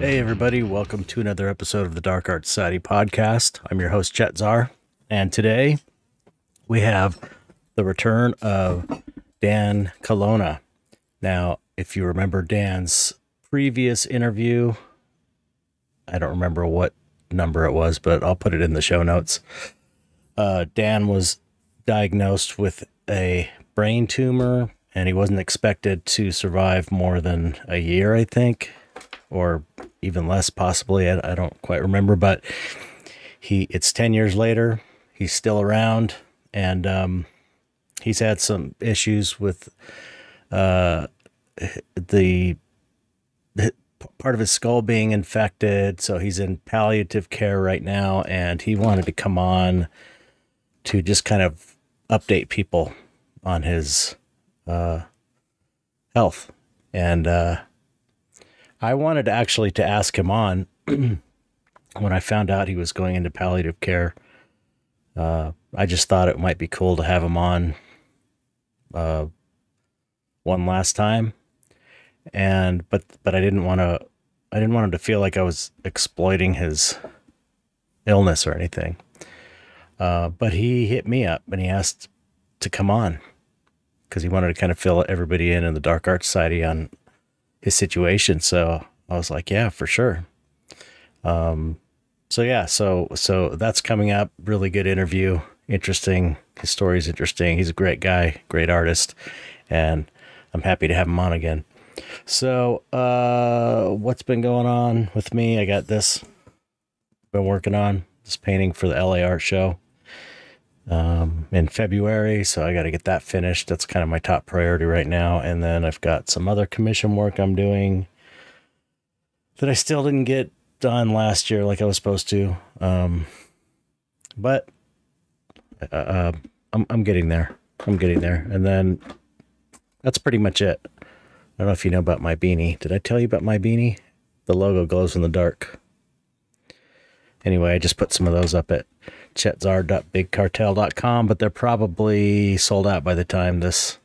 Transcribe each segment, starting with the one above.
Hey everybody, welcome to another episode of the Dark Art Society podcast. I'm your host, Chet, and today we have the return of Dan Colonna. Now, if you remember Dan's previous interview, I don't remember what number it was, but I'll put it in the show notes. Dan was diagnosed with a brain tumor, and he wasn't expected to survive more than a year, I think, or even less possibly. I don't quite remember, but it's 10 years later. He's still around, and he's had some issues with the part of his skull being infected, so he's in palliative care right now, and he wanted to come on to just kind of update people on his health. And I wanted actually to ask him on when I found out he was going into palliative care. I just thought it might be cool to have him on one last time, but I didn't want him to feel like I was exploiting his illness or anything. But he hit me up and he asked to come on because he wanted to kind of fill everybody in the Dark Art Society on his situation. So I was like, yeah, for sure. So that's coming up. Really good interview. Interesting. His story's interesting. He's a great guy, great artist, and I'm happy to have him on again. So, what's been going on with me? I got this. Been working on this painting for the LA Art Show in February, so I got to get that finished. That's kind of my top priority right now. And then I've got some other commission work I'm doing that I still didn't get done last year like I was supposed to. But I'm getting there. And then that's pretty much it. I don't know if you know about my beanie. Did I tell you about my beanie? The logo glows in the dark. Anyway, I just put some of those up at chetzar.bigcartel.com, but they're probably sold out by the time this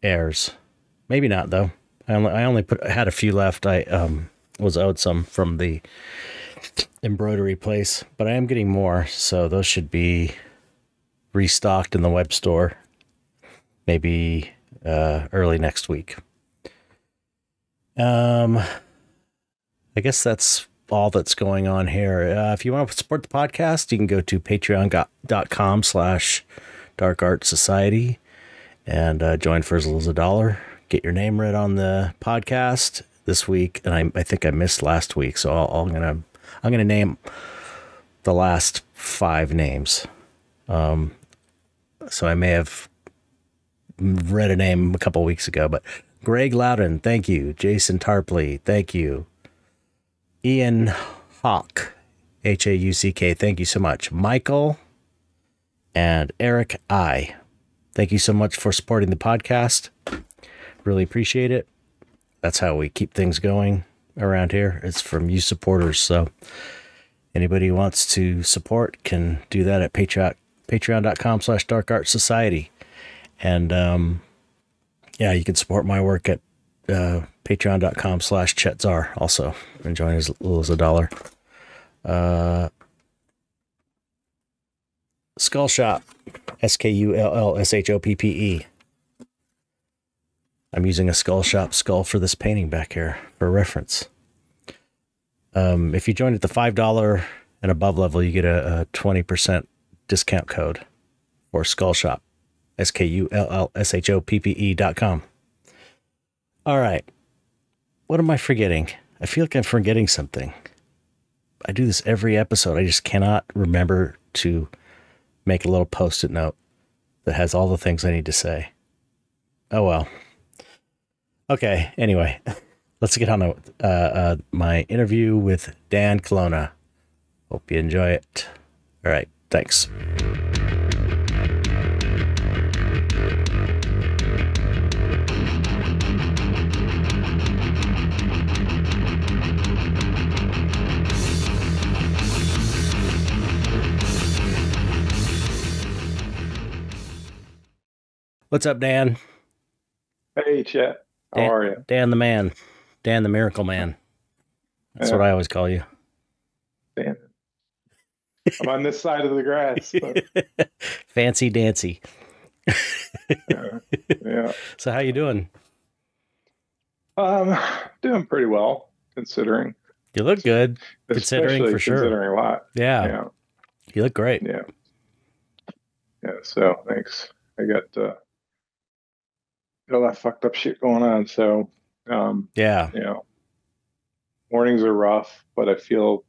airs. Maybe not, though. I only had a few left. I was owed some from the embroidery place, but I am getting more, so those should be restocked in the web store maybe early next week. I guess that's all that's going on here. If you want to support the podcast, you can go to patreon.com/darkartsociety and join for as little as $1. Get your name read on the podcast this week, and I think I missed last week, so I'm gonna name the last 5 names. So I may have read a name a couple weeks ago, but Greg Loudon, thank you. Jason Tarpley, thank you. Ian Hawk, Hauck, thank you so much. Michael and Eric I, thank you so much for supporting the podcast. Really appreciate it. That's how we keep things going around here. It's from you supporters. So anybody who wants to support can do that at patreon.com/darkartsociety. And you can support my work at patreon.com/chetzar also, and join as little as $1. Skull Shop, SKULLSHOPPE. I'm using a Skull Shop skull for this painting back here for reference. If you join at the $5 and above level, you get a 20% discount code for Skull Shop, SKULLSHOPPE.com. All right. What am I forgetting? I feel like I'm forgetting something. I do this every episode. I just cannot remember to make a little post-it note that has all the things I need to say. Oh, well. Okay. Anyway, let's get on to my interview with Dan Colonna. Hope you enjoy it. All right. Thanks. What's up, Dan? Hey, Chet. How are you? Dan the man. Dan the Miracle Man. That's what I always call you. Damn it. I'm on this side of the grass. So, Fancy dancy. yeah. So how you doing? Um, doing pretty well considering, You look good, considering especially for sure. considering a lot. Yeah, Yeah. you look great. Yeah. Yeah. So thanks. I got a lot of fucked up shit going on. So, Yeah. you know, mornings are rough, but I feel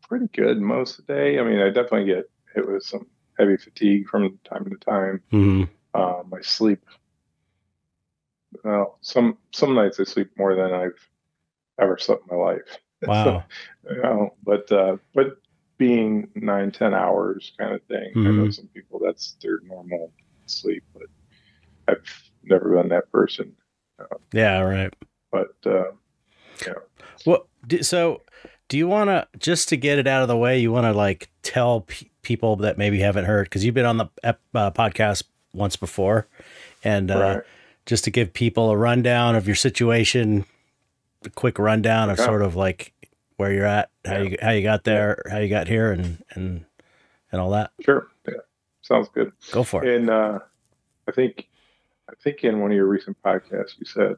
pretty good most of the day. I mean, I definitely get hit with some heavy fatigue from time to time. Hmm. I sleep. Well, some nights I sleep more than I've ever slept in my life. So, Wow. but being 9, 10 hours kind of thing. I know Hmm. some people that's their normal sleep, but I've never been that person. Yeah. Right. But yeah, Well, so do you want to, just to get it out of the way, you want to like tell people that maybe haven't heard, because you've been on the podcast once before, and right. just to give people a rundown of your situation, a quick rundown of Yeah, sort of like where you're at, yeah, how you got yeah. there, how you got here, and all that. Sure. Yeah, sounds good. Go for it. And I think I think in one of your recent podcasts you said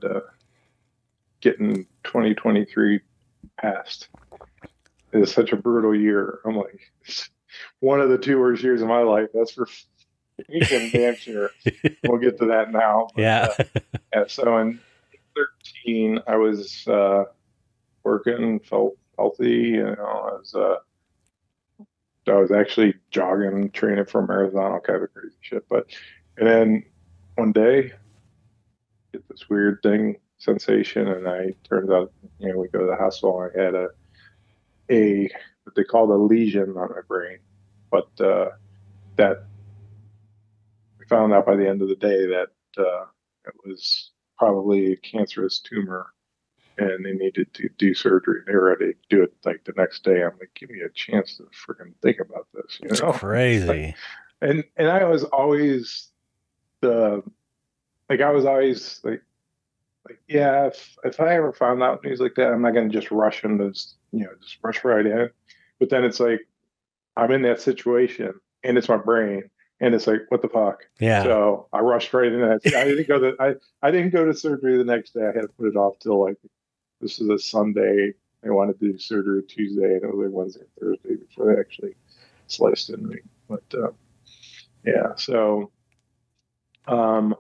getting 2023 past is such a brutal year. I'm like, it's one of the two worst years of my life. That's for freaking damn sure. We'll get to that now. But Yeah. yeah, so in 13, I was working, felt healthy. I was actually jogging, training for a marathon, all kind of crazy shit. But and then one day, get this weird thing sensation, and I turns out, we go to the hospital. And I had a what they called a lesion on my brain, but that we found out by the end of the day that it was probably a cancerous tumor, and they needed to do surgery. They were ready to do it like the next day. I'm like, give me a chance to freaking think about this, It's It's like, crazy. and I was always the I was always like yeah, if I ever found out news like that, I'm not gonna just rush into just rush right in. But then it's like I'm in that situation and it's my brain and it's like what the fuck. Yeah. So I rushed right in. I didn't go to surgery the next day. I had to put it off till like this is a Sunday. They wanted to do surgery Tuesday, and it was like Wednesday, Thursday before they actually sliced into me. But yeah, so um,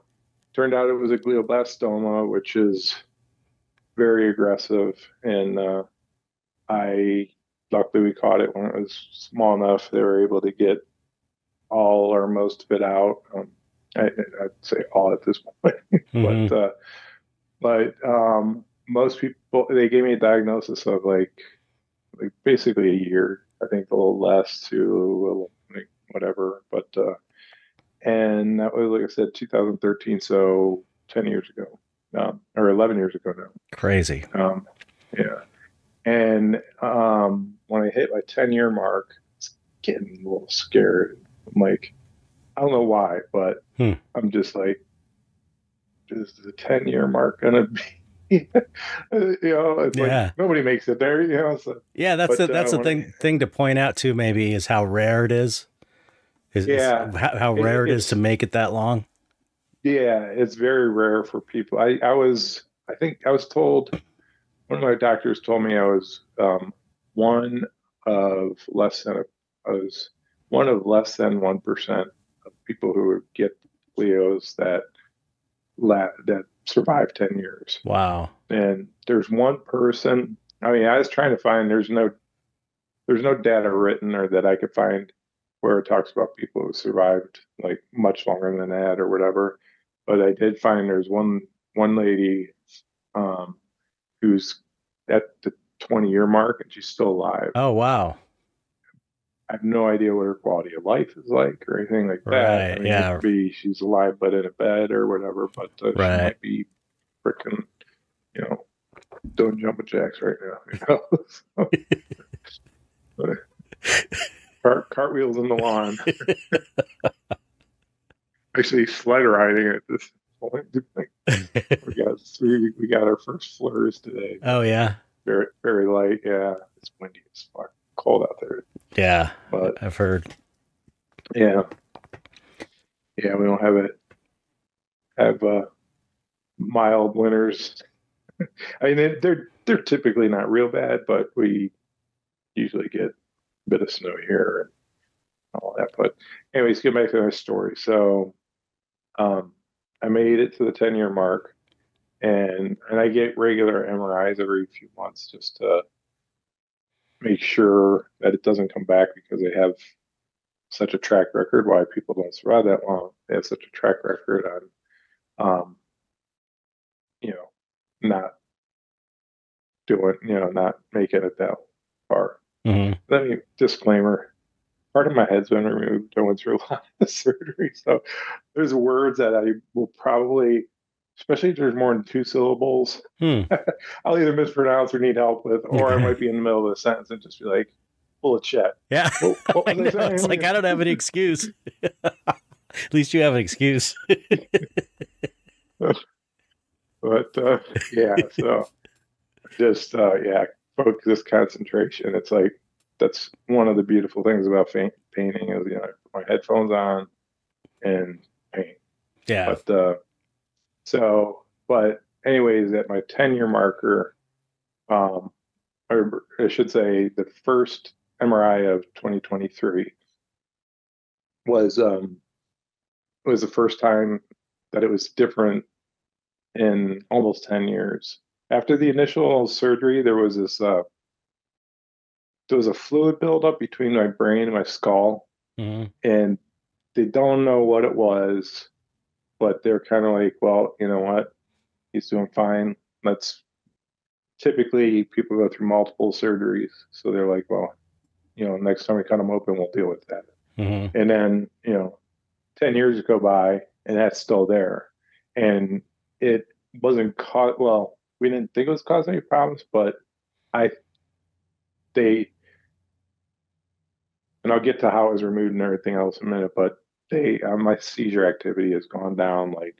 turned out it was a glioblastoma, which is very aggressive, and I luckily we caught it when it was small enough. They were able to get all or most of it out. I'd say all at this point, Hmm. but most people they gave me a diagnosis of like basically a year. I think a little less to a little like whatever, but and that was like I said, 2013, so 10 years ago, or 11 years ago Crazy. now. Yeah, and when I hit my 10-year mark, it's getting a little scared. I'm like, I don't know why, but Hmm. I'm just like, is the 10-year mark gonna be? It's like Yeah. nobody makes it there, So, Yeah, but that's the thing to point out too, maybe, is how rare it is yeah, how rare it is to it's make it that long. yeah, it's very rare for people. I think I was told one of my doctors told me I was one of less than I was one of less than 1% of people who get Leos that survive 10 years. Wow. And there's one person. I mean, I was trying to find. There's no data written or that I could find where it talks about people who survived like much longer than that or whatever. But I did find there's one lady um, who's at the 20-year mark and she's still alive. Oh, wow. I have no idea what her quality of life is like or anything like that. I Right. mean, it Yeah. could be she's alive but in a bed or whatever, but she Right. might be freaking, you know, doing jumping jacks right now. So, cartwheels in the lawn. Actually, sled riding at this point. We got our first flurries today. Oh, yeah. very, very light. Yeah, it's windy as fuck, cold out there. Yeah, But I've heard. yeah, yeah, we don't have mild winters. I mean, they're typically not real bad, but we usually get a bit of snow here and all that. But anyways, get back to my story. So um, I made it to the 10-year mark, and I get regular MRIs every few months just to make sure that it doesn't come back because they have such a track record. Why people don't survive that long? They have such a track record on, you know, not doing, not making it that far. Mm-hmm. Let me disclaimer. Part of my head's been removed. I went through a lot of surgery, so there's words that I will probably, especially if there's more than two syllables, Hmm. I'll either mispronounce or need help with, or I might be in the middle of a sentence and just be like, full of Chet. Yeah, What I was know. I It's saying? like I don't have any excuse. At least you have an excuse. But yeah, so just yeah, focus, concentration. It's like that's one of the beautiful things about painting is I put my headphones on and paint. Yeah. But but anyways, at my 10-year marker, um, or I should say, the first MRI of 2023 was the first time that it was different in almost 10 years. After the initial surgery, there was a fluid buildup between my brain and my skull, Mm-hmm. and they don't know what it was, but they're kind of like, well, you know what? He's doing fine. Let's typically people go through multiple surgeries. So they're like, well, next time we cut him open, we'll deal with that. Mm-hmm. And then, 10 years go by and that's still there. And it wasn't caught, well, we didn't think it was causing any problems, but I, they, and I'll get to how it was removed and everything else in a minute, but my seizure activity has gone down like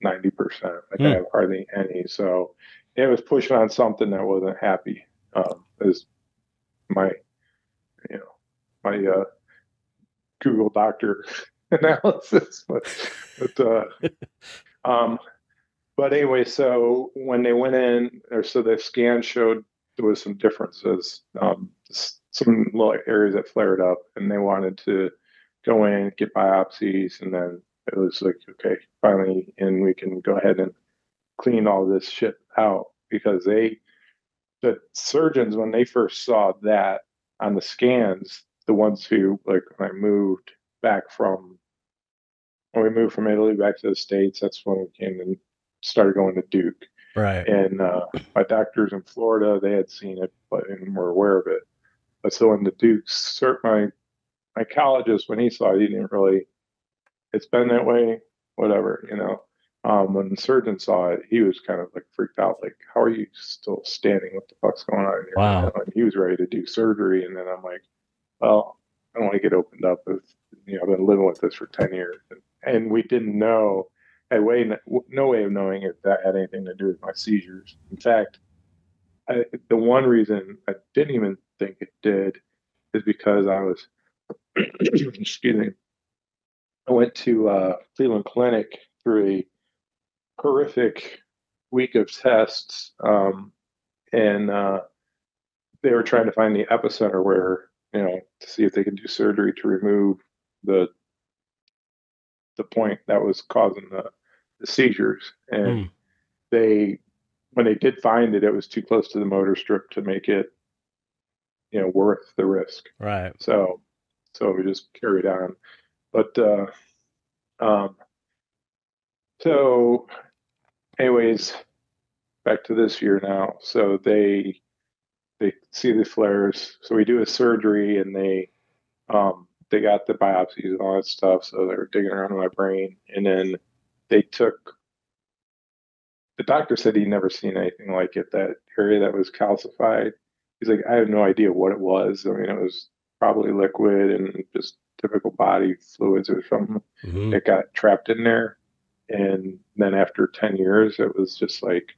90%. Like I Mm. have hardly any. So it was pushing on something that wasn't happy. Is my, you know, my Google doctor analysis, um, but anyway, so when they went in, or so the scan showed there was some differences, some little areas that flared up, and they wanted to go in, get biopsies, and then it was like, okay, finally, and we can go ahead and clean all this shit out because the surgeons, when they first saw that on the scans, the ones who, like, when we moved from Italy back to the States, that's when we came and started going to Duke. Right. And my doctors in Florida, they had seen it, and were aware of it. But so when the Duke's, my mycologist, when he saw it, he didn't really, it's been that way, whatever. When the surgeon saw it, he was kind of like freaked out, like, how are you still standing? What the fuck's going on here? Wow. And he was ready to do surgery. And then I'm like, well, I don't want to get opened up. I've been living with this for 10 years. And we didn't know, no way of knowing if that had anything to do with my seizures. In fact, the one reason I didn't even think it did is because I was, excuse me, I went to Cleveland Clinic through a horrific week of tests, and they were trying to find the epicenter where, to see if they could do surgery to remove the point that was causing the seizures. And Mm. they, when they did find it, it was too close to the motor strip to make it, worth the risk. Right. So we just carried on. But um, so, anyways, back to this year now. So they see the flares. So we do a surgery, and they got the biopsies and all that stuff. So they were digging around in my brain, and then they took. The doctor said he'd never seen anything like it. That area that was calcified. He's like, I have no idea what it was. I mean, it was probably liquid and just typical body fluids or something Mm-hmm. that got trapped in there. And then after 10 years, it was just like,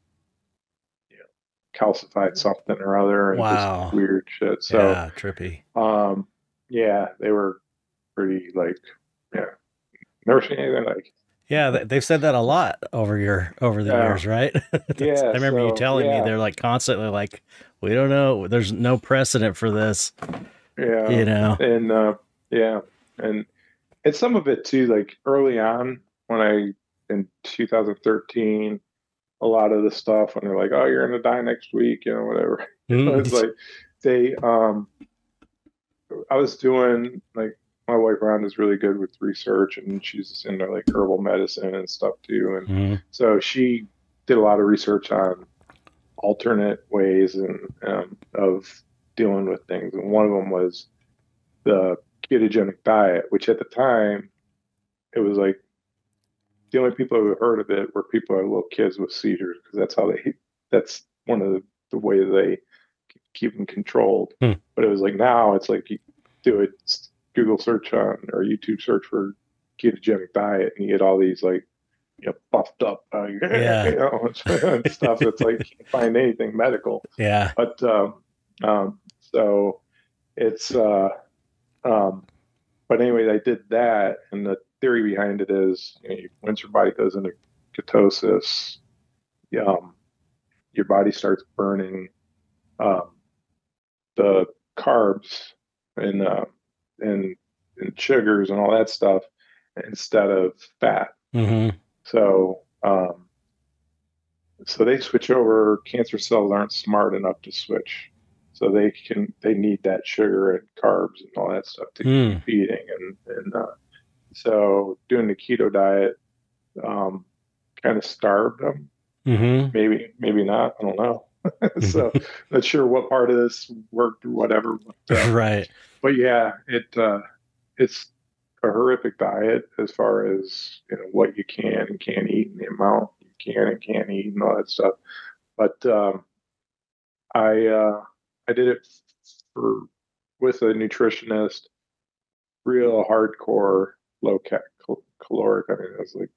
calcified something or other and just Wow. weird shit. So, Yeah, trippy. um, yeah, they were pretty like, yeah, never seen anything like, Yeah, they've said that a lot over the yeah, years, right? I yeah. remember you So, telling me yeah, they're like constantly like, we don't know, there's no precedent for this, yeah, you know. and yeah, and some of it too. Like early on, when I in 2013, a lot of the stuff when they're like, "Oh, you're gonna die next week," whatever. It's Mm. like they I was doing like my wife Rhonda is really good with research and she's into like herbal medicine and stuff too. And Mhm. so she did a lot of research on alternate ways and of dealing with things. And one of them was the ketogenic diet, which at the time it was like the only people who heard of it were people who had little kids with seizures because that's one of the way they keep them controlled. Hmm. But it was like now it's like you do it, Google search on or YouTube search for ketogenic diet, and you get all these like buffed up, Yeah. and stuff that's like you can't find anything medical. Yeah. But so it's um, but anyway, I did that, and the theory behind it is once your body goes into ketosis, um, your body starts burning um, the carbs and and and sugars and all that stuff instead of fat. Hmm. So so they switch over. Cancer cells aren't smart enough to switch, so they need that sugar and carbs and all that stuff to Mm. keep eating. And so doing the keto diet kind of starved them. Hmm. Maybe not. I don't know. So not sure what part of this worked or whatever, Right. but yeah, it's a horrific diet as far as what you can and can't eat and the amount you can and can't eat and all that stuff. But I I did it for with a nutritionist, real hardcore caloric. I mean, I was like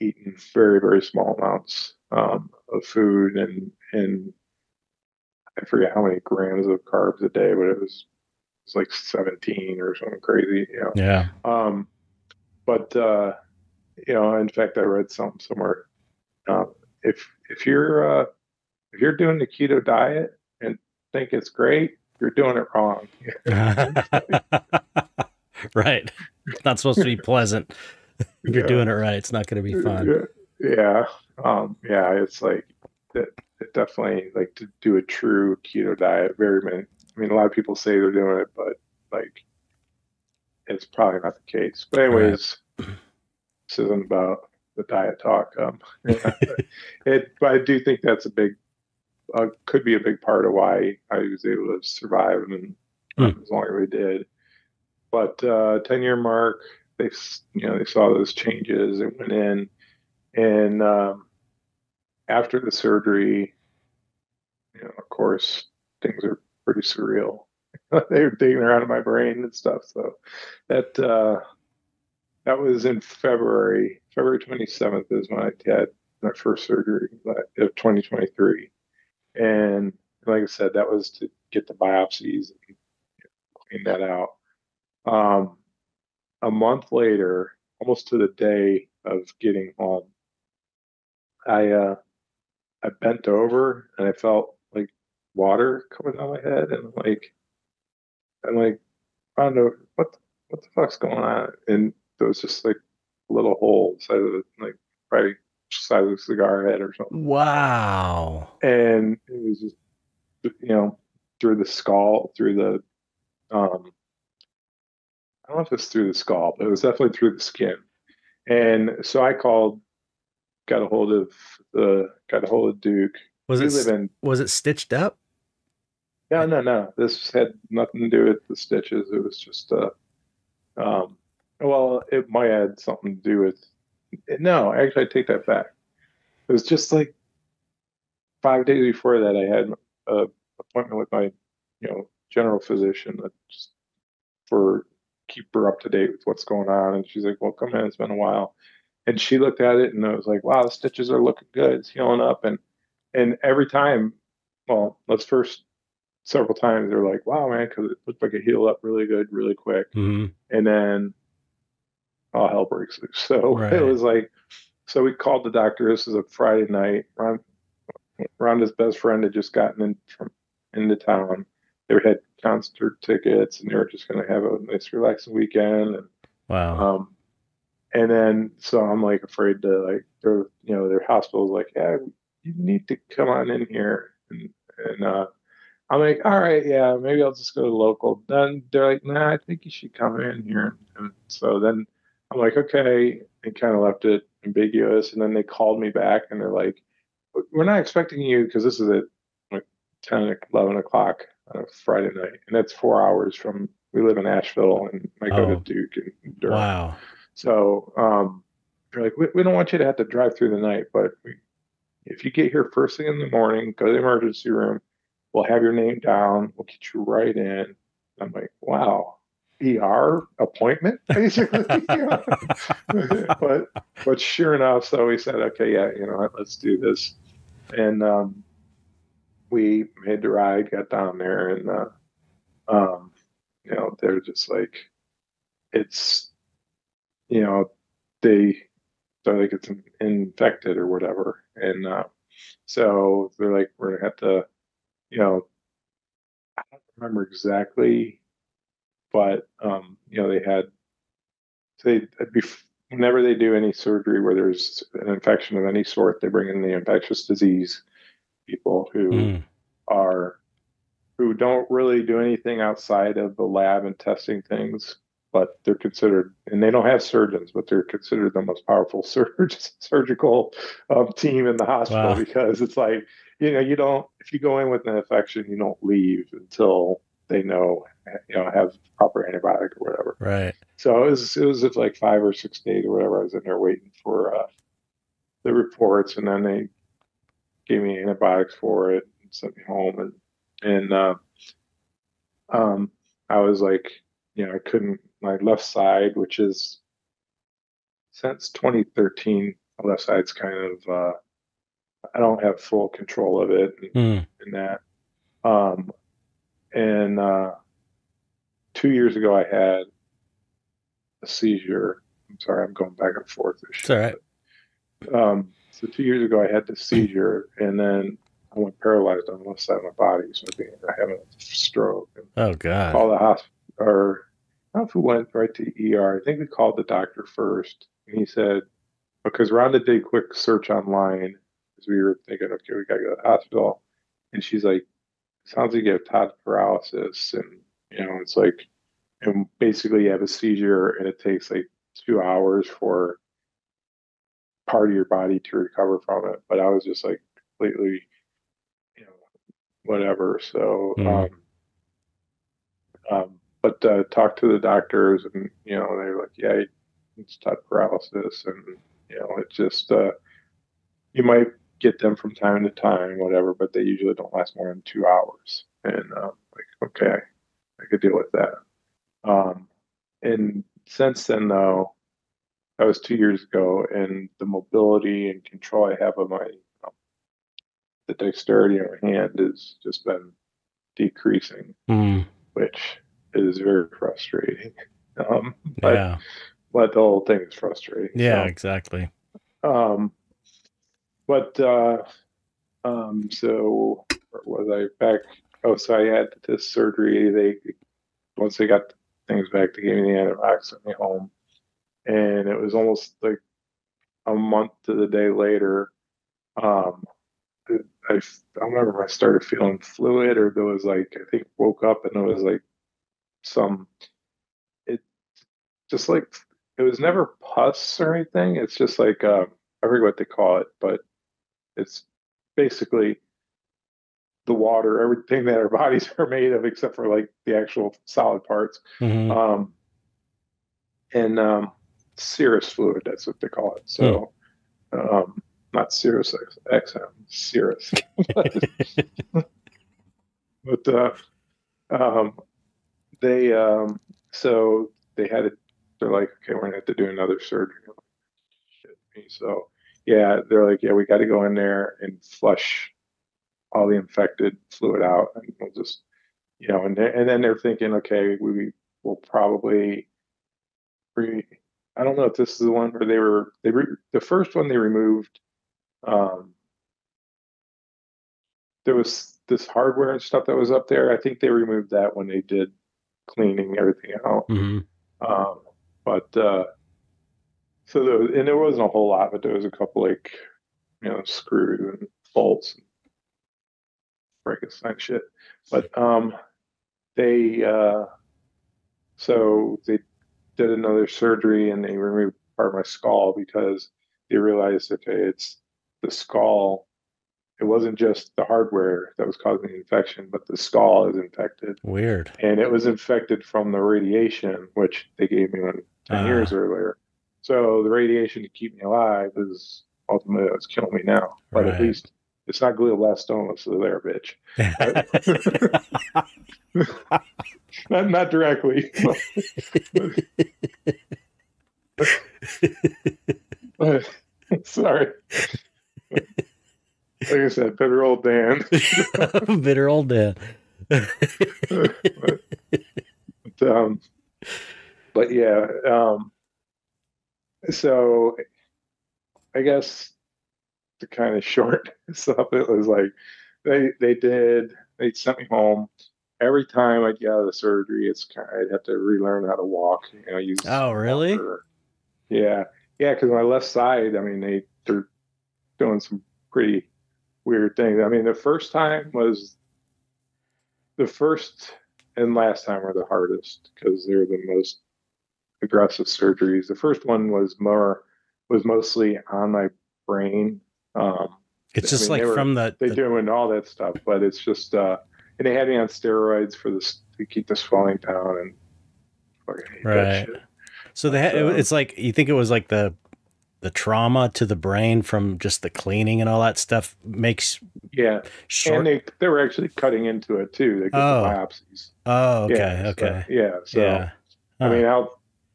eating very small amounts of food and I forget how many grams of carbs a day, but it's like 17 or something crazy. Yeah. Um, but in fact, I read something somewhere. Um, if you're doing the keto diet and think it's great, you're doing it wrong. Right. It's not supposed to be pleasant. If you're Yeah, doing it right, it's not going to be fun. yeah, yeah. It's like it definitely like to do a true keto diet. Very many. I mean, a lot of people say they're doing it, but like it's probably not the case. But Right. anyways, this isn't about the diet talk. But I do think that's a big could be a big part of why I was able to survive and Hmm. as long as we did. But 10-year mark, they saw those changes and went in, and after the surgery, of course, things are pretty surreal. They were digging around in my brain and stuff. So that that was in February. February 27th is when I had my first surgery of 2023. And like I said, that was to get the biopsies and clean that out. Um, a month later, almost to the day of getting home, I I bent over and I felt like water coming down my head, and I'm like, I don't know what the fuck's going on, and there was just like a little hole inside of the like probably size of a cigar head or something, Wow. and it was just through the skull, through the I don't know if it's through the skull, but it was definitely through the skin. And so I got a hold of Duke. Was We live it in was it stitched up? no. This had nothing to do with the stitches. It was just um, well, it might have something to do with. No, actually, I take that back. It was just like 5 days before that. I had a appointment with my general physician just for keep her up to date with what's going on. And she's like, "Well, come in. It's been a while." And she looked at it and I was like, "Wow, the stitches are looking good. It's healing up." And every time well, let's first several times they're like, wow, man, because it looked like it healed up really good, really quick. Mm-hmm. And then all hell breaks loose. So it Right. was like, so we called the doctor. This is a Friday night. Rhonda's best friend had just gotten into town. They had concert tickets, and they were just going to have a nice, relaxing weekend. Wow. Um, and then so I'm like afraid to like their hospital's like, yeah, you need to come on in here, and I'm like, all right, yeah, maybe I'll just go to local. Then they're like, nah, I think you should come in here. And so then I'm like, okay, and kind of left it ambiguous. And then they called me back and they're like, we're not expecting you because this is at like 10, 11 o'clock on a Friday night. And that's 4 hours from, we live in Asheville and I go to Oh, Duke and Durham. wow. So they're like, we don't want you to have to drive through the night, but if you get here first thing in the morning, go to the emergency room, we'll have your name down. We'll get you right in. I'm like, wow, ER appointment, basically. But sure enough, so we said, okay, yeah, you know what, let's do this. And we made the ride, got down there, and um, they're just like, it's, you know, they they're like it's infected or whatever, and so they're like, we're gonna have to, you know, I don't remember exactly, but they had they whenever they do any surgery where there's an infection of any sort, they bring in the infectious disease people Mm. are who don't really do anything outside of the lab and testing things, but they're considered, and they don't have surgeons, but they're considered the most powerful surgical team in the hospital Wow. because it's like, you don't, if you go in with an infection, you don't leave until they know, have proper antibiotic or whatever. Right. So it was like 5 or 6 days or whatever. I was in there waiting for the reports, and then they gave me antibiotics for it and sent me home, and um, I was like, I couldn't, my left side, which is since 2013, my left side's kind of, I don't have full control of it Mm. and that. Um, and 2 years ago, I had a seizure. I'm sorry, I'm going back and forth this It's all shit. right. But, so 2 years ago, I had the seizure, and then I went paralyzed on the left side of my body. So I had a stroke and Oh, God. called the hospital, or I don't know if we went right to ER. I think we called the doctor first, and he said, because Rhonda did a quick search online because we were thinking, okay, we got to go to the hospital. And she's like, sounds like you have Todd paralysis. And, it's like, and basically you have a seizure and it takes like 2 hours for part of your body to recover from it. But I was just like completely, you know, whatever. So, Mm. but talked to the doctors and, they're like, yeah, it's Todd paralysis. And, it just, you might get them from time to time, whatever, but they usually don't last more than 2 hours. And like, okay, I could deal with that. Um, and since then, though, that was 2 years ago, and the mobility and control I have of the dexterity of my hand has just been decreasing, Mm. which is very frustrating. Um, but Yeah. but the whole thing is frustrating. Yeah, So, exactly. um, but so where was I back? Oh, so I had this surgery. They once they got things back, they gave me the antibiotics, sent me home, and it was almost like a month to the day later. Um, I remember I started feeling fluid, or there was like I think woke up and there was like some it just like it was never pus or anything. It's just like I forget what they call it, but it's basically the water, everything that our bodies are made of, except for like the actual solid parts. Mm-hmm. Um, and serous fluid, that's what they call it. Mm. So, not Cirrus XM, serous. but but um, they, so they had it, they're like, okay, we're going to have to do another surgery. I'm like, shit me. So, yeah, they're like, yeah, we got to go in there and flush all the infected fluid out, and we'll just, and then they're thinking, okay, we will probably I don't know if this is the one where the first one they removed. Um, there was this hardware and stuff that was up there. I think they removed that when they did cleaning everything out. Mm-hmm. But so there wasn't a whole lot, but there was a couple like screws and bolts and Frankenstein shit. But they so they did another surgery and they removed part of my skull because they realized, okay, it's the skull. It wasn't just the hardware that was causing the infection, but the skull is infected. Weird. And it was infected from the radiation, which they gave me 10 years earlier. So the radiation to keep me alive is ultimately what's killing me now. But at least it's not glioblastoma, so there, bitch. not directly. Sorry. Like I said, bitter old Dan. Bitter old Dan. But yeah, so I guess to kind of short stuff, it was like they sent me home. Every time I'd get out of the surgery, I'd have to relearn how to walk. Use really? walker. Yeah, because my left side, I mean, they're doing some pretty weird things. I mean, the first and last time were the hardest because they're the most aggressive surgeries. The first one was mostly on my brain. It's just they're doing all that stuff, but it's just and they had me on steroids to keep the swelling down, and fucking hate that shit. So it's like, you think it was like the trauma to the brain from just the cleaning and all that stuff makes short. And they were actually cutting into it too. They did the biopsies. Oh, okay, So I mean,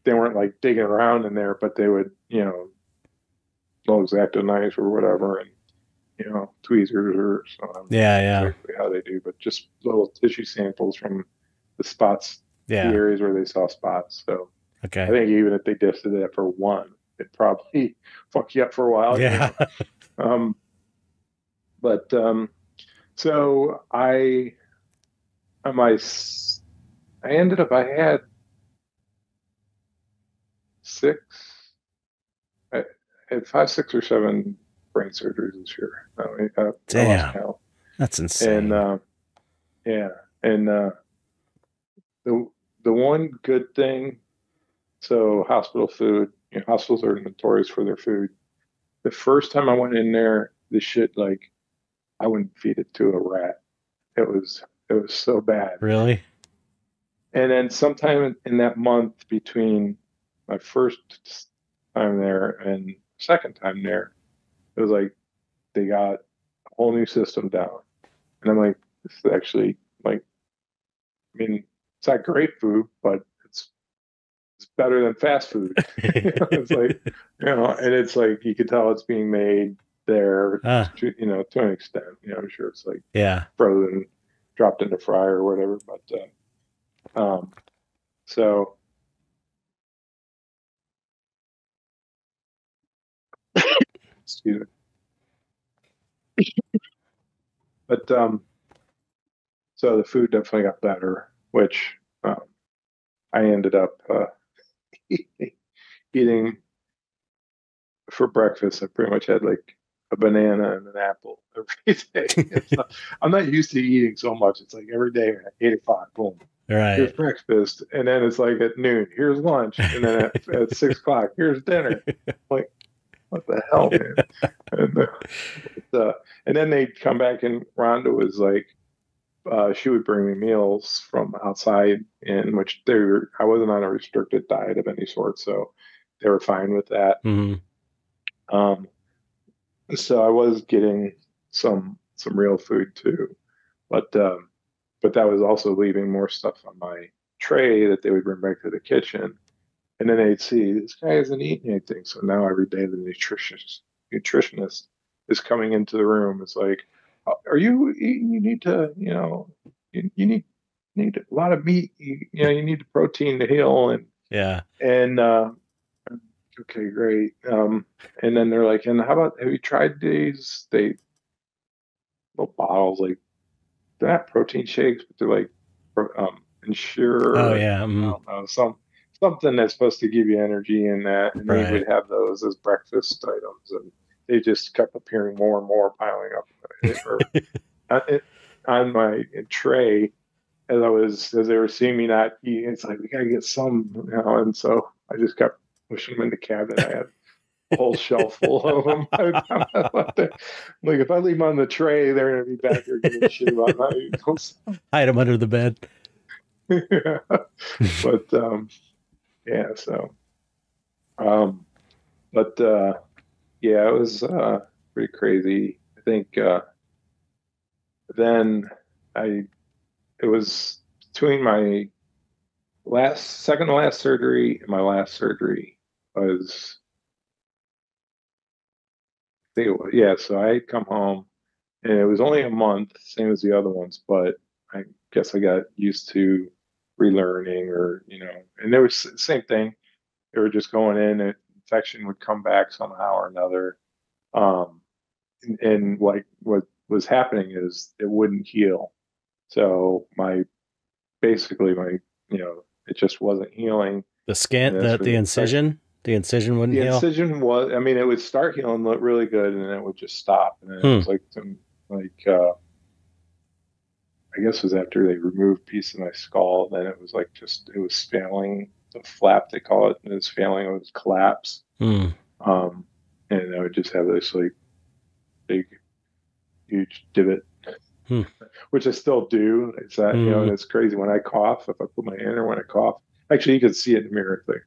they weren't like digging around in there, but they would, little X-Acto knives or whatever, and tweezers or something. Exactly how they do, but just little tissue samples from the spots, the areas where they saw spots. So I think even if they just did that for one, it'd probably fuck you up for a while. Yeah. But so I ended up, I had I had 5, 6, or 7 brain surgeries this year. Damn, that's insane. And the one good thing, so hospital food, hospitals are notorious for their food. The first time I went in there, the shit, like, I wouldn't feed it to a rat. It was so bad. Really? And then sometime in that month between my first time there and second time there, it was like they got a whole new system down. And I'm like, this is actually, like, I mean, it's not great food, but it's better than fast food. It's like, and it's like, you can tell it's being made there, to an extent. I'm sure it's like frozen, dropped in the fryer or whatever. But so excuse me. But so the food definitely got better, which I ended up eating for breakfast. I pretty much had like a banana and an apple every day. I'm not used to eating so much. It's like every day at 8 o'clock, boom. Right. Here's breakfast, and then it's like at noon, here's lunch, and then at 6 o'clock, here's dinner. Like, what the hell, man? And then they'd come back, and Rhonda was like, she would bring me meals from outside, in which I wasn't on a restricted diet of any sort, so they were fine with that. Mm-hmm. So I was getting some real food too, but that was also leaving more stuff on my tray that they would bring back to the kitchen, and then they'd see, this guy isn't eating anything. So now every day the nutritionist is coming into the room. It's like, are you eating? You need to, you need a lot of meat. You need the protein to heal, Yeah. and okay, great. And then they're like, and how about have you tried these? They little bottles, like they're not protein shakes, but they're like Oh Ensure, yeah. I don't know, something that's supposed to give you energy in that, and they Right. would have those as breakfast items, and they just kept appearing more and more, piling up or it, on my tray as they were seeing me not eating. It's like we gotta get some, and so I just kept pushing them in the cabinet. I had a whole shelf full of them by the time I left there. Like if I leave them on the tray, they're gonna be back here giving a shit about not eating those. Hide them under the bed. Yeah. But yeah, so um but yeah, it was pretty crazy. I think then I it was between my second to last surgery and my last surgery was, I think it was, yeah, so I had come home and it was only a month, same as the other ones, but I guess I got used to relearning, or and there was the same thing. They were just going in, and infection would come back somehow or another. Um, and like what was happening is it wouldn't heal. So basically my, it just wasn't healing. The scan, And that's where the incision wouldn't the heal. incision was, I mean, it would start healing really good, and then it would just stop. And then it Hmm. was like I guess it was after they removed a piece of my skull, then it was like it was failing the flap, they call it, and it was failing, it was collapse. Hmm. Um, and I would just have this like big, huge divot, Hmm. which I still do. It's that, Hmm. and it's crazy when I cough, if I put my hand, or when I cough, actually, you can see it in the mirror thing.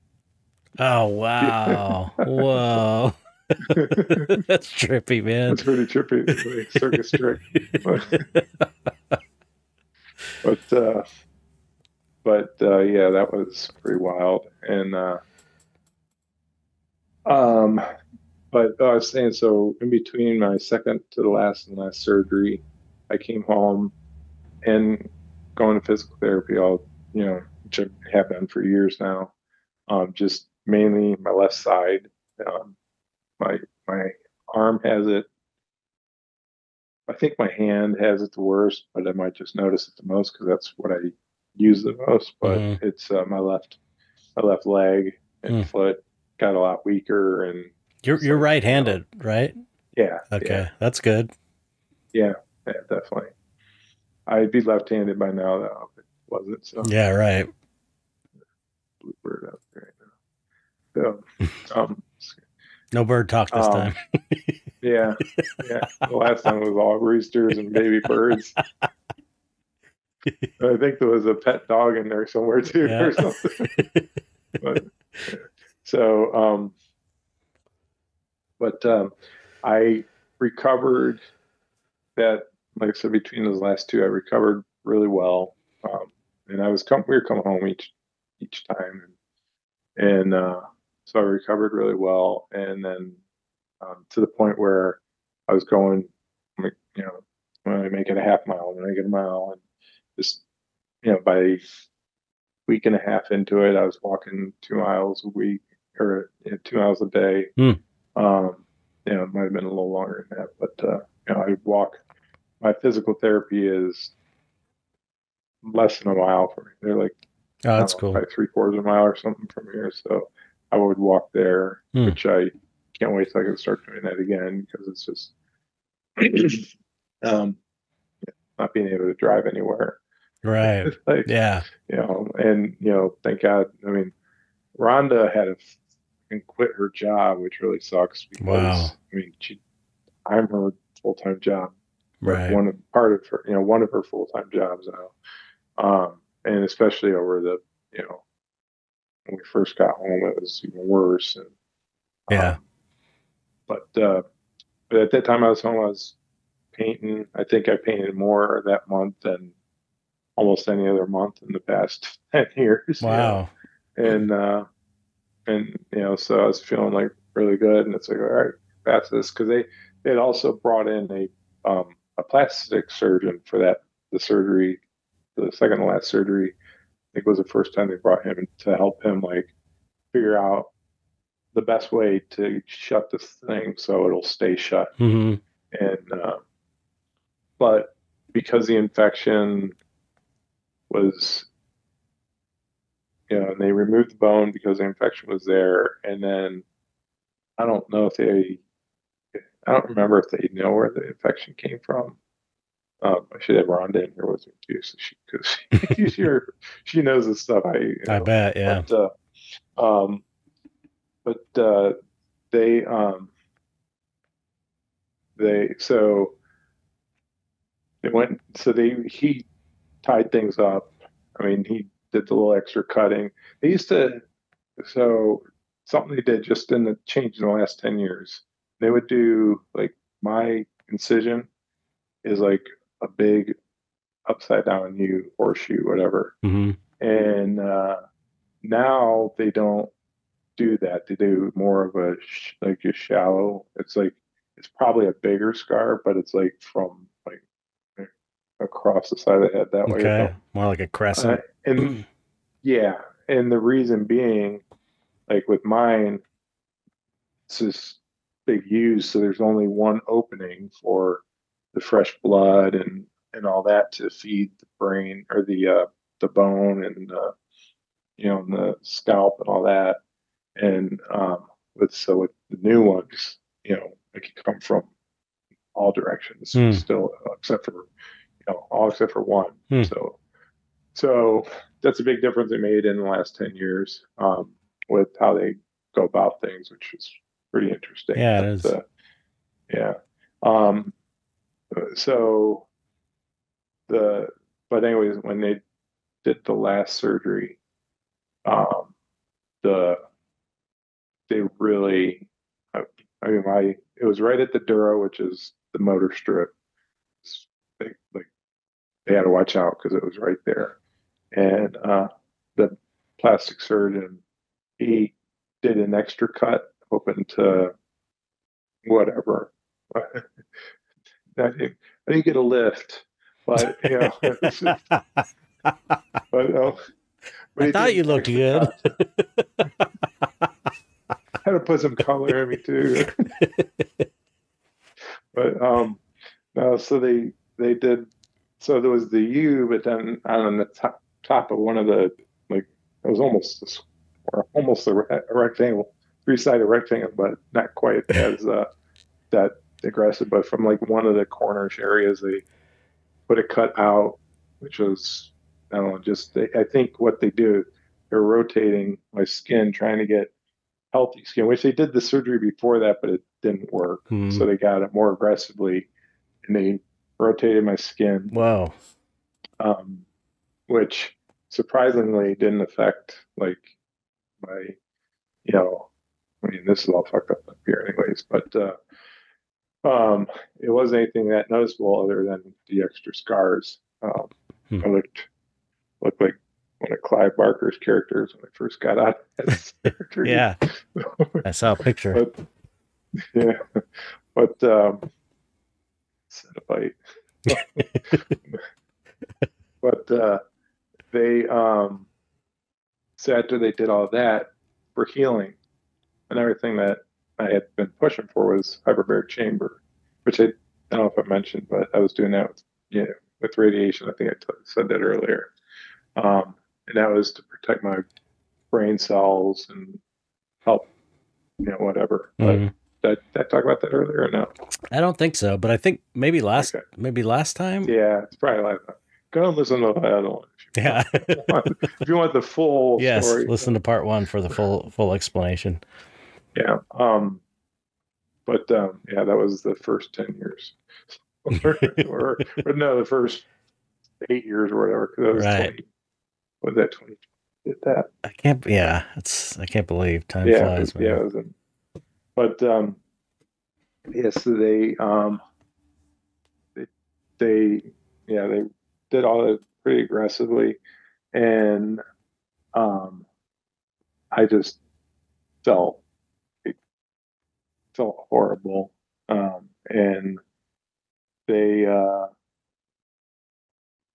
Oh wow. Whoa. That's trippy, man. It's pretty trippy, like circus trick. But but yeah, that was pretty wild. And um, but I was saying, so in between my second to the last and last surgery, I came home and going to physical therapy all, which I have done for years now. Just mainly my left side. Um, my my arm has it. I think my hand has it the worst, but I might just notice it the most because that's what I use the most. But Hmm. it's my left leg and Hmm. foot got a lot weaker, and You're it's you're like, right-handed, right? yeah, yeah, Okay, that's good. yeah, yeah, definitely. I'd be left-handed by now, though, if it wasn't. So Yeah, right. blue bird out there right now. So, No bird talk this um, time. yeah, yeah. The last time it was all roosters and baby birds. I think there was a pet dog in there somewhere too, Yeah. or something. But yeah. So, but I recovered that. Like I said, between those last two, I recovered really well. And we were coming home each time, and so I recovered really well. And then to the point where I was going, when I make it a half mile, when I get a mile, and just by week and a half into it, I was walking 2 miles a week, or 2 miles a day. Hmm. It might have been a little longer than that, but I walk. My physical therapy is less than a mile from me. They're like, Oh, I don't that's know, cool. probably three-quarters of a mile or something from here. So I would walk there, Hmm. which I can't wait till I can start doing that again, because it's just um, not being able to drive anywhere. Right. Like, Yeah. and thank God. I mean, Rhonda had and quit her job, which really sucks Wow. because I mean, I'm her full-time job, but Right. part of her, one of her full-time jobs now. And especially over the, when we first got home, it was even worse. And Yeah. um, but at that time I was home, I was painting. I think I painted more that month than almost any other month in the past 10 years. Wow. And so I was feeling like really good, and it's like, all right, pass this, because they had also brought in a a plastic surgeon for the surgery, the second to last surgery. I think was the first time they brought him to help him like figure out the best way to shut this thing so it'll stay shut. Mm-hmm. And but because the infection was, and they removed the bone because the infection was there, and then I don't know if I don't remember if they know where the infection came from. I should have Rhonda in here with me too, so because she knows this stuff. I bet, yeah. But they so they went. So he tied things up. I mean, he did the little extra cutting. They used to. So something they did just in the change in the last 10 years. They would do like my incision is like a big upside down U, horseshoe, whatever. Mm-hmm. And now they don't do that. They do more of like a shallow. It's like it's probably a bigger scar, but it's like from like across the side of the head that way. Okay, more like a crescent. And yeah, and the reason being, like with mine, it's this big U, so there's only one opening for the fresh blood and all that to feed the brain or the bone and and the scalp and all that. And with the new ones, it can come from all directions still, except for all except for one. So that's a big difference they made in the last 10 years with how they go about things, which is pretty interesting. Yeah, it is. Yeah. So but anyways, when they did the last surgery, the they really, it was right at the dura, which is the motor strip. They had to watch out because it was right there. And the plastic surgeon, he did an extra cut, hoping to whatever. I didn't get a lift, but but I thought you looked good. Had to put some color in me too. But no, so they did. So there was the U, but then on the top of one of the, like, it was almost a rectangle, 3-sided rectangle, but not quite as that aggressive. But from like one of the cornerish areas, they put a cut out, which was, I don't know, I think what they do, they're rotating my skin, trying to get healthy skin, which they did the surgery before that, but it didn't work. So they got it more aggressively, and they rotated my skin. Wow. Which surprisingly didn't affect like my, this is all fucked up here anyways, but it wasn't anything that noticeable other than the extra scars. I looked like one of Clive Barker's characters when I first got out of surgery. Yeah, I saw a picture. But Cenobite. But they so after they did all with for healing and everything that I had been pushing for was hyperbaric chamber, which I don't know if I mentioned, but I was doing that with radiation. I think I said that earlier. And that was to protect my brain cells and help, whatever. But did I talk about that earlier or no? I don't think so, but I think maybe last time. Yeah, it's probably last time. Go and listen to the other one. Yeah. If you want the full story. Listen to part 1 for the full explanation. Yeah. But yeah, that was the first 10 years. or no, the first 8 years or whatever. Because was right. 20. Was that 20? Did that? I can't believe time flies, man. Yeah, it was but so they did all that pretty aggressively, and I just felt horrible, and they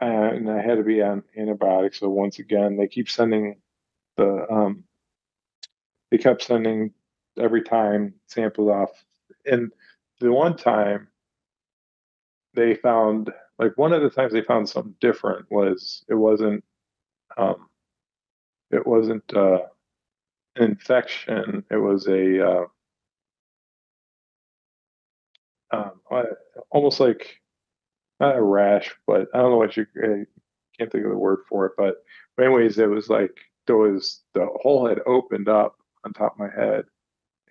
and I had to be on antibiotics. So once again, the they kept sending every time samples off. And the one time they found, like one of the times they found something different was um, it wasn't an infection. It was a almost like not a rash, but I don't know what I can't think of the word for it. But anyways, it was like the hole had opened up on top of my head,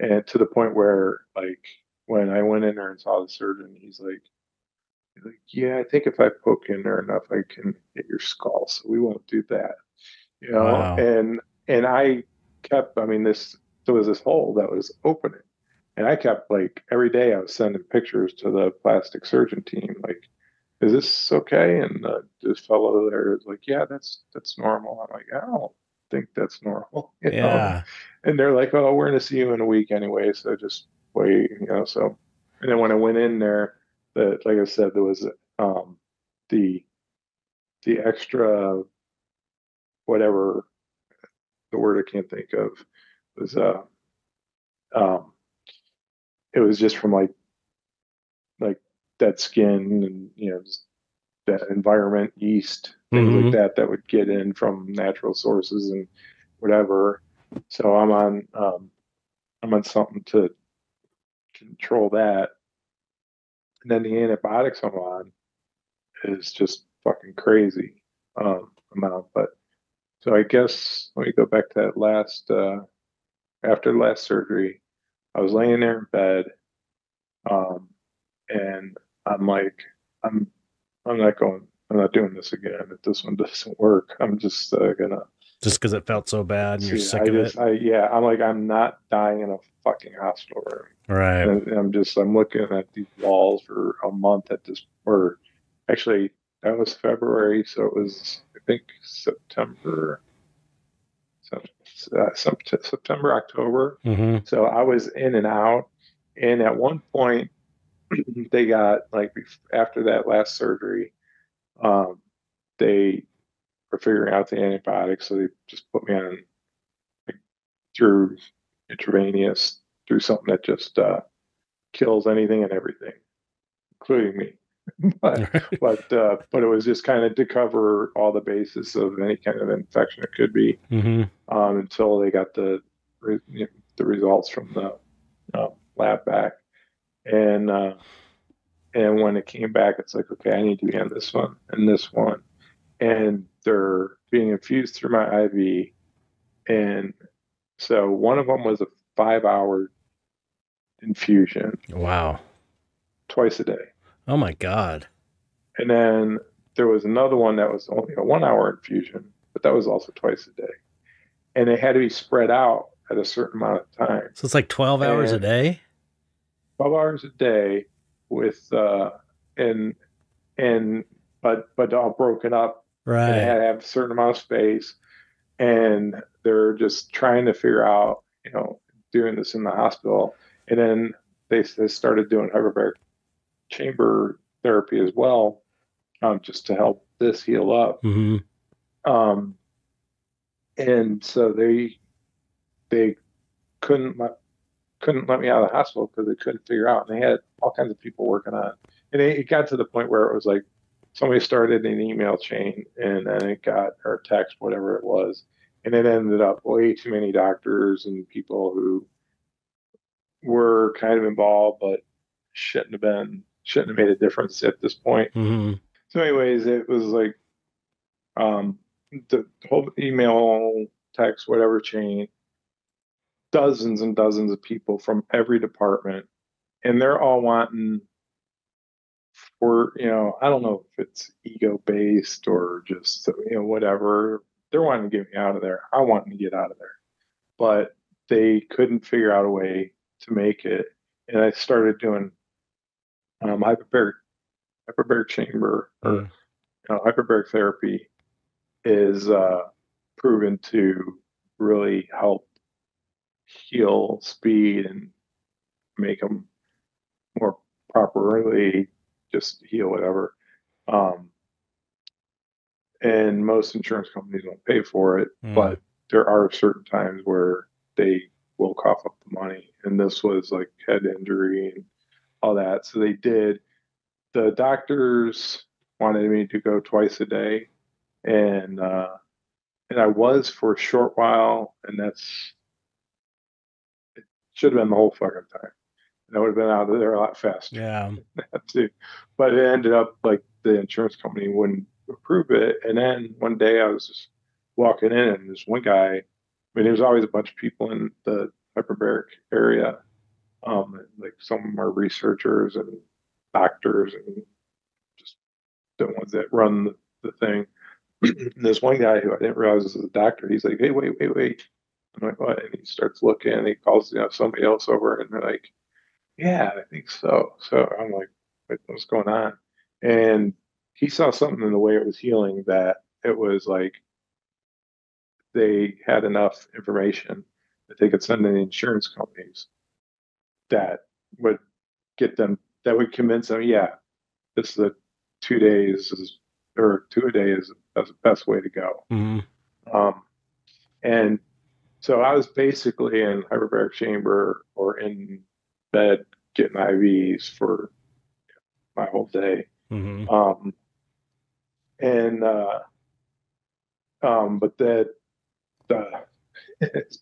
and to the point where like when I went in there and saw the surgeon, he's like, yeah, I think if I poke in there enough, I can hit your skull. So we won't do that, you know. Wow. And I kept, I mean, there was this hole that was opening, and I kept like every day I was sending pictures to the plastic surgeon team, like, is this okay? And this fellow there is like, yeah, that's normal. I'm like, I don't think that's normal, you know. Yeah. And they're like, oh, we're going to see you in a week anyway, so just wait, you know. So, and then when I went in there, like I said, there was the the extra whatever the word I can't think of was um it was just from like dead skin and just that environment, yeast, things like Mm-hmm. that would get in from natural sources and whatever. So I'm on something to control that. And then the antibiotics I'm on is just fucking crazy amount. But so I guess let me go back to that last after the last surgery, I was laying there in bed, um, and I'm like, I'm I'm not going. I'm not doing this again. If this one doesn't work, I'm just gonna Just because it felt so bad and you're see. sick of it. Yeah. I'm like, I'm not dying in a fucking hospital room. Right. And I'm looking at these walls for a month at this, or actually, that was February, so it was, I think, September, October. Mm-hmm. So I was in and out, and at one point, they got like after that last surgery, um, they were figuring out the antibiotics, so they just put me on like, through intravenous through something that just kills anything and everything, including me. But it was just kind of to cover all the bases of any kind of infection it could be, Mm-hmm. until they got the results from the lab back, and when it came back, it's like, okay, I need to be on this one and this one, and they're being infused through my IV, and so one of them was a 5 hour infusion Wow. twice a day. Oh my God. And then there was another one that was only a 1 hour infusion, but that was also twice a day. And it had to be spread out at a certain amount of time. So it's like 12 hours a And day? 12 hours a day with and and but all broken up, and it had Right. to have a certain amount of space. And they're just trying to figure out, doing this in the hospital. And then they started doing hyperbaric chamber therapy as well, just to help this heal up. Mm-hmm. Um, and so they couldn't couldn't let me out of the hospital because they couldn't figure out. And they had all kinds of people working on it. And it got to the point where it was like somebody started an email chain, and then it got, or text, whatever it was. And it ended up way too many doctors and people who were kind of involved, but shouldn't have made a difference at this point. Mm-hmm. So, anyways, it was like um, the whole email, text, whatever chain, dozens and dozens of people from every department, and they're all wanting for, I don't know if it's ego based or just, whatever. They're wanting to get me out of there. I want to get out of there, but they couldn't figure out a way to make it. And I started doing hyperbaric chamber, or Mm. hyperbaric therapy is proven to really help heal speed and make them more properly just heal whatever. Um, and most insurance companies don't pay for it, but there are certain times where they will cough up the money. And this was like head injury and all that. So they did. The doctors wanted me to go twice a day, and I was for a short while, and that's should have been the whole fucking time. And I would have been out of there a lot faster. Yeah. Too. But it ended up like the insurance company wouldn't approve it. And then one day I was just walking in, and this one guy, I mean, there's always a bunch of people in the hyperbaric area. Like some of them are researchers and doctors and just the ones that run the thing. This one guy who I didn't realize was a doctor, he's like, "Hey, wait." I'm like, "What?" And he starts looking, and he calls somebody else over, and they're like, "Yeah, I think so." So I'm like, "What's going on?" And he saw something in the way it was healing that it was like they had enough information that they could send in the insurance companies that would get them, that would convince them, yeah, this is a 2 days or 2 a day is that's the best way to go. And so I was basically in hyperbaric chamber or in bed getting IVs for my whole day. And but that it's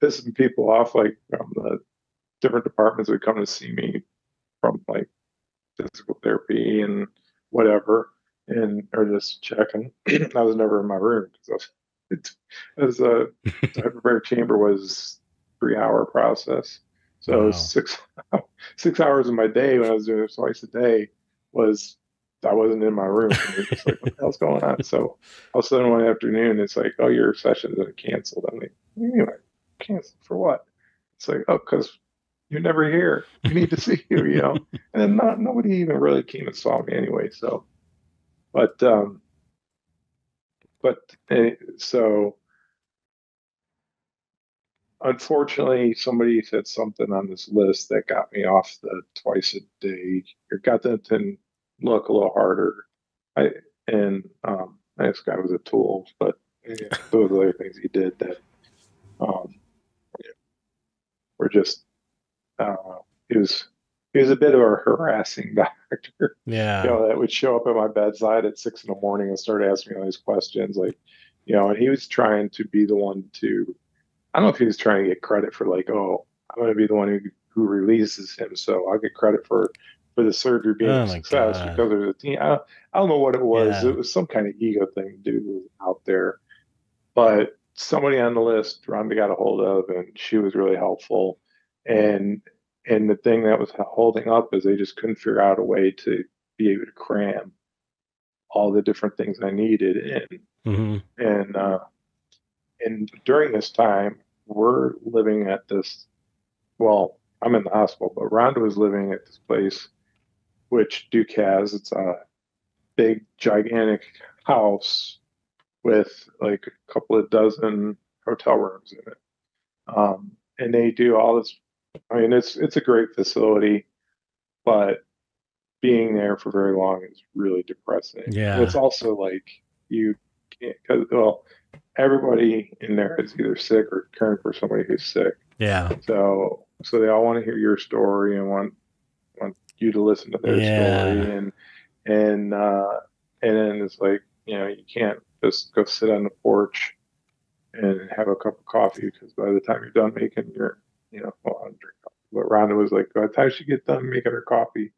pissing people off, like from the different departments that come to see me from like physical therapy and whatever, and or just checking. I was never in my room because it was a hyperbaric chamber was 3 hour process. So Wow. 6 hours of my day when I was doing it twice a day was I wasn't in my room. And it was just like, what the hell's going on? So all of a sudden one afternoon, it's like, oh, your session is canceled. I'm like, anyway, canceled for what? It's like, oh, because you're never here. We need to see you, you know. And then nobody even really came and saw me anyway. So, but so unfortunately, somebody said something on this list that got me off the twice a day, or got them to look a little harder. This guy was a tool, but those other things he did that um, were just I don't know. He was a bit of a harassing doctor. Yeah. That would show up at my bedside at 6 in the morning and start asking me all these questions, like, and he was trying to be the one to. I don't know if he was trying to get credit for like, oh, I'm going to be the one who releases him, so I'll get credit for the surgery being a success because there's a team. I don't know what it was. Yeah. It was some kind of ego thing dude was out there, but somebody on the list Rhonda got a hold of, and she was really helpful. And the thing that was holding up is they just couldn't figure out a way to be able to cram all the different things I needed in. And during this time, we're living at this. Well, I'm in the hospital, but Rhonda was living at this place, which Duke has. It's a big, gigantic house with like a couple of dozen hotel rooms in it. And they do all this. I mean, it's a great facility, but being there for very long is really depressing. Yeah. And it's also like you can't, because everybody in there is either sick or caring for somebody who's sick. Yeah. So they all want to hear your story and want you to listen to their story, and then it's like, you can't just go sit on the porch and have a cup of coffee, because by the time you're done making your, well, I drink coffee. But Rhonda was like, by the time she get done making her coffee,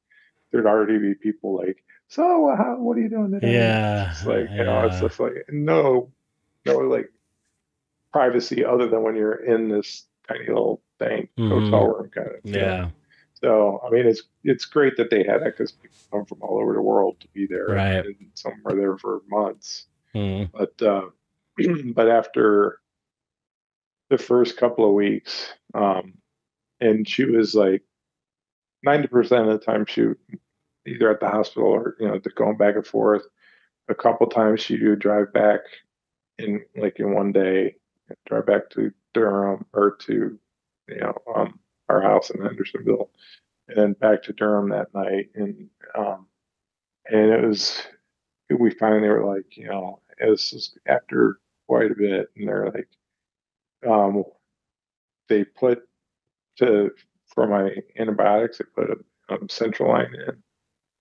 there'd already be people like, so what are you doing today? Yeah. It's like, it's just like no like privacy other than when you're in this tiny little dank hotel room kind of. Yeah. So I mean, it's great that they had that, because people come from all over the world to be there, right? And some are there for months. But but after the first couple of weeks, and she was like 90% of the time she either at the hospital or going back and forth. A couple times she would drive back in one day, drive back to Durham or to our house in Hendersonville, and then back to Durham that night. And And we finally were like, it was just after quite a bit, and they're like, um, they put to for my antibiotics, they put a central line in,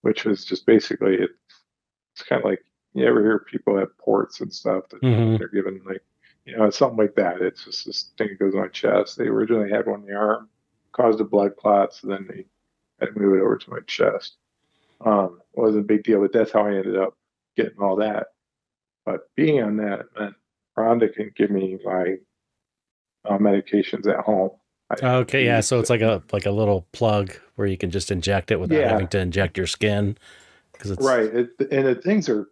which was just basically it's kind of like you ever hear people have ports and stuff that Hmm. they're given like it's something like that. It's just this thing that goes on my chest. They originally had one in the arm, caused a blood clot, so then they had to move it over to my chest. It wasn't a big deal, but that's how I ended up getting all that. But being on that meant Rhonda can give me my medications at home. I have Okay, yeah. the So it's like a little plug where you can just inject it without having yeah, to inject your skin because it's right. And the things are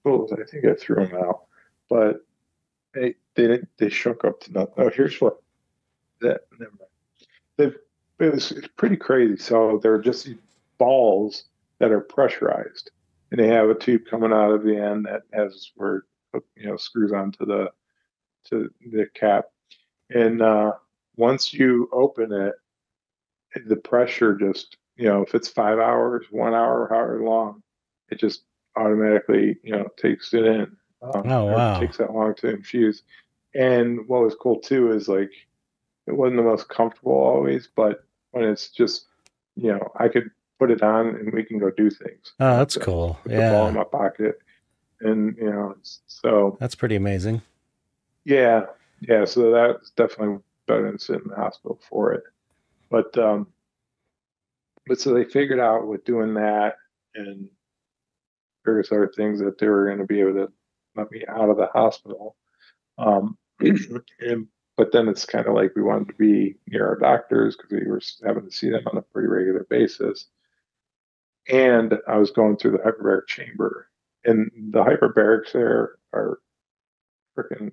cool. I think I threw them out, but they shrunk up to nothing. Oh, here's what that. Never mind. It's pretty crazy. So they're just these balls that are pressurized, and they have a tube coming out of the end that has where screws onto the cap. And once you open it, the pressure just if it's 5 hours, 1 hour, however long, it just automatically takes it in, oh or wow. takes that long to infuse. And what was cool too is like it wasn't the most comfortable always, but when it's just, I could put it on and we can go do things. Oh, that's I cool. put the ball in Yeah, my pocket, and so that's pretty amazing. yeah, yeah. So that's definitely better than sitting in the hospital for it. But so they figured out with doing that and various other things that they were going to be able to let me out of the hospital. And but then it's kind of like we wanted to be near our doctors because we were having to see them on a pretty regular basis. And I was going through the hyperbaric chamber, and the hyperbarics there are freaking.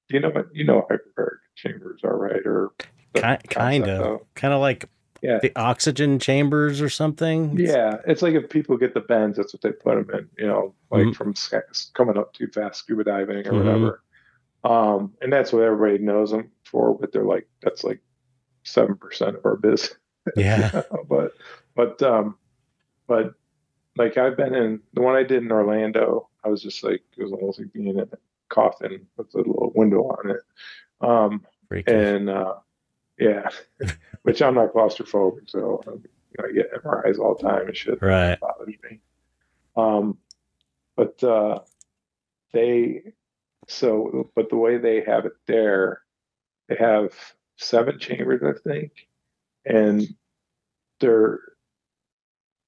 You know hyperbaric chambers are, right? Or the Kind concept of, of kind of like yeah, the oxygen chambers or something. yeah. It's like if people get the bends, that's what they put them in. Like Mm-hmm. from coming up too fast scuba diving or Mm-hmm. whatever. And that's what everybody knows them for, but they're like that's like 7% of our business. Yeah. But but um but like I've been in the one I did in Orlando, I was just like it was almost like being in a coffin with a little window on it. Um Freaky. and yeah, which I'm not claustrophobic, so I get MRIs all the time and shit. That Right. bothers me. Um but they but the way they have it there, they have 7 chambers, I think, and they're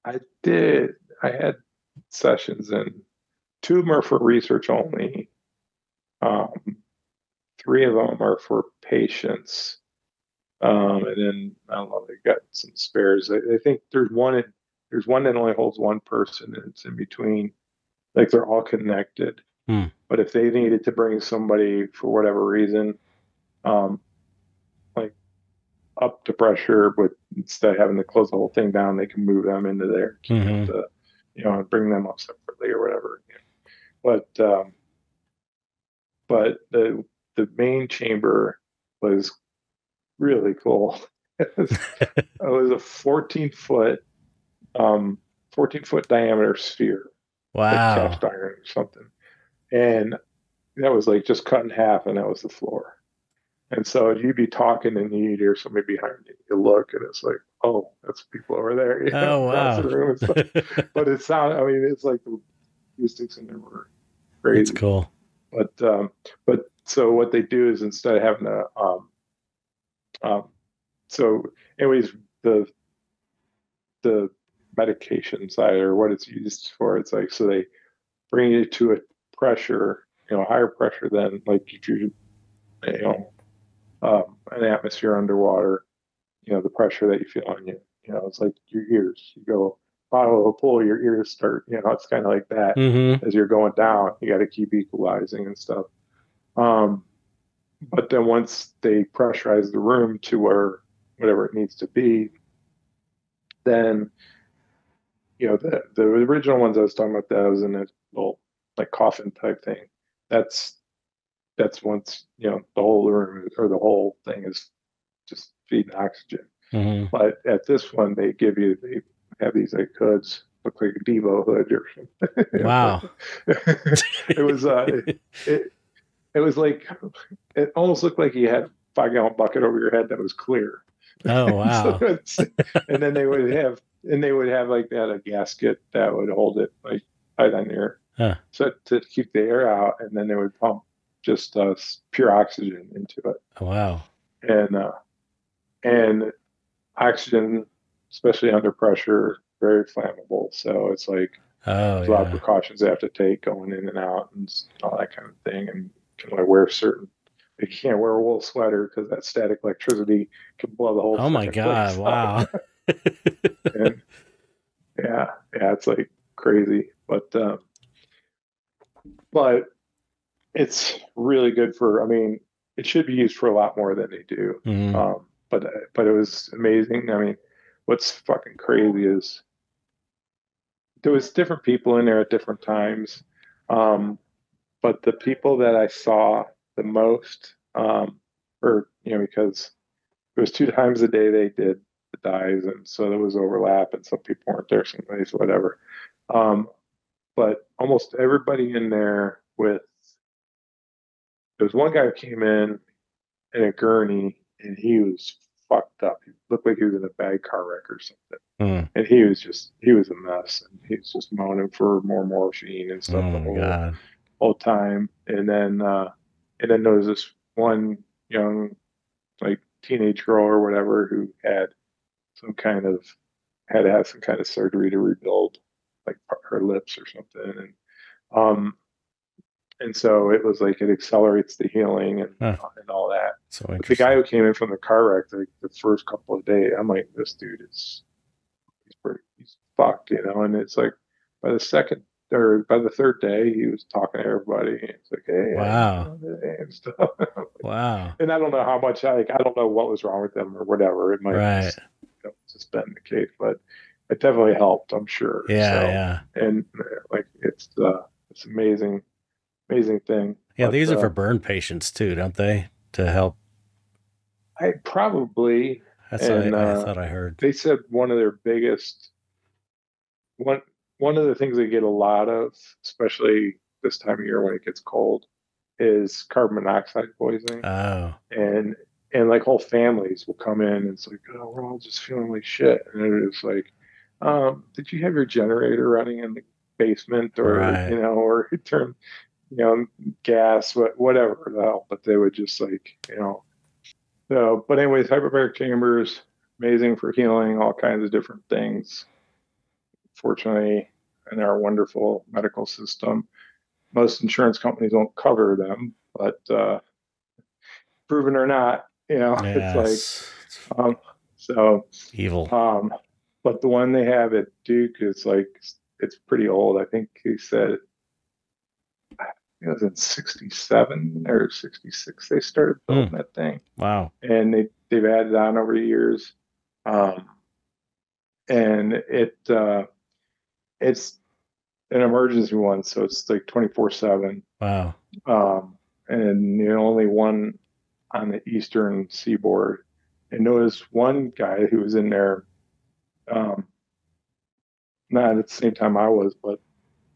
I did. I had sessions, and 2 of them are for research only. Um, 3 of them are for patients, and then I don't know. They got some spares. I think there's one that only holds one person, and it's in between. Like they're all connected. Hmm. But if they needed to bring somebody for whatever reason, um, like up to pressure, but instead of having to close the whole thing down, they can move them into there, keep them Mm-hmm. to, and bring them up separately or whatever. But the main chamber was really cool. It was a um, 14 foot diameter sphere, like Wow. cast iron or something, and that was like just cut in half, and that was the floor. And so you'd be talking and you'd hear somebody behind you. You look and it's like, oh, that's people over there, Oh across the wow. room and stuff. But it sounded, I mean, it's like the acoustics in there were That's crazy. cool. But so what they do is instead of having a, um, so anyways, the, the medication side or what it's used for, it's like, so they bring you to a pressure, higher pressure than like if you know, an atmosphere underwater, the pressure that you feel on you. It's like your ears. You go bottom of a pool, your ears start, it's kind of like that Mm-hmm. as you're going down. You got to keep equalizing and stuff. Um, but then once they pressurize the room to where whatever it needs to be, then the original ones I was talking about that was in a little like coffin type thing. That's that's once the whole room or the whole thing is just feeding oxygen. Mm-hmm. But at this one, they have these like hoods looked like a Devo hood or Wow. something. It was it it was like it almost looked like you had a 5-gallon bucket over your head that was clear. Oh, So wow. and then they would have like that a gasket that would hold it like tight on your Huh. so to keep the air out, and then they would pump just pure oxygen into it, Oh, wow. and and oxygen, especially under pressure, very flammable. So it's like Oh, there's a lot of yeah. precautions they have to take going in and out and all that kind of thing, and can only wear certain. You can't wear a wool sweater because that static electricity can blow the whole Oh my fucking God. place up. Wow. And yeah, it's like crazy, but it's really good for. I mean, it should be used for a lot more than they do. Mm. But it was amazing. I mean, what's fucking crazy is there was different people in there at different times, but the people that I saw the most, or because it was 2 times a day they did the dives, and so there was overlap, and some people weren't there, some days, whatever. Um, but almost everybody in there there was one guy who came in a gurney, and he was fucked up. He looked like he was in a bad car wreck or something. Mm. And he was a mess, and he was just moaning for more morphine and stuff Oh the my God. whole time. And then there was this one young like teenage girl or whatever who had some kind of had to have some kind of surgery to rebuild like her lips or something, um and so it was like it accelerates the healing Huh. and all that. So But the guy interesting. who came in from the car wreck, like the first couple of days, I'm like, this dude is he's fucked, And it's like by the second or by the third day, he was talking to everybody. It's like, hey, how you Wow. doing today and stuff. Wow. And I don't know how much I don't know what was wrong with them or whatever. It might Right. just been the case, but it definitely helped, I'm sure. Yeah. So Yeah. and like it's amazing, amazing thing. Yeah. But These are for burn patients too, don't they? To help. I probably That's what and I thought I heard. they said one of their biggest one one of the things they get a lot of, especially this time of year when it gets cold, is carbon monoxide poisoning. Oh. And like whole families will come in and it's like, oh, we're all just feeling like shit. And it's like, did you have your generator running in the basement or Right. or turn gas, whatever the hell, but they would just like, so, but anyways, hyperbaric chambers, amazing for healing all kinds of different things. Fortunately, in our wonderful medical system, most insurance companies won't cover them, but proven or not, it's like, Yes. um, so, Evil. but the one they have at Duke is like, it's pretty old. I think he said it was in 67 or 66 they started Mm. building that thing, Wow. and they've added on over the years. And it's an emergency one, so it's like 24/7. Wow. um, and only one on the eastern seaboard. And there was one guy who was in there, um, not at the same time I was, but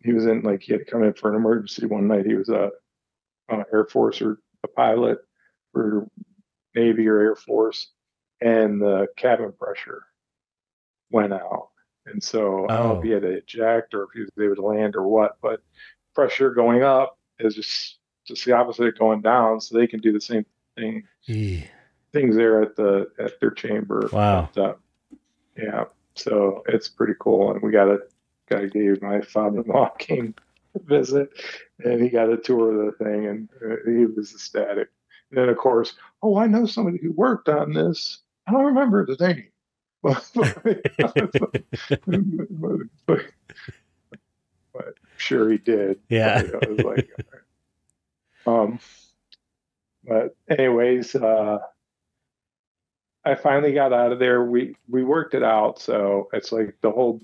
he was in like he had to come in for an emergency one night. He was a Air Force or a pilot for Navy or Air Force, and the cabin pressure went out. And so I don't know if he Oh. had to eject or if he was able to land or what, but pressure going up is just the opposite of going down. So they can do the same thing Eeh. things there at their chamber. But Wow. yeah, so it's pretty cool. And we got a gave my father-in-law came to visit, and he got a tour of the thing, and he was ecstatic. And then of course, oh, I know somebody who worked on this. I don't remember the name. but, sure he did. Yeah. But I was like, um, but anyways, I finally got out of there. We worked it out, so it's like the whole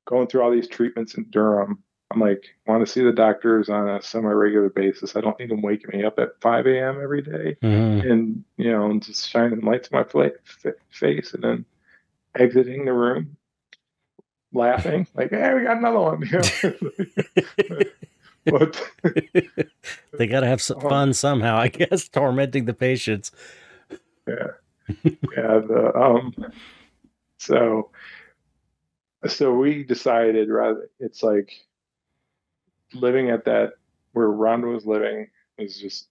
going through all these treatments in Durham. I'm like, want to see the doctors on a semi-regular basis. I don't need them waking me up at 5 a.m. every day, Mm-hmm. and and just shining lights in my face, and then exiting the room. laughing, like, "Hey, we got another one." But They got to have some fun somehow, I guess, tormenting the patients. yeah, yeah. So we decided rather it's like living at that where Rhonda was living is just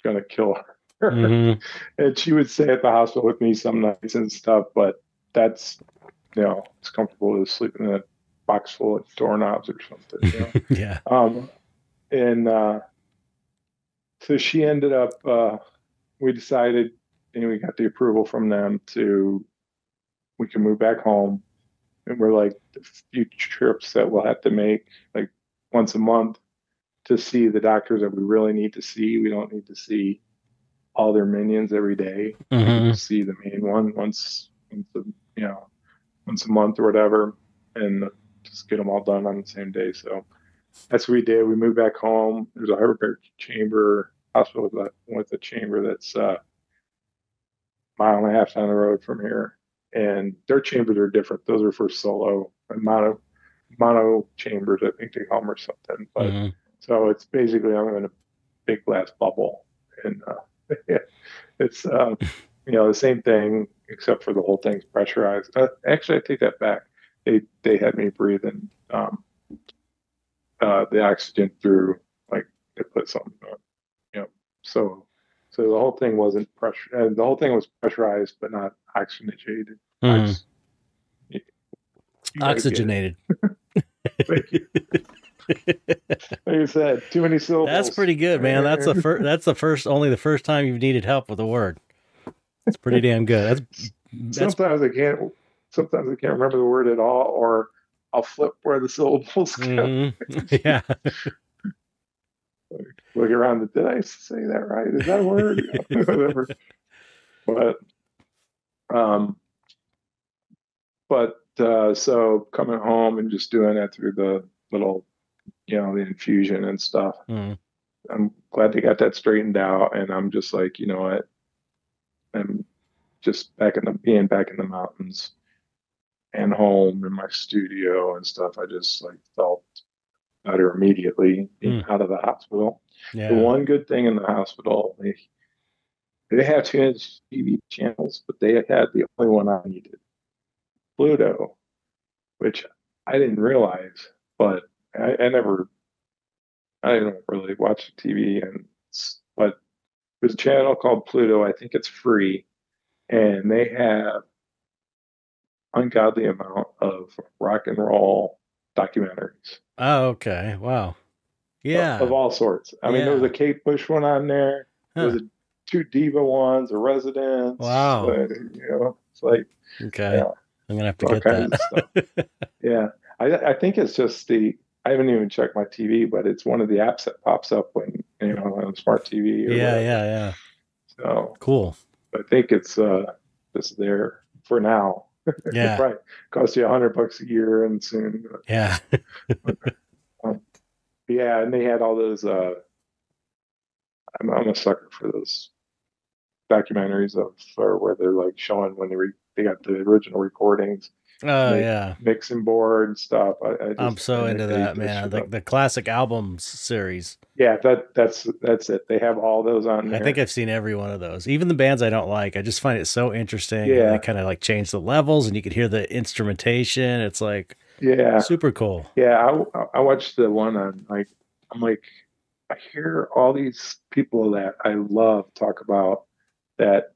gonna kill her. Mm-hmm. And she would stay at the hospital with me some nights and stuff, but that's it's comfortable as sleeping in a box full of doorknobs or something. Yeah. And so she ended up. We decided, and we got the approval from them we can move back home, and we're like the few trips that we'll have to make like once a month to see the doctors that we really need to see. We don't need to see all their minions every day. We can just see the main one once a month or whatever, and just get them all done on the same day. So that's what we did. We moved back home. There's a hyperbaric chamber hospital with a chamber that's a mile and a half down the road from here, and their chambers are different. Those are for solo and mono chambers, I think they call them, or something. But so it's basically I'm in a big glass bubble, and it's the same thing except for the whole thing's pressurized. Actually, I take that back. They had me breathing the oxygen through, like they put something on. So the whole thing wasn't pressure. The whole thing was pressurized, but not oxygenated. Oxygenated. Thank you. Like you said, too many syllables. That's pretty good, man. That's only the first time you've needed help with a word. It's pretty damn good. Sometimes I can't remember the word at all, or I'll flip where the syllables go. Yeah. Look around. Did I say that right? Is that a word? Whatever. So coming home and just doing that through the little, the infusion and stuff. I'm glad they got that straightened out, and I'm just like, you know what? I'm just being back in the mountains and home in my studio and stuff. I just like felt better immediately being out of the hospital. Yeah. The one good thing in the hospital, they have 2 TV channels, but they had the only one I needed, Pluto, which I didn't realize, but I didn't really watch TV, but there's a channel called Pluto. I think it's free, and they have ungodly amount of rock and roll documentaries. Oh, okay. Wow. Yeah. Of all sorts. I mean, there was a Kate Bush one on there. There was 2 diva ones, a Residence. Wow. It's like, okay. I'm going to have to get that. Yeah. I think it's just I haven't even checked my TV, but it's one of the apps that pops up when, on smart TV. Yeah. So cool. I think it's just there for now. Yeah. It probably costs you $100 a year and soon. Yeah. Yeah. And they had all those, I'm a sucker for those documentaries where they're like showing when they got the original recordings. Oh yeah, mixing board and stuff. I'm so into that, man. Like the classic albums series. Yeah, that's it. They have all those on there. I think I've seen every one of those. Even the bands I don't like, I just find it so interesting. Yeah, and they kind of like change the levels, and you could hear the instrumentation. It's like super cool. Yeah, I watched the one on I hear all these people that I love talk about that.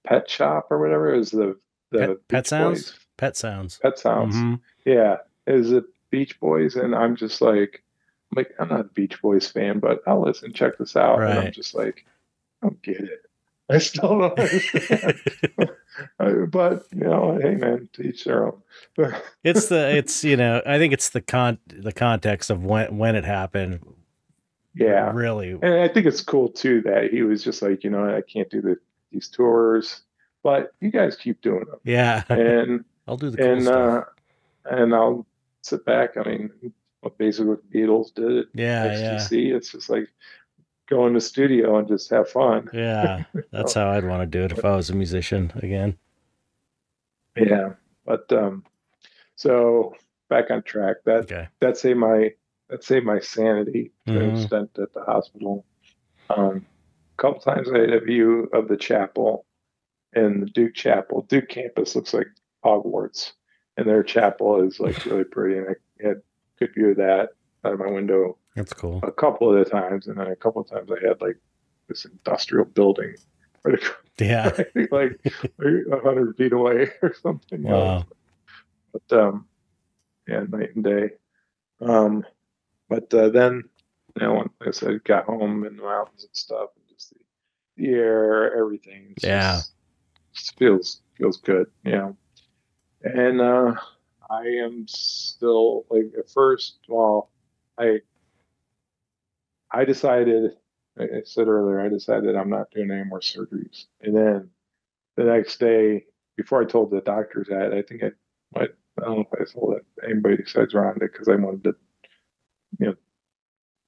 Pet Shop or whatever is the Pet Sounds. Boys. Pet Sounds. Yeah, is it Beach Boys? And I'm just like, I'm not a Beach Boys fan, but I'll listen, check this out. Right. And I'm just like, I don't get it. I still don't understand. But hey man, to each their own. I think it's the context of when it happened. Yeah, really. And I think it's cool too that he was just like, I can't do these tours, but you guys keep doing them. Yeah, and I'll do the cool stuff. And I'll sit back. I mean, basically what the Beatles did. XTC. It's just like go in the studio and just have fun. Yeah, that's how I'd want to do it if I was a musician again. Yeah, but so back on track. Okay. That saved my that saved my sanity to an Mm-hmm. extent at the hospital. A couple times I had a view of the chapel and the Duke Chapel. Duke campus looks like Hogwarts, and their chapel is like really pretty. And I had a good view of that out of my window That's cool. a couple of the times, and then a couple of times I had like this industrial building right, Yeah. right like 100 feet away or something. You know, Wow. but yeah, night and day. Um, but then, like I said, got home in the mountains and stuff, and just the air, everything. It's Yeah. just feels good, you know. And I am still like at first. Well, I I decided. Like I said earlier, I decided I'm not doing any more surgeries. And then the next day, before I told the doctors that, I think I don't know if I told anybody besides Rhonda because I wanted to, you know,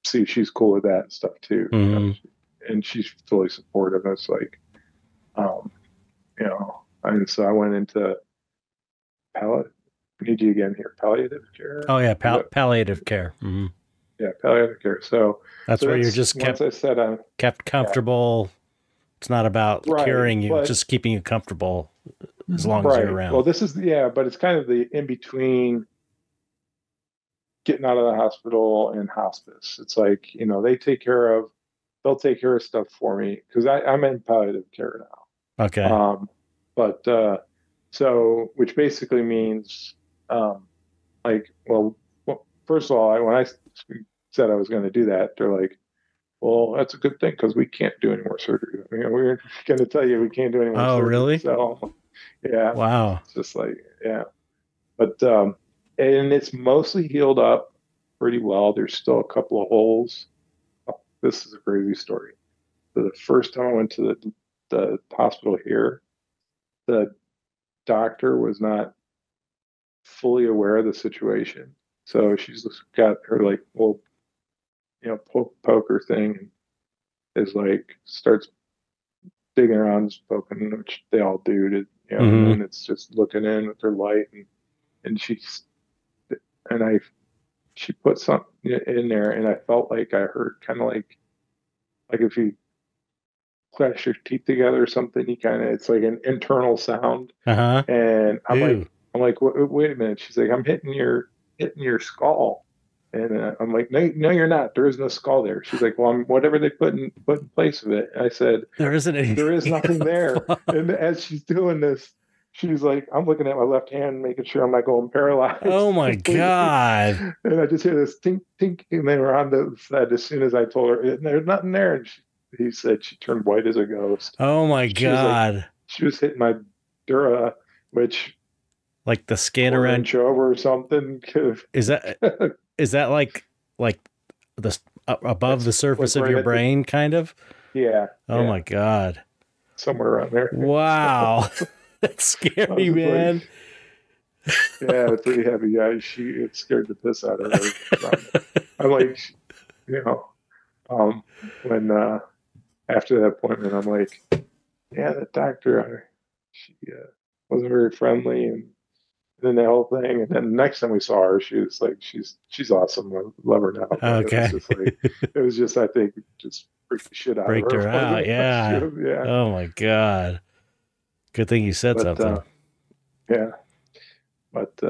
see if she's cool with that and stuff too. You know, Mm-hmm. and she's fully supportive. It's like, um, and so I went into palliative. Need you again here, palliative care. Oh yeah, Is that, palliative care. Mm-hmm. yeah, palliative care. So, That's where you're that's just once I said I'm kept yeah, comfortable. It's not about right, curing you, but just keeping you comfortable as long as you're right. Well, around. this is yeah, but it's kind of the in between getting out of the hospital and hospice. It's like they'll take care of stuff for me because I'm in palliative care now. Okay. But so which basically means like well, first of all, when I said I was going to do that, they're like, well, that's a good thing because we can't do any more surgery. We're going to tell you we can't do any more Oh, surgery. really? So yeah, Wow. it's just like yeah, but and it's mostly healed up pretty well. There's still a couple of holes. Oh, this is a crazy story. So the first time I went to the hospital here, the doctor was not fully aware of the situation. So she's just got her like little, poker thing and is like starts digging around, just poking, which they all do to, and Mm-hmm. then it's just looking in with her light and she's, and she put something in there and I felt like I heard kind of like if you clash your teeth together or something, it's like an internal sound. Uh-huh. And Ooh. I'm like, wait a minute. She's like, I'm hitting your skull. And I'm like, no, no, you're not. There is no skull there. She's like, well, whatever they put in place of it. And I said, There isn't there is anything. nothing there. And as she's doing this, she's like, I'm looking at my left hand, making sure I'm not going paralyzed Oh my completely. God. And I just hear this tink, tink. And then Rhonda said, as soon as I told her, there's nothing there. And he said she turned white as a ghost. Oh my She was like, God. she was hitting my dura, which Like the skin quarter around, inch over or something. is that is that like the above It's the surface like of right your at the brain kind of? yeah, Oh yeah, my God. somewhere around there. So Wow. That's I was scary, just like, man. yeah, it's pretty heavy. Yeah, it scared the piss out of her. I'm like, you know, when after that appointment, I'm like, yeah, the doctor, she wasn't very friendly, and then the whole thing. And then the next time we saw her, she was like, she's awesome. I love her now, but Okay. it was just, I think, just freaked the shit out of Freaked her. her out. Yeah. Yeah, Oh my God. Good thing you said but something. yeah, but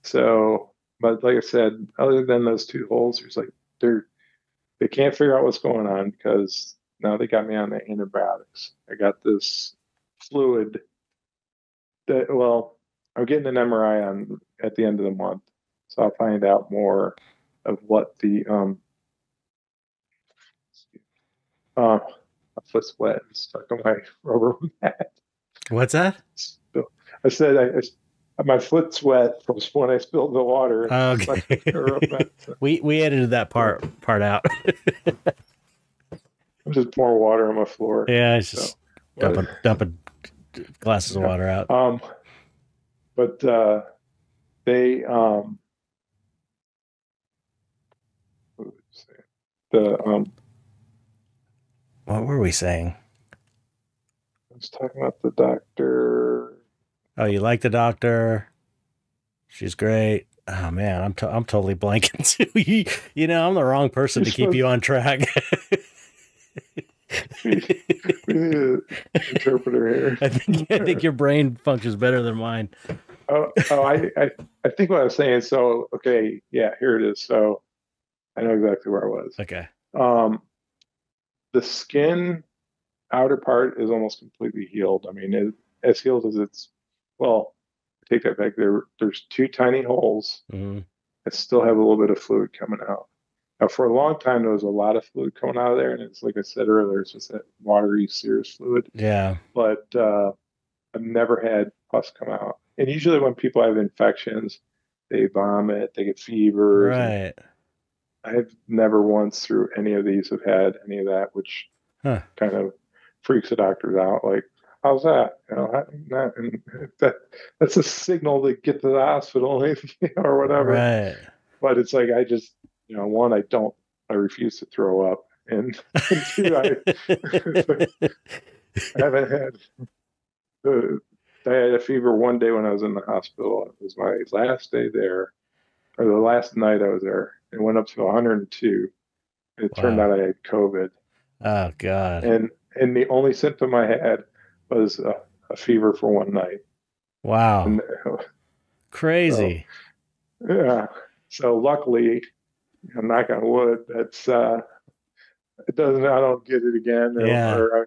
so, but like I said, other than those two holes, there's like they can't figure out what's going on because now they got me on the antibiotics. I got this fluid that, well, I'm getting an MRI on at the end of the month, so I'll find out more of what the my foot's wet and stuck on my rubber mat. What's that? So I said my foot's wet from when I spilled the water and it's stuck on Okay. my rubber mat. So, we edited that so part out. I'm just pouring water on my floor. Yeah, it's So, just but dumping glasses of yeah. water out. But they what would you say? The What were we saying? I was talking about the doctor. Oh, you like the doctor? She's great. Oh man, I'm totally blanking too. I'm the wrong person You're to keep you supposed on track. we, we need an interpreter I think here. your brain functions better than mine. I think what I was saying. So, okay, yeah, here it is. So I know exactly where I was. Okay. Um, the skin outer part is almost completely healed. I mean, as healed as it's. Well, I take that back. There's two tiny holes Mm, that still have a little bit of fluid coming out. Now, for a long time, there was a lot of fluid coming out of there, and it's like I said earlier, it's just that watery, serous fluid. yeah. But I've never had pus come out. And usually, when people have infections, they vomit, they get fevers, and Right. I've never once through any of these have had any of that, which Huh. kind of freaks the doctors out. Like, how's that? And that's a signal to get to the hospital, or whatever. Right. But it's like I just, one, I refuse to throw up, and, and two, I haven't had. I had a fever one day when I was in the hospital. It was my last day there, or the last night I was there. It went up to 102. And it turned Wow. out I had COVID, Oh God. and the only symptom I had was a fever for one night. And Wow. so Crazy. yeah, so luckily, knock on wood, that's it doesn't. I don't get it again, Yeah.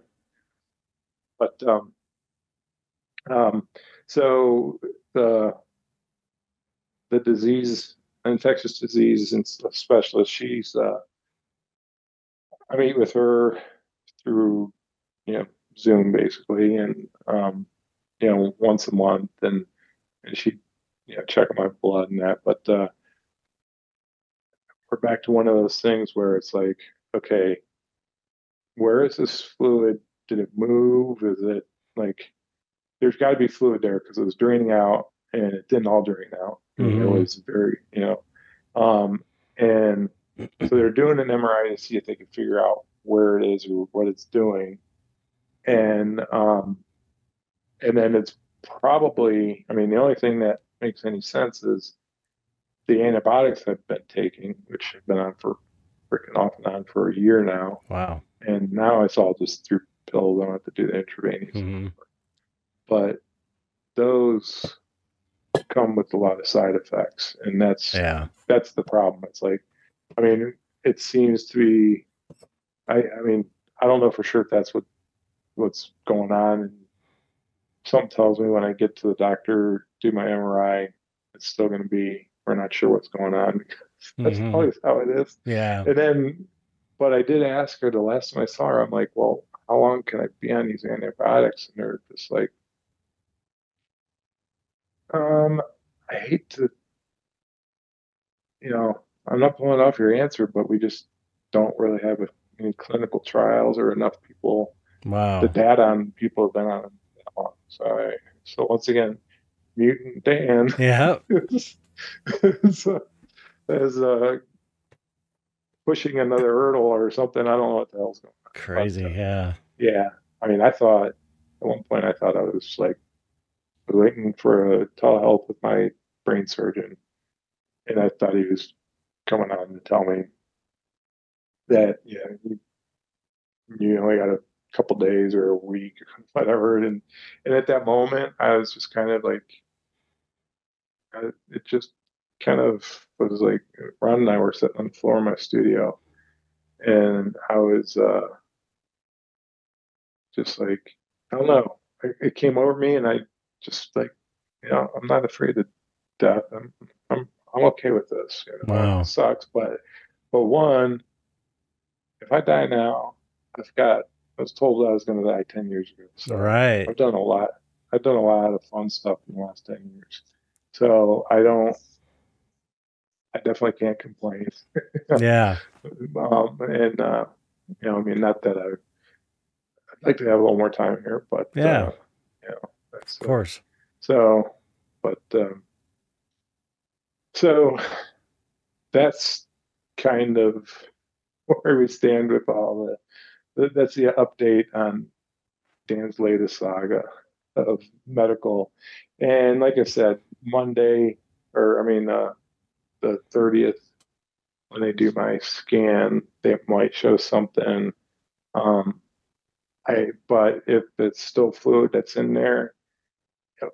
but um, so the the disease, infectious disease and specialist, she's I meet with her through Zoom basically, and once a month, and she checking my blood and that. But we're back to one of those things where it's like, okay, where is this fluid? Did it move? Is it like there's got to be fluid there because it was draining out and it didn't all drain out. I mean, it Hmm. was very, and so they're doing an MRI to see if they can figure out where it is or what it's doing. And, and then it's probably, I mean, the only thing that makes any sense is the antibiotics I've been taking, which have been on for freaking off and on for a year now. Wow. And now it's all just through pills. I don't have to do the intravenous Hmm. anymore. But those come with a lot of side effects, and Yeah. that's the problem. It's like, I mean, it seems to be. I mean, I don't know for sure if that's what's going on. And something tells me when I get to the doctor, do my MRI, it's still going to be. We're not sure what's going on. That's Hmm. always how it is. Yeah. And then, but I did ask her the last time I saw her. I'm like, well, how long can I be on these antibiotics? And they're just like, um, I hate to I'm not pulling off your answer, but we just don't really have any clinical trials or enough people. The Wow. data on people have been on them that long. So once again, mutant Dan Yeah. is, is pushing another hurdle or something. I don't know what the hell's going on. But Crazy. Yeah. yeah, I mean, I thought at one point I thought I was like waiting for a telehealth with my brain surgeon, and I thought he was coming on to tell me that you only got a couple days or a week or whatever. And at that moment, I was just kind of like, it just kind of was like, Ron and I were sitting on the floor of my studio, and I was just like, I don't know, it came over me, and I just like, I'm not afraid of death. I'm okay with this. It Wow. sucks, but one, if I die now, I was told I was going to die 10 years ago. So Right. I've done a lot. I've done a lot of fun stuff in the last 10 years. So I definitely can't complain. Yeah. And, I mean, not that I'd like to have a little more time here, but, Yeah. Of that's, course. so, but, so that's kind of where we stand with all that's the update on Dan's latest saga. of medical. And like I said, Monday, or I mean, the 30th, when they do my scan, they might show something. Um, but if it's still fluid that's in there,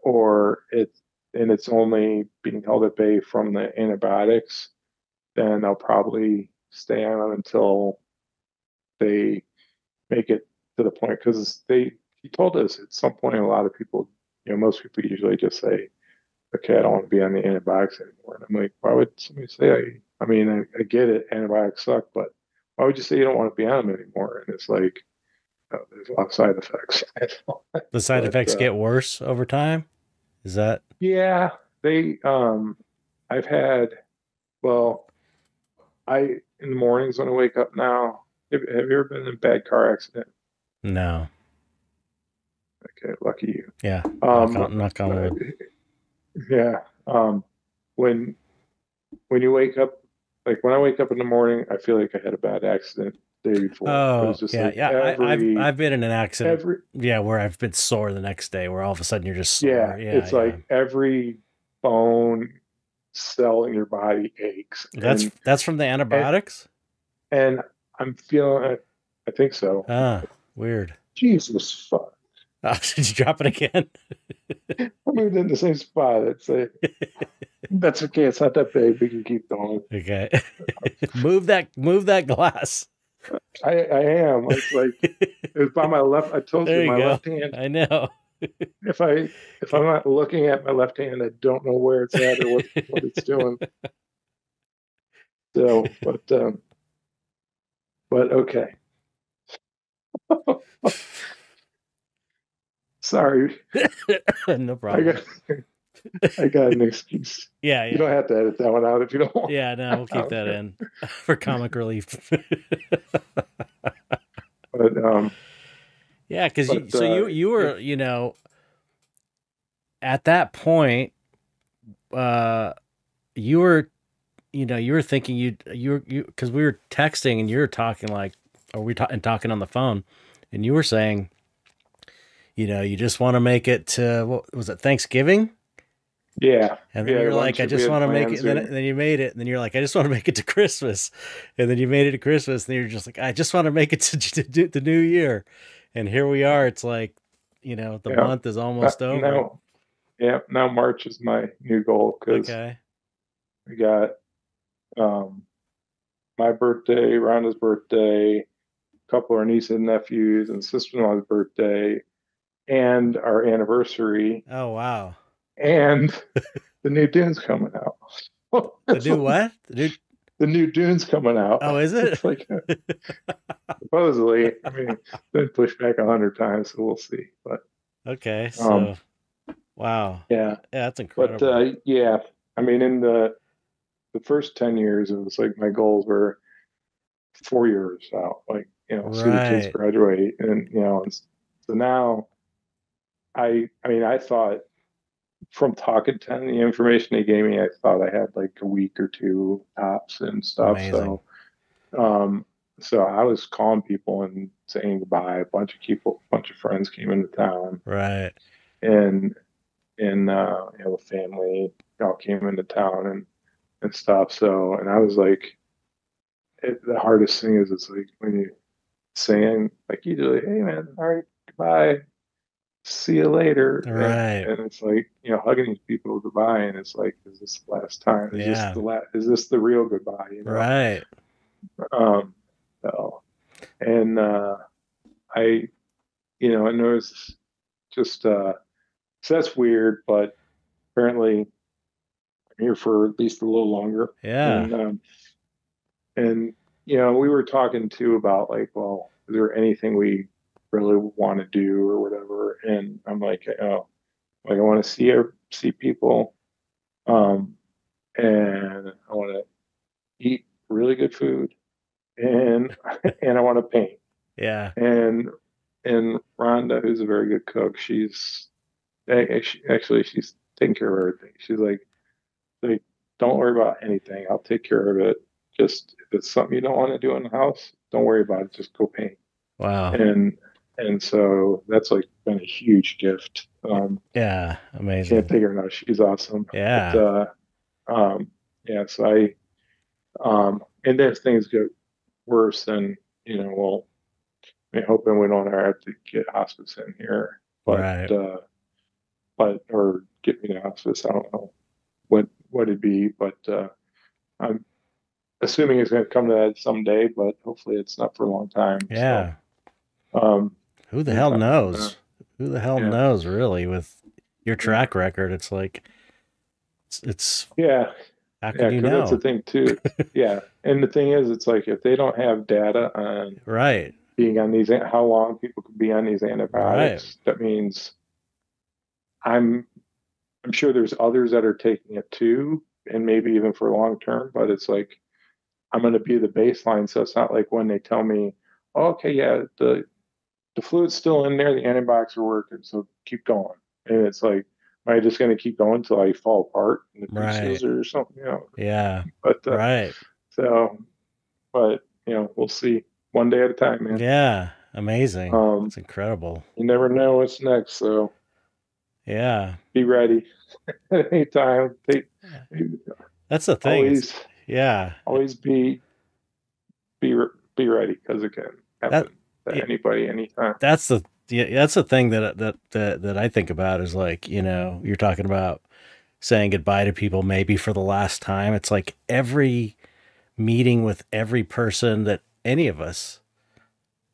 or it's only being held at bay from the antibiotics, then I'll probably stay on them until they make it to the point. Because he told us at some point, a lot of people, most people usually just say, okay, I don't want to be on the antibiotics anymore. And I'm like, why would somebody say, I mean, I get it, antibiotics suck, but why would you say you don't want to be on them anymore? And it's like, there's a lot of side effects. The side But effects get worse over time. Is that? yeah, they, I've had, well, in the mornings when I wake up now, have you ever been in a bad car accident? No. Okay, lucky you. Yeah. Um, Knock on wood. yeah. When you wake up, like when I wake up in the morning, I feel like I had a bad accident the day before. It Oh, was just yeah, like yeah. I've been in an accident. every, Yeah, where I've been sore the next day, where all of a sudden you're just yeah, sore. Yeah, it's yeah. like every bone cell in your body aches, That's from the and antibiotics. and I'm feeling, I think so. Ah, weird. Jesus fuck. Oh, did you drop it again? I moved in the same spot. It's like, that's okay. It's not that big. We can keep going. Okay. Move that glass. I am. It's like it's by my left. I told you There you my go. left hand. I know. If I'm not looking at my left hand, I don't know where it's at or what it's doing. So, but okay. Sorry, No I problem. got I got an excuse. Yeah, You don't yeah. have to edit that one out if you don't want. Yeah, no, we'll I keep don't that care. in for comic relief. But Yeah, because but you were, at that point, uh you were, you were thinking you because we were texting and you were talking like, or talking on the phone, and you were saying, you just want to make it to, what was it, Thanksgiving? yeah, And then yeah. The you're one like, I trip we just had want to make it. plans And then, or and then you made it. And then you're like, I just want to make it to Christmas. And then you made it to Christmas. And you're just like, I just want to make it to the new year. And here we are. It's like, the yeah. month is almost over. Now, yeah. Now March is my new goal because Okay. we got um my birthday, Rhonda's birthday, a couple of our nieces and nephews, and sister-in-law's birthday, and our anniversary, Oh, wow. and the new Dune's coming out. The It's new like what? the new Dune's coming out. Oh, is it? It's like supposedly, I mean, it's been pushed back 100 times, so we'll see. But Okay. um, So, wow. yeah, Yeah, that's but incredible. yeah, I mean, in the first 10 years, it was like my goals were 4 years out, like see the kids Right. graduate, and and so now I mean, I thought from talking to him, the information he gave me, I thought I had like a week or two tops and stuff. Amazing. Um, so I was calling people and saying goodbye. A bunch of friends came into town, Right. and the family all came into town and stuff. So, and I was like, the hardest thing is it's like when you saying like you do, like, hey man, all right, goodbye, see you later, Right. and it's like hugging these people goodbye, and it's like, is this the last time? Yeah. Is this the real goodbye? Right. Um, so, and I, and there was just so that's weird, but apparently I'm here for at least a little longer, Yeah. and we were talking too about like, well, is there anything we really want to do or whatever? And I'm like, oh, like I want to see people, um, and I want to eat really good food, and and I want to paint. Yeah. And Rhonda, who's a very good cook, she's taking care of everything. She's like, don't worry about anything. I'll take care of it. Just if it's something you don't want to do in the house, don't worry about it. Just go paint. Wow. And and so that's like been a huge gift. Yeah, Can't amazing. thank her enough. She's awesome. But Yeah, yeah, so and if things get worse, then we'll be hoping we don't have to get hospice in here, right. or get me to hospice. I don't know what it'd be, but I'm assuming it's going to come to that someday. But hopefully, it's not for a long time. So, Yeah. um, Who the hell anytime, knows? Who the hell yeah, knows, really, with your yeah, track record? It's like, it's yeah, how yeah. can you Because that's the know? thing too. Yeah, and the thing is, it's like if they don't have data on Right, being on these, how long people could be on these right, antibiotics, that means I'm I'm sure there's others that are taking it too, and maybe even for long term. But it's like I'm going to be the baseline, so it's not like when they tell me, oh, okay, yeah, the fluid's still in there, the antibiotics are working, so keep going. And it's like, am I just going to keep going until I fall apart in the right. pieces or something? Yeah, But right. so, but we'll see. One day at a time, man. Yeah, amazing. Um, That's incredible. you never know what's next, so Yeah. be ready at any time. That's the thing. It's, Always, yeah. always be be ready because it can That, happen to yeah, anybody, anytime. that's the, yeah, that's the thing that I think about is like, you're talking about saying goodbye to people maybe for the last time. It's like every meeting with every person that any of us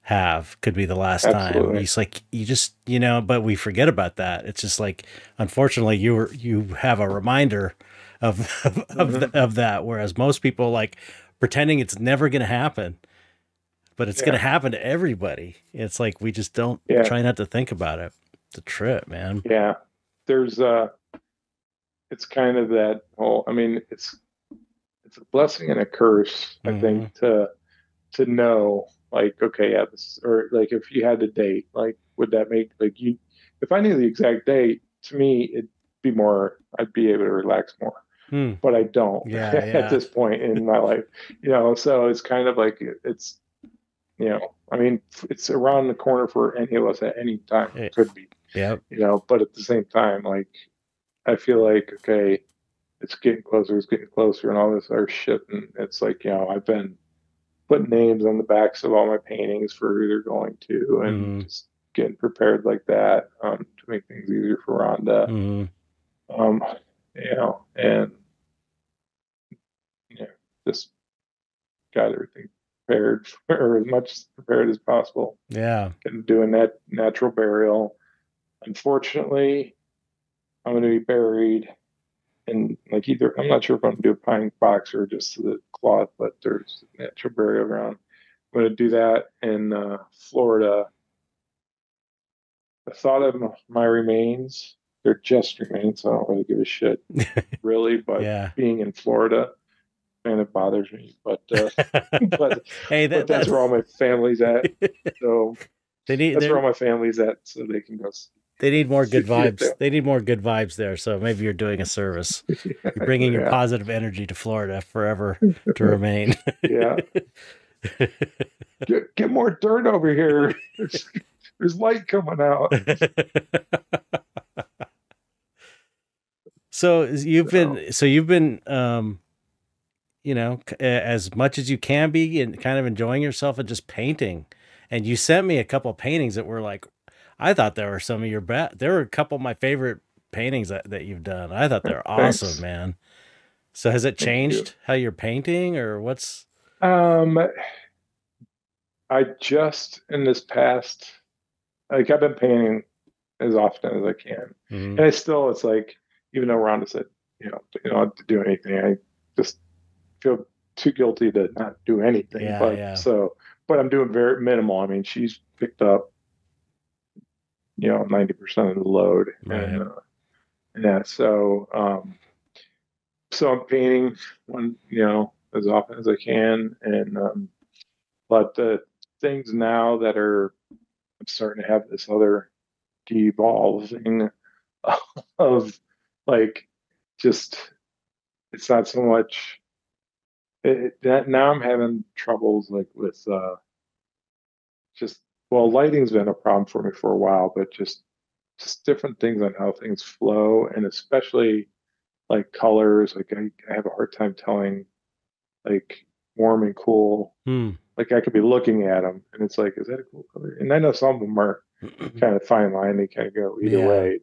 have could be the last time. Absolutely. It's like you just, but we forget about that. It's just like, unfortunately, you have a reminder of Hmm. of that, whereas most people like pretending it's never going to happen, but it's going to Yeah. happen to everybody. It's like we just don't Yeah. try not to think about it. It's a trip, man. Yeah. There's it's kind of that whole, I mean, it's a blessing and a curse, I Hmm. think, to know, like, okay, yeah, this, or like if you had a date, like would that make, like, you, if I knew the exact date, to me it'd be more, I'd be able to relax more. Hmm. But I don't Yeah, at yeah. this point in my life. So it's kind of like it's, I mean, it's around the corner for any of us at any time. Eh, Could be, Yep. but at the same time, like I feel like, okay, it's getting closer, and all this other shit. And it's like, I've been putting names on the backs of all my paintings for who they're going to, and Hmm. just getting prepared like that, to make things easier for Rhonda. Hmm. Um, and you know, just got everything prepared or as much prepared as possible. Yeah. And doing that natural burial. Unfortunately, I'm going to be buried in, like, either, I'm not sure if I'm going to do a pine box or just the cloth, but there's natural burial ground. I'm going to do that in Florida. The thought of my remains, they're just remains, so I don't really give a shit, really. But Yeah. being in Florida kind of bothers me. But but Hey, but that that's that where all my family's at. So they need that's where they all my family's at, so they can go they need more see good it vibes. there. They need more good vibes there. So maybe you're doing a service. You're bringing your Yeah, positive energy to Florida forever to remain. yeah. Get more dirt over here. There's light coming out. So So you've been as much as you can be and kind of enjoying yourself and just painting. And you sent me a couple of paintings that were like, I thought there were some of your best. There were a couple of my favorite paintings that you've done. I thought they're awesome, thanks. man. So has it Thank you. changed how you're painting or what's? Um, I just in this past, like, I've been painting as often as I can, Mhm. and I still, it's like, even though Rhonda said, you don't have to do anything, I just feel too guilty to not do anything. Yeah, yeah. But I'm doing very minimal. I mean, she's picked up, 90% of the load, Right. and that. So I'm painting one, as often as I can, and but the things now that are, I'm starting to have this other devolving of, like, just, it's not so much that now I'm having troubles, like, with just well, lighting's been a problem for me for a while, but just different things on how things flow, and especially like colors. Like I have a hard time telling like warm and cool. Hmm. Like I could be looking at them, and it's like, is that a cool color? And I know some of them are kind of fine line; they kind of go either Yeah. way.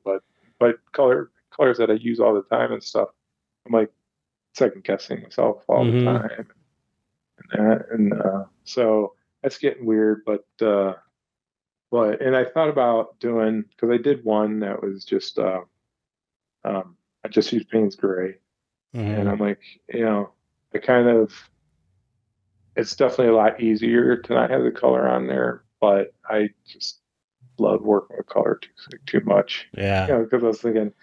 But colors that I use all the time and stuff, I'm like second guessing myself all the Hmm. time, and so that's getting weird. But and I thought about doing, because I did one that was just I just used Payne's Gray, and Hmm. I'm like, you know, I kind of it's definitely a lot easier to not have the color on there, but I just love working with color too much. Yeah. You know, because I was thinking,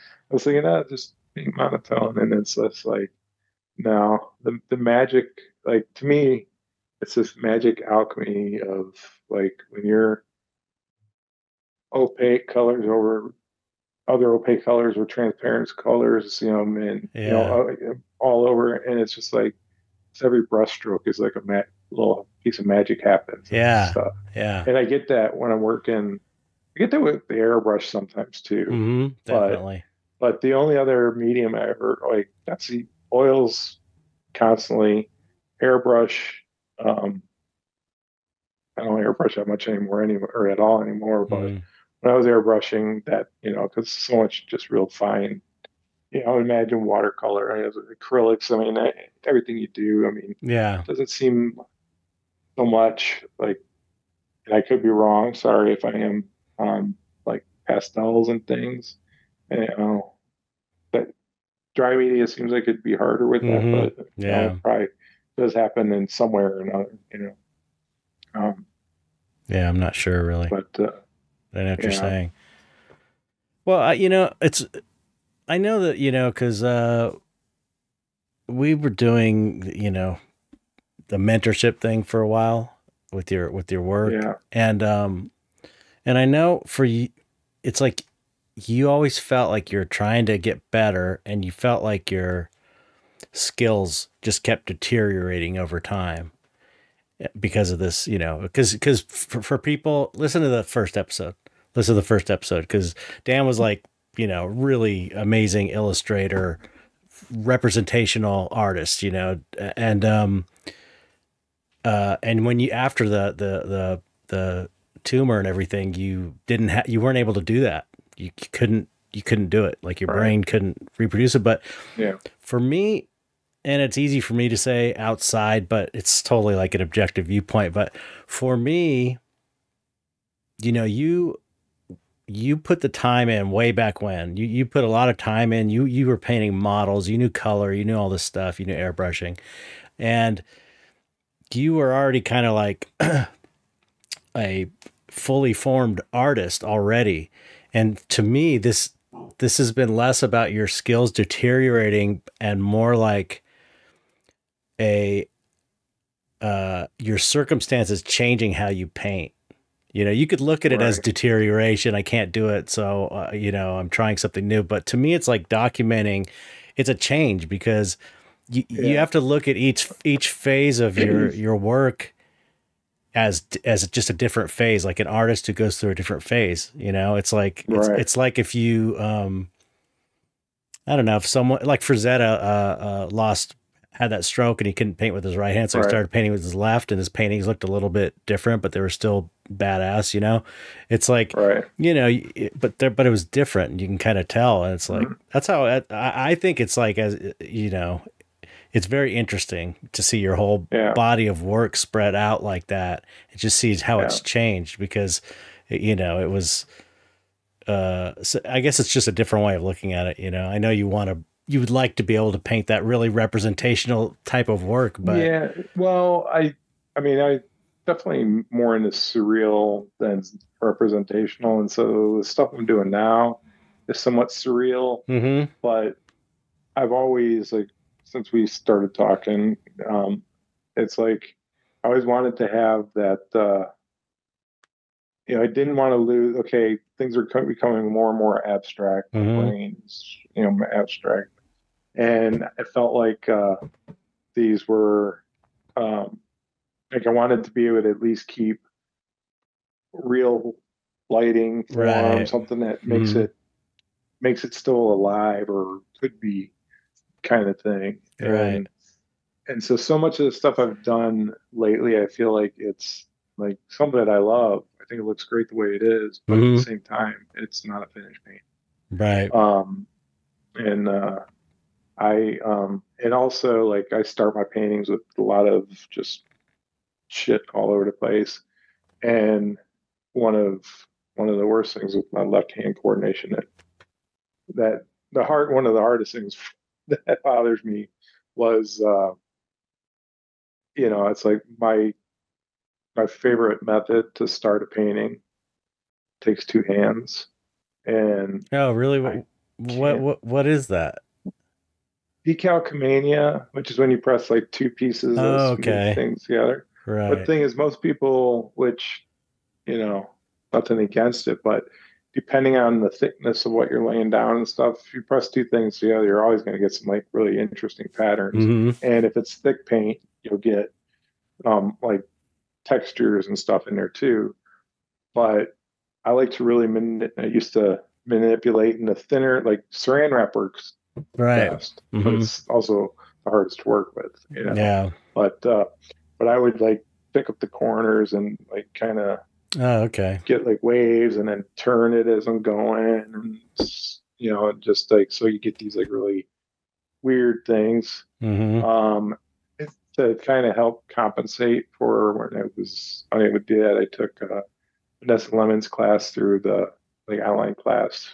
just being monotone, and it's just like, no, the magic, like to me, it's this magic alchemy of like when you're opaque colors over other opaque colors or transparent colors, you know, and Yeah. all over, and it's just like it's every brushstroke is like a little piece of magic happens and Yeah. stuff. Yeah. And I get that when I'm working. I get that with the airbrush sometimes too, Hmm. but Definitely. the only other medium I ever like, that's the oils constantly, airbrush. Um, I don't airbrush that much anymore, or at all anymore. But Mm. when I was airbrushing, that because so much just real fine. Imagine watercolor. I have acrylics. I mean, everything you do. I mean, Yeah. doesn't seem so much like, and I could be wrong. Sorry if I am, like pastels and things. And, but dry media seems like it'd be harder with that, Hmm. but Yeah. it probably does happen in somewhere or another. Um, Yeah. I'm not sure really. but I know what you're yeah, saying. Well, I know that, because we were doing, the mentorship thing for a while with your work. yeah, And I know for you, it's like you always felt like you're trying to get better and you felt like your skills just kept deteriorating over time because of this, because for people, listen to the first episode, because Dan was like, really amazing illustrator, representational artist, and when you, after the tumor and everything, you weren't able to do that. You couldn't do it. Like your right, brain couldn't reproduce it. But yeah, for me, and it's easy for me to say outside, but it's totally like an objective viewpoint. But for me, you put the time in way back when. You put a lot of time in. You were painting models, you knew color, you knew all this stuff, you knew airbrushing. And you were already kind of like a fully formed artist already. And to me, this has been less about your skills deteriorating and more like a your circumstances changing how you paint. You could look at it as right, deterioration. I can't do it, so I'm trying something new. But to me, it's like documenting. It's a change because you yeah, have to look at each phase of your work as just a different phase, like an artist who goes through a different phase. It's like right, it's like if you I don't know, if someone like Frazetta lost had that stroke and he couldn't paint with his right hand, so he right, started painting with his left, and his paintings looked a little bit different, but they were still badass. It's like right. but it was different, and you can kind of tell, and it's like Mhm. that's how I think it's like, as it's very interesting to see your whole Yeah, body of work spread out like that. It just sees how yeah, it's changed because it was so I guess it's just a different way of looking at it. I know you would like to be able to paint that really representational type of work, but yeah. Well, I mean, I definitely more into surreal than representational, and so the stuff I'm doing now is somewhat surreal. mm-hmm, But I've always like, since we started talking, it's like I always wanted to have that. I didn't want to lose. Okay, things are becoming more and more abstract. My mm-hmm, brain's, abstract, and I felt like these were, like I wanted to be able to at least keep real lighting form, Right. something that Mm-hmm. makes it still alive or could be kind of thing. Right. And so much of the stuff I've done lately, I feel like it's like something that I love. I think it looks great the way it is, but at the Mm-hmm. same time, it's not a finished paint. Right. Um, and and also like I start my paintings with a lot of just shit all over the place. And one of one of the worst things with my left hand coordination that one of the hardest things that bothers me was it's like my favorite method to start a painting takes two hands, and Oh, really? I What can't. what is that? Decalcomania, which is when you press like two pieces of Oh, smooth okay. things together. But the Right. thing is, most people, which you know, nothing against it, but depending on the thickness of what you're laying down and stuff, if you press two things together, you're always going to get some like really interesting patterns. Mm-hmm. And if it's thick paint, you'll get like textures and stuff in there too. But I like to really I used to manipulate in the thinner, like saran wrap works Right. best, but Mm-hmm. it's also the hardest to work with, Yeah. But I would like pick up the corners and like kind of Oh, okay. get like waves and then turn it as I'm going, and just like so you get these like really weird things. Mm-hmm. Um, to kind of help compensate for when I was unable to do that, I took Vanessa Lemon's class through the like outline class,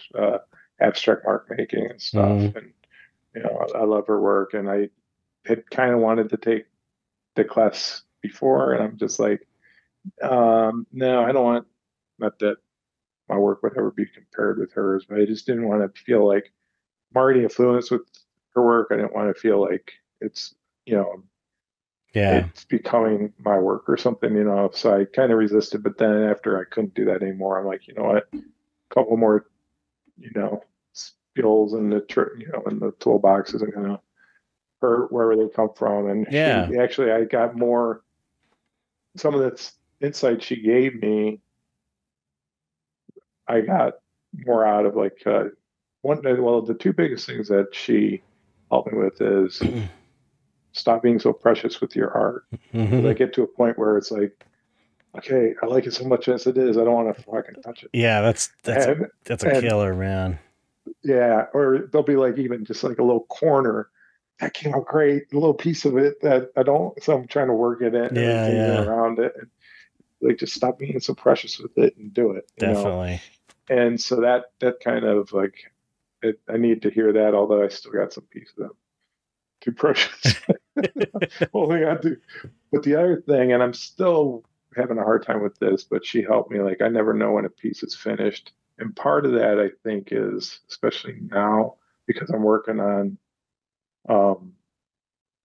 abstract mark making and stuff. Mm-hmm. And I love her work, and I had kind of wanted to take the class before, and I'm just like, no, I don't want, not that my work would ever be compared with hers, but I just didn't want to feel like I'm already influenced with her work. I didn't want to feel like it's, you know, Yeah. it's becoming my work or something. So I kind of resisted, but then after I couldn't do that anymore, I'm like, you know what, a couple more, you know, skills in in the toolbox isn't going to hurt wherever they come from. And Yeah. I got more, some of the insight she gave me, I got more out of like, the two biggest things that she helped me with is stop being so precious with your art. Because I Mm-hmm. get to a point where it's like, okay, I like it so much as it is, I don't want to fucking touch it. Yeah, And that's a and killer, man. yeah, or there'll be like even just like a little corner that came out great, a little piece of it that I don't, so I'm trying to work it in or Yeah, things in yeah. around it. And like just stop being so precious with it and do it. Definitely. And so that kind of like I need to hear that, although I still got some pieces of too precious. Well, we got to. But the other thing, and I'm still having a hard time with this, but she helped me. Like I never know when a piece is finished, and part of that I think is especially now because I'm working on, um,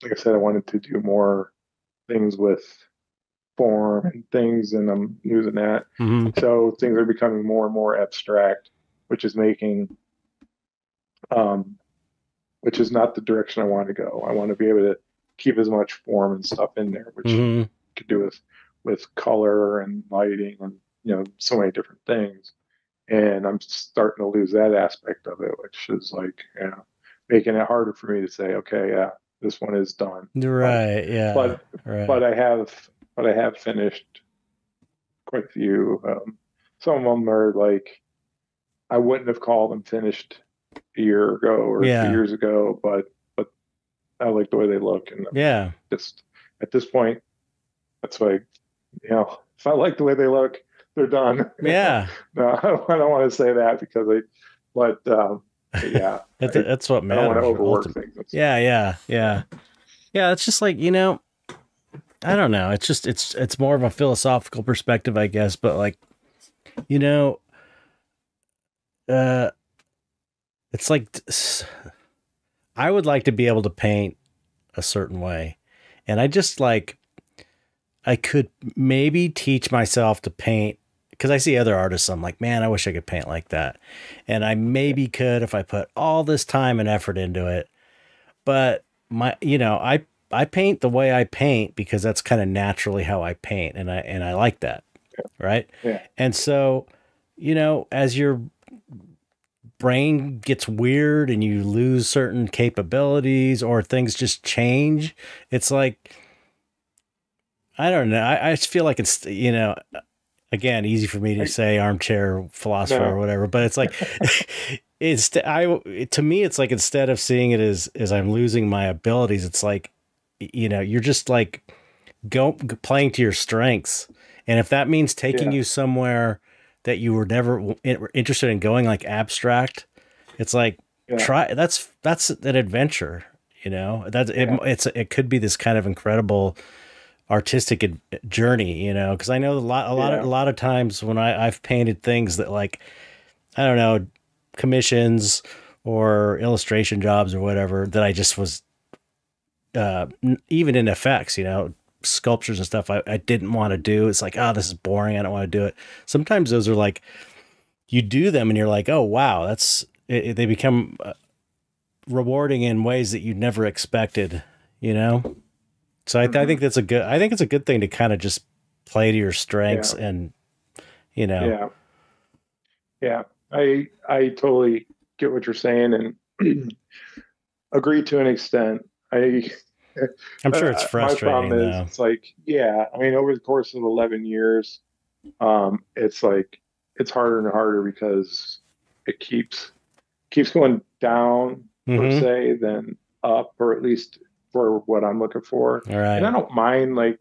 like I said, I wanted to do more things with form and things, and I'm using that. Mm-hmm. So things are becoming more and more abstract, which is making um, which is not the direction I want to go. I want to be able to keep as much form and stuff in there, which Mm-hmm. could do with color and lighting and so many different things. And I'm starting to lose that aspect of it, which is like making it harder for me to say, okay, yeah, this one is done. But Right. Yeah. but Right. but I have finished quite a few. Some of them are like I wouldn't have called them finished a year ago or two Yeah. years ago, but I like the way they look, and Yeah. just at this point, that's why if I like the way they look, they're done. Yeah. No, I don't want to say that because but yeah, That's what I don't want to matters overwork ultimately. things and stuff. Yeah, yeah, Yeah, yeah. Yeah, it's just like, I don't know. It's just it's more of a philosophical perspective, I guess, but like, you know, uh it's like I would like to be able to paint a certain way. And I just like I could maybe teach myself to paint because I see other artists. I'm like, man, I wish I could paint like that. And I yeah, maybe could if I put all this time and effort into it. But I paint the way I paint because that's kind of naturally how I paint, and I like that. right? Yeah. And so, you know, as your brain gets weird and you lose certain capabilities or things just change, it's like, I don't know. I just feel like it's, you know, again, easy for me to say armchair philosopher or whatever, but it's like, to me, it's like, instead of seeing it as I'm losing my abilities, it's like, you know, you're just like playing to your strengths. And if that means taking you somewhere that you were never interested in going, like abstract, it's like, try, that's an adventure, you know, it could be this kind of incredible artistic journey, you know, because I know a lot of times when I've painted things that, like, I don't know, commissions or illustration jobs or whatever, that I just was even in effects, you know, sculptures and stuff I didn't want to do. It's like, oh, this is boring, I don't want to do it. Sometimes those are like, you do them and you're like, oh wow, they become rewarding in ways that you never expected, you know. So I think it's a good thing to kind of just play to your strengths and, you know. Yeah. I totally get what you're saying and agree to an extent. I'm sure it's frustrating. My problem is, it's like, I mean, over the course of 11 years, it's like, it's harder and harder because it keeps going down per se than up, or at least for what I'm looking for. All right. And I don't mind, like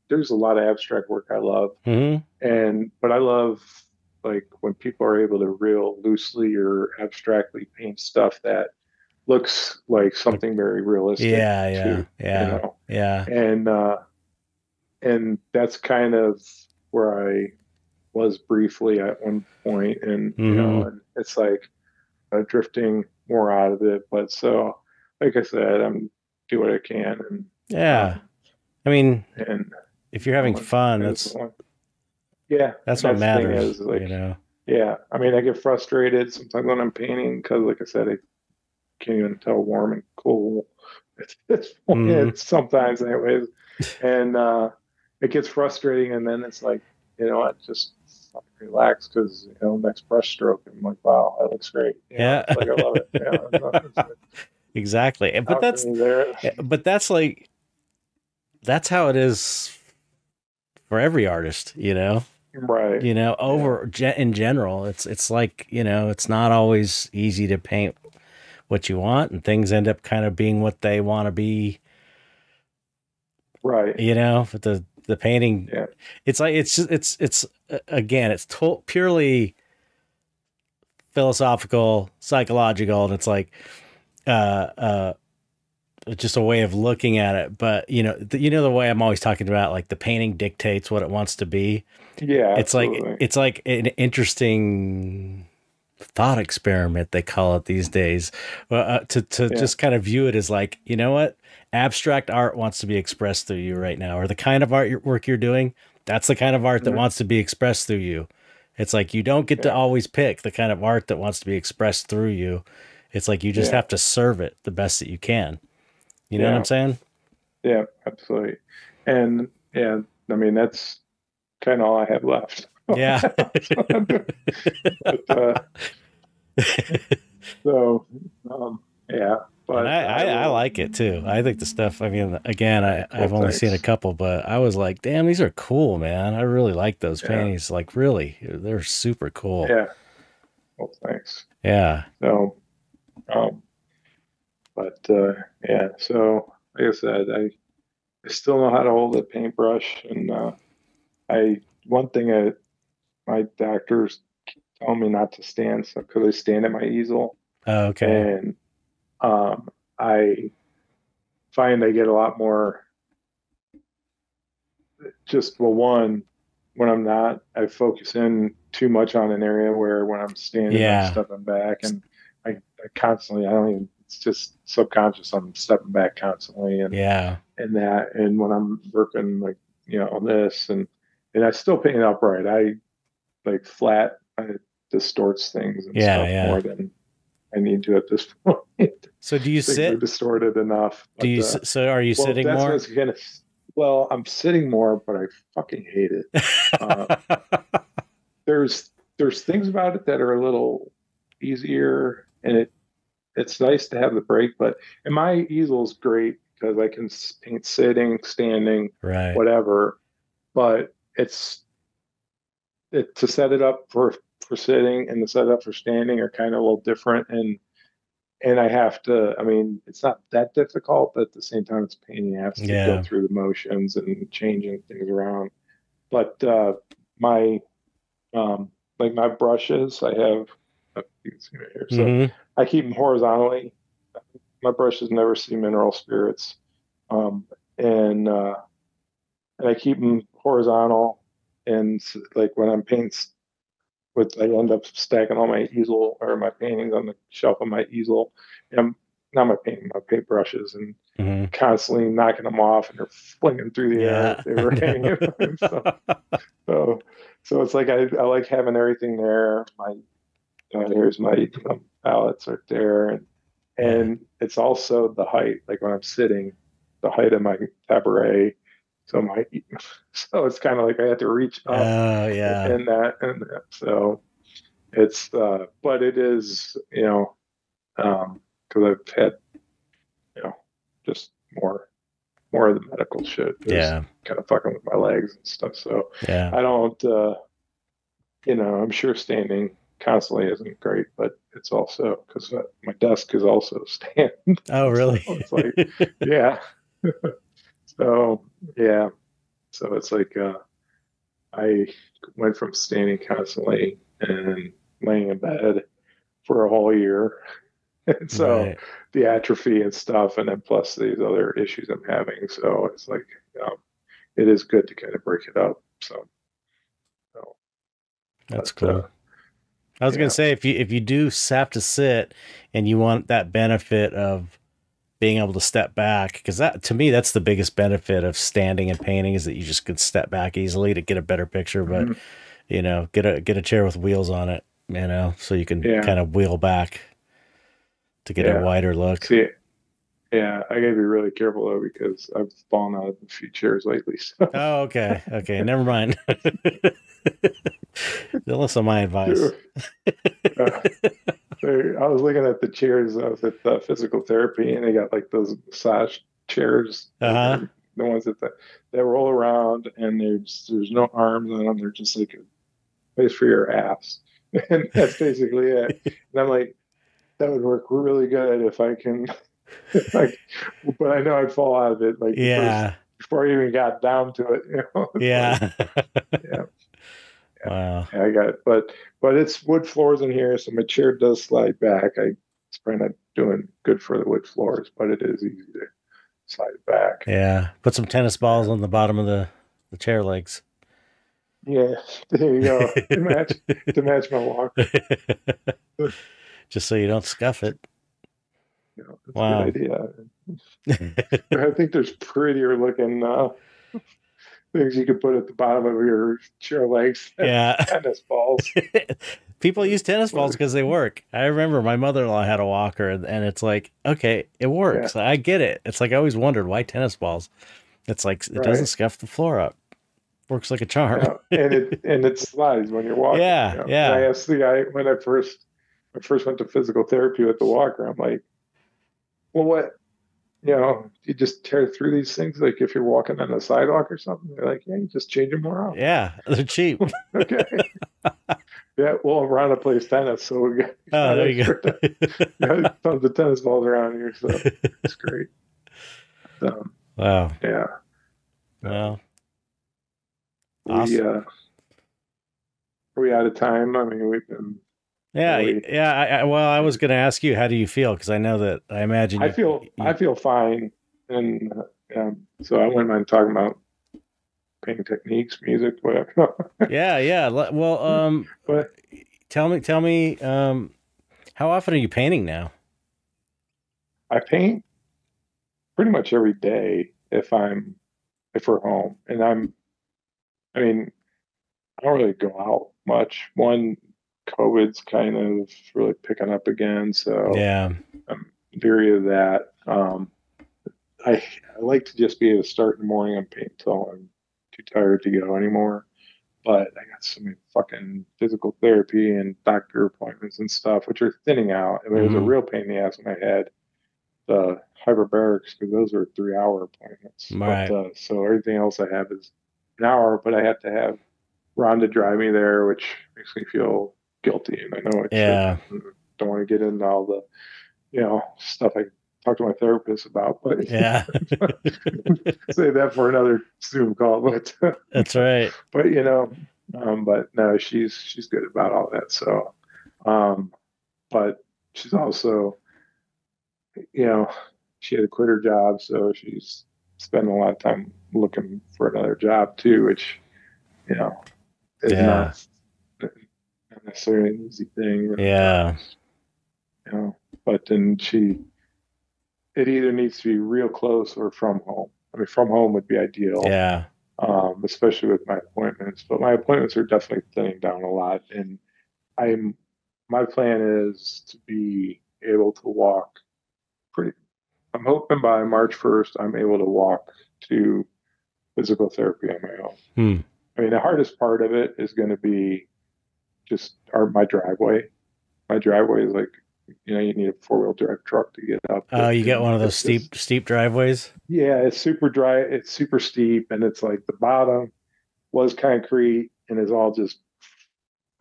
there's a lot of abstract work I love, but I love, like, when people are able to real loosely or abstractly paint stuff that looks like something very realistic. You know? And that's kind of where I was briefly at one point, and you know, and it's like drifting more out of it. But so, like I said, I'm do what I can, and I mean, and if you're having fun, that's what matters, like, you know. I mean, I get frustrated sometimes when I'm painting because, like I said, I can't even tell warm and cool at this point. It's sometimes, anyways, and it gets frustrating, and then it's like, you know what, just relax, because, you know, next brush stroke, I'm like, wow, that looks great. You know, it's like, I love it. Exactly. But that's like, that's how it is for every artist, you know. Right. You know, in general, it's like, you know, it's not always easy to paint what you want, and things end up kind of being what they want to be. Right. You know, but the painting, it's like, it's again, it's purely philosophical, psychological, and it's like just a way of looking at it. But you know, the way I'm always talking about, like, the painting dictates what it wants to be. It's absolutely. like, it's like an interesting thought experiment, they call it these days, to just kind of view it as like, you know what, abstract art wants to be expressed through you right now, or the kind of work you're doing, that's the kind of art that wants to be expressed through you. It's like, you don't get to always pick the kind of art that wants to be expressed through you. It's like, you just have to serve it the best that you can. You know what I'm saying? Yeah, absolutely. And I mean, that's kind of all I have left. Yeah. But, so, but I like it too. I think the stuff, I mean, again, I've only seen a couple, but I was like, damn, these are cool, man. I really like those paintings. Like, really, they're super cool. Yeah. Well, thanks. Yeah. So, but so, like I said, I still know how to hold a paintbrush, and one thing my doctors tell me not to stand, so because I stand at my easel. Oh, okay. And I find I get a lot more, one, when I'm not, I focus in too much on an area, where when I'm standing, I'm stepping back, and I constantly, I don't even, it's just subconscious, I'm stepping back constantly, and and when I'm working, like, you know, on this, and I still paint upright, I like flat, it distorts things and stuff more than I need to at this point. So do you sit? Distorted enough. So are you sitting more? well, I'm sitting more, but I fucking hate it. Uh, there's things about it that are a little easier, and it's nice to have the break. But and my easel's great because I can paint sitting, standing, Right. whatever. But to set it up for sitting and to set it up for standing are kind of a little different, and I have to. I mean, it's not that difficult, but at the same time, it's a pain in the ass to go Yeah. through the motions and changing things around. But my um, like my brushes, I have you can see right here, so Hmm. I keep them horizontally. My brushes never see mineral spirits, um, and uh, and I keep them horizontal. And like when I'm painting, I end up stacking all my easel or my paintings on the shelf of my easel. And not my painting, my paint brushes, and Hmm. constantly knocking them off, and they're flinging through the air Yeah. if they I were hanging. know. So, so it's like I like having everything there. My here's my palettes right there, Yeah. and it's also the height. Like when I'm sitting, the height of my cabaret. So my so it's kind of like I have to reach up Oh, yeah. and that. So it's but it is because I've had just more of the medical shit is Yeah. kind of fucking with my legs and stuff. So Yeah. I don't I'm sure standing constantly isn't great, but it's also because my desk is also stand. Oh, So really? it's like, yeah. So yeah. So it's like I went from standing constantly and laying in bed for a whole year. And so Right. the atrophy and stuff, and then plus these other issues I'm having. So it's like um, it is good to kind of break it up. So That's but cool. I was gonna yeah, say if you do have to sit and you want that benefit of being able to step back, because that to me that's the biggest benefit of standing and painting is that you just could step back easily to get a better picture. But mhm, get a chair with wheels on it, so you can yeah, kind of wheel back to get a yeah. wider look. See, yeah, I gotta be really careful though because I've fallen out of a few chairs lately. So, Oh, okay, okay, never mind. Don't listen to my advice. dude, uh, I was looking at the chairs. I was at physical therapy, and they got like those massage chairs. Uh-huh. They're the ones that roll around, and there's no arms on them. They're just like a place for your ass, and that's basically it. And I'm like, that would work really good if I can, like, but I know I'd fall out of it like the first Yeah. before I even got down to it. It's like, Yeah. yeah, yeah, Wow. yeah, I got it. But it's wood floors in here, so my chair does slide back. It's probably not doing good for the wood floors, but it is easy to slide it back. Yeah. Put some tennis balls on the bottom of the chair legs. Yeah, there you go. To match my walker. Just so you don't scuff it. That's a good Wow. idea. I think there's prettier looking things you could put at the bottom of your chair legs than Yeah. tennis balls. People use tennis balls But because they work. I remember my mother-in-law had a walker, and it's like, okay, it yeah, works. I get it. It's like I always wondered why tennis balls. It's like it doesn't right. scuff the floor up. Works like a charm. Yeah, and it slides when you're walking. Yeah, And I yeah, asked the guy when I first went to physical therapy with the walker. I'm like, well, what? You just tear through these things like if you're walking on a sidewalk or something. They're like, yeah, you just change them more yeah. They're cheap. often. Okay. Yeah, well, we're on to play tennis, so we got, Oh, got there you extra. Tons of tennis balls around here, so it's great. Um, go. Wow. yeah, um, Well, we awesome. are we out of time? I mean, we've been Yeah, really. yeah. Well, I was going to ask you, how do you feel? Because I know that I imagine I feel I you. feel fine, and so I wouldn't mind talking about painting techniques, music, whatever. Yeah, yeah. Well, But tell me, how often are you painting now? I paint pretty much every day if we're home, and I mean, I don't really go out much. One, COVID's kind of really picking up again, so Yeah. I'm leery of that. I like to just be able to start in the morning and paint until I'm too tired to go anymore. But I got so many fucking physical therapy and doctor appointments and stuff, which are thinning out. I mean, it was a Hmm. real pain in the ass when I had the hyperbarics because those are 3 hour appointments. But Right. so everything else I have is an hour, but I have to have Rhonda drive me there, which makes me feel guilty. And I know I shouldn't. Yeah. Don't want to get into all the, stuff I talk to my therapist about, but Yeah. say that for another Zoom call. But That's right. but but no, she's good about all that. So, um, but she's also, you know, she had to quit her job, so she's spending a lot of time looking for another job too, which you know is Yeah. not necessarily an easy thing. Yeah. You know, but then it either needs to be real close or from home. I mean, from home would be ideal, Yeah. especially with my appointments. But my appointments are definitely thinning down a lot, and I'm my plan is to be able to walk pretty. I'm hoping by March 1st, I'm able to walk to physical therapy on my own. Hmm. I mean, the hardest part of it is going to be just my driveway. My driveway is like, you need a 4-wheel drive truck to get up Oh, it, you get and one of those it's just, steep driveways? yeah, it's super dry. It's super steep, and it's like the bottom was concrete and is all just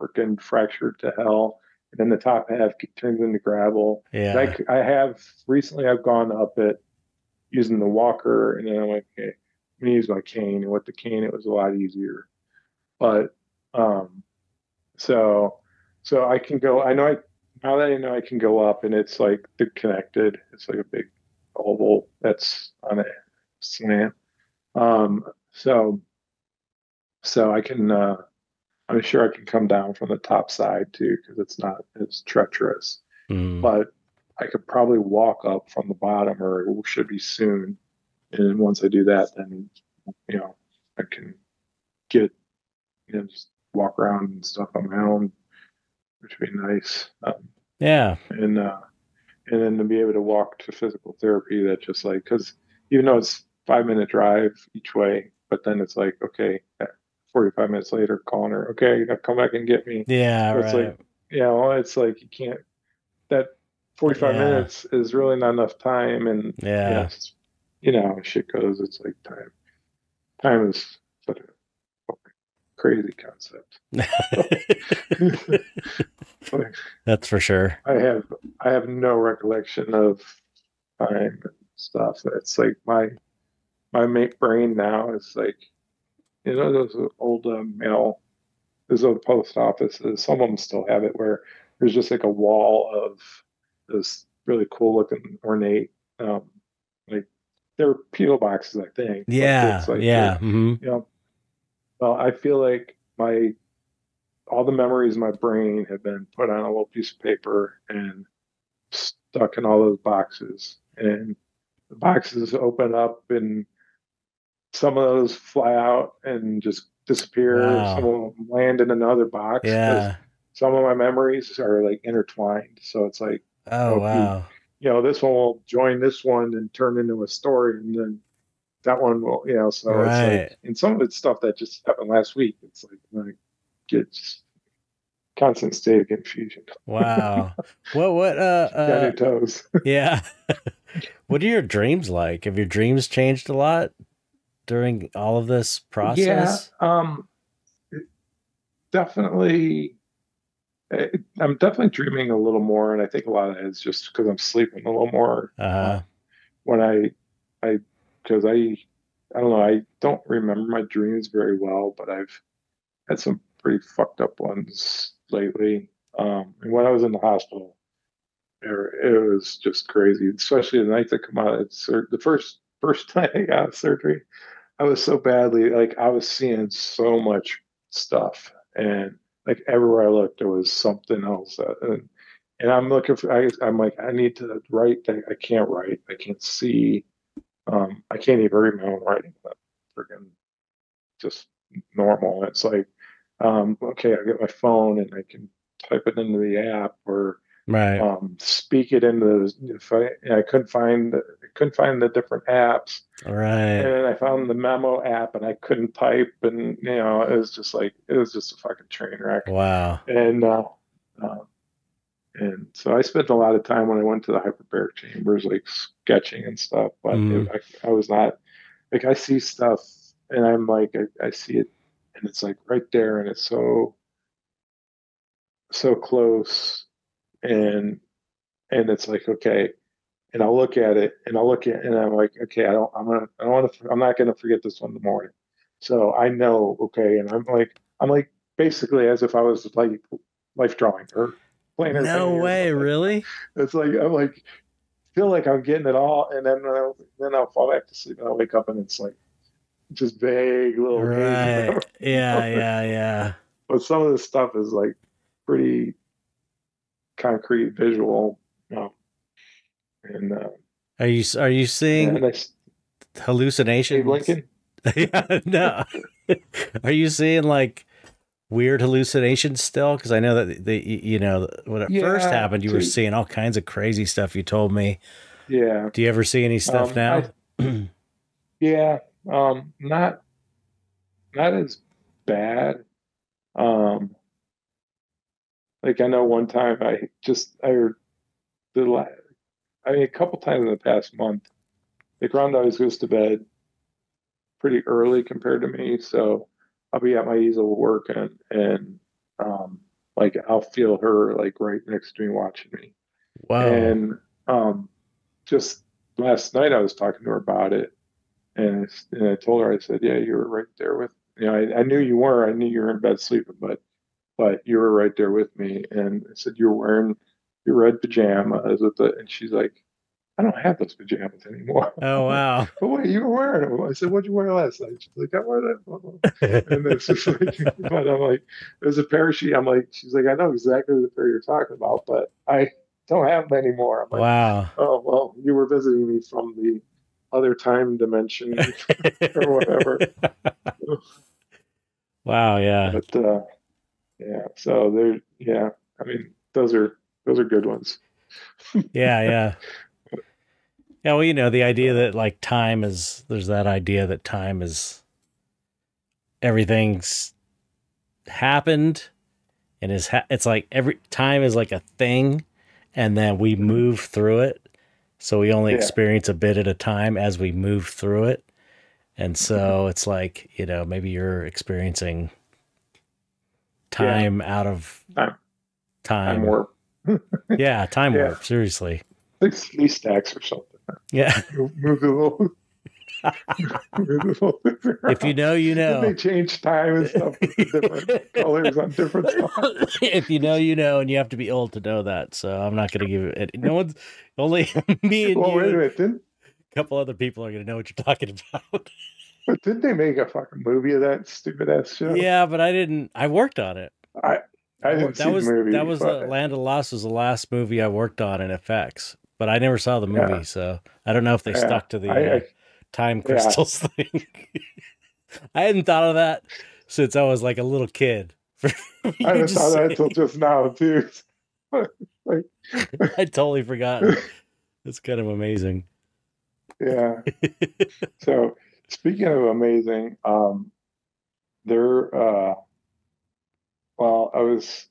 freaking fractured to hell. And then the top half turns into gravel. And Yeah. I have recently I've gone up it using the walker, and then I'm like, okay, I'm gonna use my cane. And with the cane, it was a lot easier. But um, so I can go. Now that I know I can go up, and it's like the connected. It's like a big oval that's on a slant. Um, so I can. I'm sure I can come down from the top side too because it's not as treacherous. Hmm. But I could probably walk up from the bottom, or it should be soon. And once I do that, then you know I can get just walk around and stuff on my own, which would be nice. Yeah. And then to be able to walk to physical therapy, that just like because even though it's 5 minute drive each way, but then it's like okay, 45 minutes later, calling her, okay, now come back and get me. Yeah. So it's like Right. it's like you can't that 45 Yeah. minutes is really not enough time, and Yeah. shit goes. It's like time is such a crazy concept. Like, That's for sure. I have no recollection of time and stuff. It's like my brain now is like those old mail, those old post offices. Some of them still have it where there's just like a wall of this really cool looking ornate, um, like they're PO boxes, I think, but it's Yeah. like they're Yeah. Hmm. you know. Well, I feel like my all the memories in my brain have been put on a little piece of paper and stuck in all those boxes. And the boxes open up, and some of those fly out and just disappear. Some Wow. of them land in another box because Yeah. some of my memories are like intertwined. So it's like, Oh, if you, wow. this one will join this one and turn into a story, and then that one will, so it's like, Right. and some of it's stuff that just happened last week. It's like get constant state of confusion. Wow. Keep you on your toes. Yeah. What are your dreams like? Have your dreams changed a lot during all of this Yeah, process? definitely. I'm definitely dreaming a little more, and I think a lot of it is just because I'm sleeping a little more. Uh-huh. When I, because I don't know, I don't remember my dreams very well, but I've had some pretty fucked up ones lately. And when I was in the hospital, it was just crazy, especially the night that come out. The first night I got out of surgery. I was so badly like I was seeing so much stuff, and like everywhere I looked, there was something else. And I'm looking for. I'm like, I need to write. I can't write. I can't see. I can't even read my own writing. But freaking just normal. It's like, okay, I get my phone and I can type it into the app, or Right. speak it into if I couldn't find the different apps, and Right. then I found the memo app and I couldn't type, and it was just like it was just a fucking train wreck. Wow. And uh, and so I spent a lot of time when I went to the hyperbaric chambers, like sketching and stuff. But Mm. I was not like I see stuff and I'm like I see it and it's like right there and it's so close and it's like okay and I'll look at it and I'll look at and I'm like okay I don't want to I'm not gonna forget this one in the morning. So I know okay and I'm like basically as if I was like life drawing or planar No painting or way, something. really? It's like I'm like feel like I'm getting it all, and then I'll fall back to sleep and I'll wake up and it's like just vague little hazy Right. memory. Yeah, yeah, yeah. But some of this stuff is like pretty concrete, visual, and Are you yeah, seeing and I Abe hallucinations? Lincoln. Yeah, no. Are you seeing like weird hallucinations still? Because I know that when it first Yeah, happened, you were too. seeing all kinds of crazy stuff. You told me. Yeah, Do you ever see any stuff I now? yeah, not as bad. Um, like I know one time I heard the la- I mean a couple times in the past month. Like Rhonda always goes to bed pretty early compared to me, so I'll be at my easel working, and like I'll feel her like right next to me watching me. Whoa. And um, just last night I was talking to her about it, and I told her I said, "Yeah, you were right there with I knew you were. I knew you were in bed sleeping, but you were right there with me." And I said, "You were wearing your red pajamas with the," and she's like, I don't have those pajamas anymore. I'm Oh like, wow. but wait, you were wearing them. I said, what'd you wear last night? She's like, I wore that. Blah, blah. And it's just like, but I'm like, there's a pair of sheets. I'm like, she's like, I know exactly the pair you're talking about, but I don't have them anymore. I'm like, Wow. oh, well, you were visiting me from the other time dimension or whatever. Wow, yeah. But yeah, so yeah, I mean, those are good ones. Yeah, yeah. Yeah, well, the idea that like time is there's that idea that time is everything's happened and it's like every time is like a thing and then we move through it. So we only Yeah, experience a bit at a time as we move through it. And so it's like, maybe you're experiencing yeah, time out of time, time time. warp. Yeah, time Yeah, warp, seriously. like ski stacks or something. Yeah. Move the little, move the little things If you around. know, you Didn't they know. change time and stuff with the different colors on different spots? If you know, you know, and you have to be old to know that. So I'm not going to give it. No one's only me and Well, you wait a and minute, a couple other people are going to know what you're talking about. but didn't they make a fucking movie of that stupid ass show? Yeah, but I didn't. I worked on it. I I didn't That see the was that movie, was but Land of Lost was the last movie I worked on in effects, but I never saw the yeah, movie, so I don't know if they yeah, stuck to the time yeah. crystals thing. I hadn't thought of that since I was like a little kid. For I you haven't thought just of that until saying, just now too. Like, I'd totally forgotten. It's kind of amazing. yeah. So speaking of amazing, there. Well, I was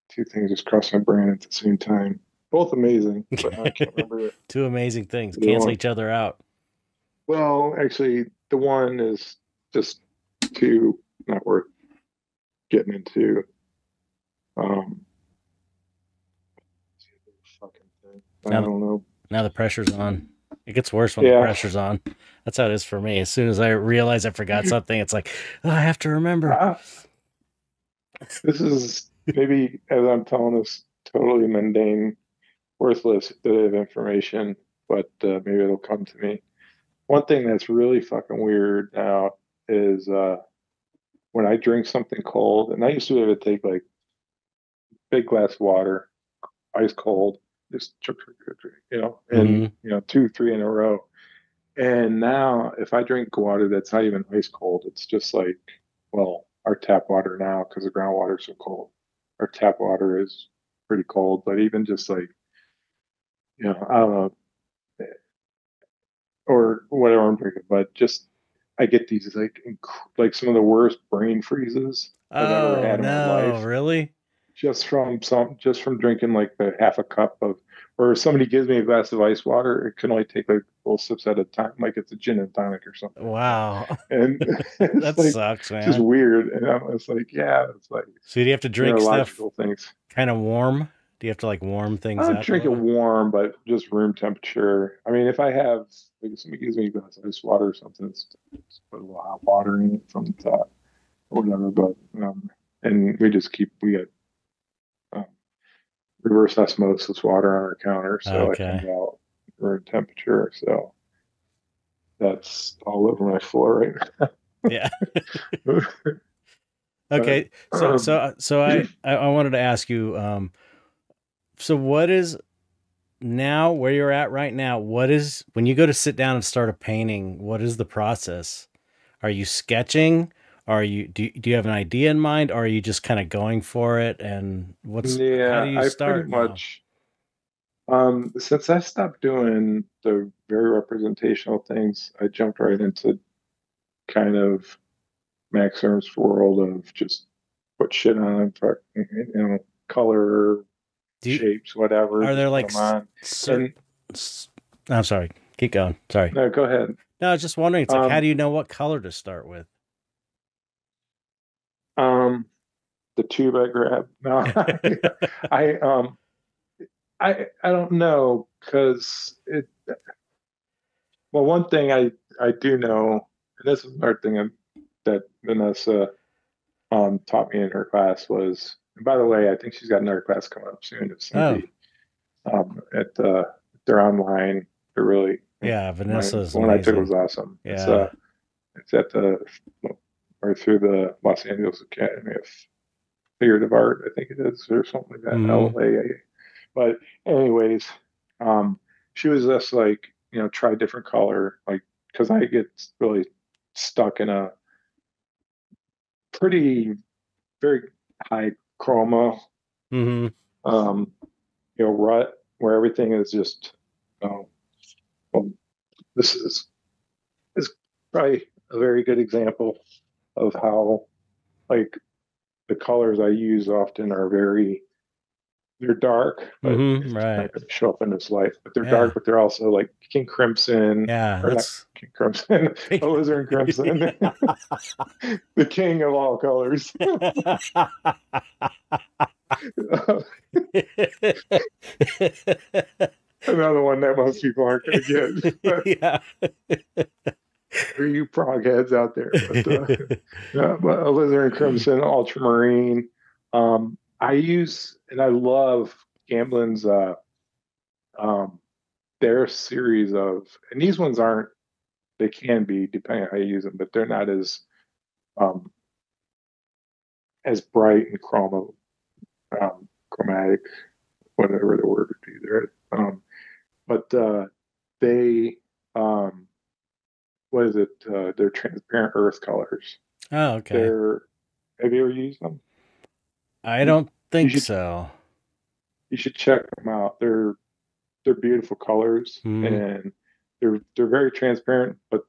two things just crossed my brain at the same time. Both amazing, but I can't remember Two amazing things the cancel one. each other out. Well, actually, the one is just too not worth getting into. Um, fucking thing. I Now, don't know. now the pressure's on. It gets worse when the Yeah, pressure's on. That's how it is for me. As soon as I realize I forgot something, it's like, oh, I have to remember. ah, this is maybe as I'm telling this totally mundane, worthless bit of information, but maybe it'll come to me. One thing that's really fucking weird now is when I drink something cold, and I used to be able to take like big glass of water, ice cold, just and Hmm. 2, 3 in a row. And now, if I drink water that's not even ice cold, it's just like, well, our tap water now because the groundwater is so cold. Our tap water is. pretty cold, but even just like, I don't know, or whatever I'm drinking, but just I get these like some of the worst brain freezes I've ever Oh had in my no, life, really? just from drinking like a half a cup of, or somebody gives me a glass of ice water, it can only take like little sips at a time, like it's a gin and tonic or something like that. Wow. And it's That like sucks, just man. weird. And I was like, yeah, it's like So do you have to drink stuff neurological things. kind of warm? Do you have to like warm I things don't up a drink it little? warm, but just room temperature. I mean, if I have, like, if somebody gives me a glass of ice water or something, just put a little hot water in it from the top or whatever. But and we got um, reverse osmosis water on our counter, so it Okay. comes out room temperature. So that's all over my floor right Yeah. now. But Okay. So I wanted to ask you, so what is now where you're at right now, what is when you go to sit down and start a painting, what is the process? Are you sketching? Do you have an idea in mind, or are you just kind of going for it? And how do yeah, you I pretty start now? much since I stopped doing the very representational things, I jumped right into kind of Max Ernst's world of just put shit on, color, Do you, shapes, whatever, are there just put like them on. certain And I'm sorry. Keep going. Sorry. no, go ahead. No, I was just wondering, it's like, how Um, do you know what color to start with? um, the tube I grabbed. No, I I don't know because it. Well, one thing I do know, and this is another thing that Vanessa taught me in her class was. And by the way, I think she's got another class coming up soon. If Oh, somebody at they're online. They're really yeah, the Vanessa is one I took amazing. was awesome. Yeah. It's at the or through the Los Angeles Academy of Figurative Art, I think it is, or something like that. Hmm. LAA. But anyways, she was just like, try different color, like because I get really stuck in a pretty very high chroma Hmm. um, rut where everything is just well, this is probably a very good example of how like the colors I use often are they're dark, but Hmm. it's Right. not going to show up in this light. But they're dark, Yeah. but they're also like King Crimson, Yeah. or not That's King Crimson, Alizarin Crimson, the king of all colors. Another one that most people aren't going to get. But Yeah. for you prog heads out there, but Alizarin Crimson, Ultramarine. I use and I love Gamblin's um, their series of, and these ones aren't. They can be depending on how you use them, but they're not um, as bright and chromatic, whatever the word would be there. But they, um, what is it? They're transparent earth colors. Oh, okay. They're, have you ever used them? I You, don't you think should so. you should check them out. They're beautiful colors Hmm. and they're very transparent, but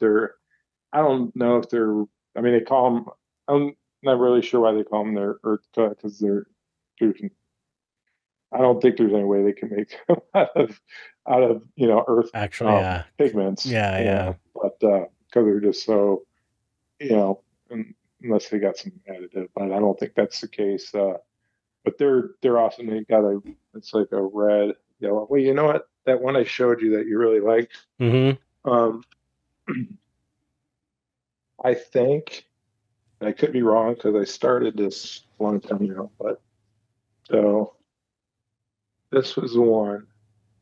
I don't know if they're. I mean, they call them. I'm not really sure why they call them their earth cut because there's. I don't think there's any way they can make them out of earth Actually, yeah. pigments. Yeah, yeah. But because they're just so you know unless they got some additive, but I don't think that's the case. But they're awesome. They got it's like a red yellow. Well, you know what? That one I showed you that you really liked. Hmm. Um, I think. I could be wrong because I started this a long time ago, but so this was the one,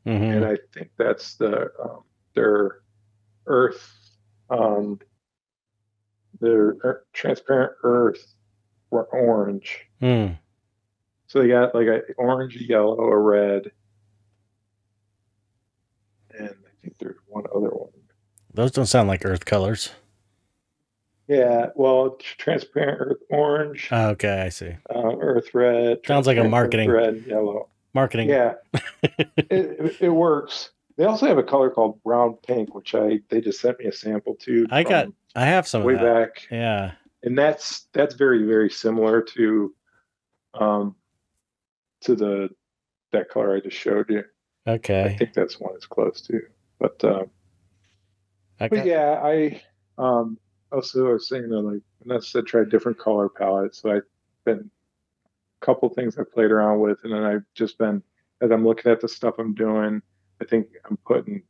and Hmm. I think that's their Earth, um, their transparent Earth were orange. Hmm. So they got like a orange, a yellow, a red, and I think there's one other one. Those don't sound like earth colors. Yeah, well, transparent Earth orange, Oh, okay, I see. Earth red, Sounds like a transparent Earth red, and yellow. Marketing. Yeah, it works. They also have a color called brown pink, which they just sent me a sample tube from I have some of way that. back, Yeah. and that's very very similar um to the that color I just showed you. I Okay. think that's one it's close to. But I but got yeah, I also was saying that like Vanessa said try different color palettes. So I've been a couple things I played around with, and then I've just been as I'm looking at the stuff I'm doing, I think I'm putting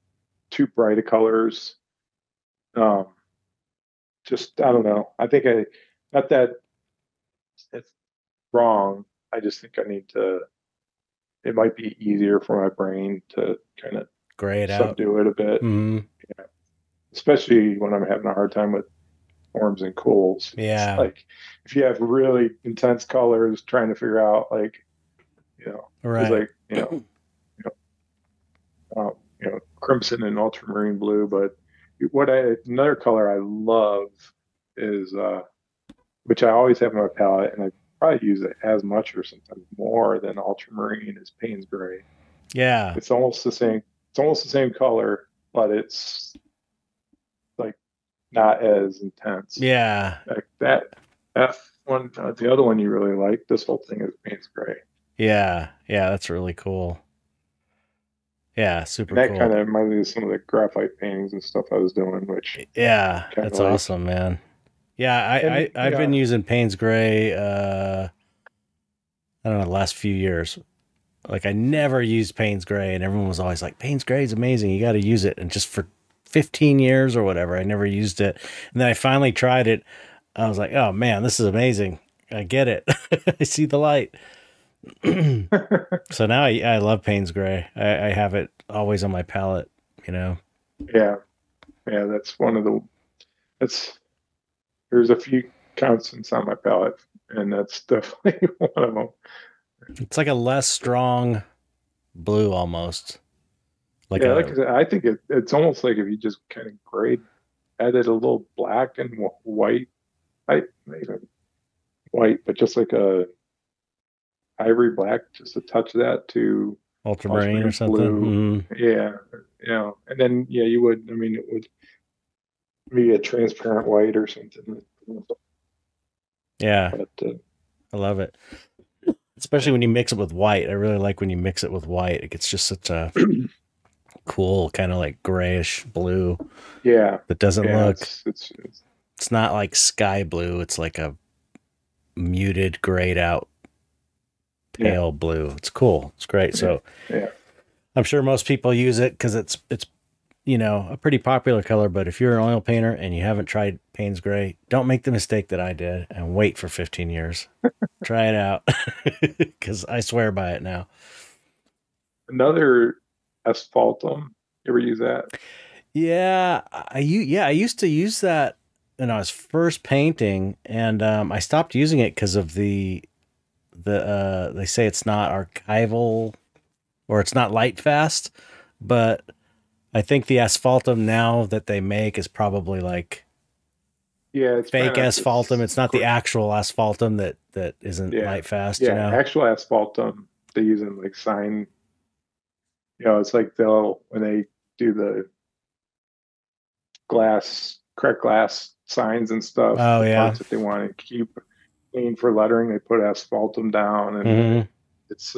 too bright of colors. Um, just I don't know. I think I not that it's wrong. I just think I need to. It might be easier for my brain to kind of gray it out. subdue it a bit, Hmm. yeah. Especially when I'm having a hard time with forms and cools. It's Yeah. like if you have really intense colors, trying to figure out like because Right. like crimson and ultramarine blue. But another color I love is which I always have in my palette, and I probably use it as much or sometimes more than ultramarine is Payne's gray. Yeah. It's almost the same. It's almost the same color, but it's like not as intense. Yeah. Like that one, the other one you really like. This whole thing is Payne's gray, Yeah. Yeah. That's really cool. Yeah. and Super that kind cool. of reminds me of some of the graphite paintings and stuff I was doing, which Yeah. kind of That's like. awesome, man. Yeah. And I've been using Payne's Gray, I don't know, the last few years. Like I never used Payne's Gray, and everyone was always like, Payne's Gray is amazing. You got to use it. And just for 15 years or whatever, I never used it. And then I finally tried it. I was like, oh man, this is amazing. I get it. I see the light. So now I love Payne's Gray. I have it always on my palette, you know? yeah, yeah, that's one of the. That's there's a few constants on my palette, and that's definitely one of them. It's like a less strong blue almost. Like Yeah, like a I said, I think it's almost like if you just kind of added a little black and white, I maybe white, but just like a ivory black, just a touch of that to ultramarine or ultramarine something. blue. Mm-hmm. Yeah, and then yeah, you would. I mean, it would be a transparent white or something. Yeah, But I love it. Especially when you mix it with white. I really like when you mix it with white. It gets just such a cool kind of like grayish blue yeah, that doesn't yeah, look, it's it's not like sky blue. It's like a muted, grayed out, yeah, pale blue. It's cool. It's great. yeah, So yeah. I'm sure most people use it because it's a pretty popular color. But if you're an oil painter and you haven't tried Payne's Gray, don't make the mistake that I did and wait for 15 years. Try it out because I swear by it now. Another asphaltum. You ever use that? I used to use that when I was first painting, and I stopped using it because of the they say it's not archival or it's not light fast, but I think the asphaltum now that they make is probably like Yeah, it's fake kind of asphaltum. It's not the actual asphaltum that isn't yeah, light fast, you yeah. know? Actual asphaltum they use in like sign. It's like they'll when they do the cracked glass signs and stuff, Oh the yeah. parts that they want to keep clean for lettering, they put asphaltum down, and then Hmm. it's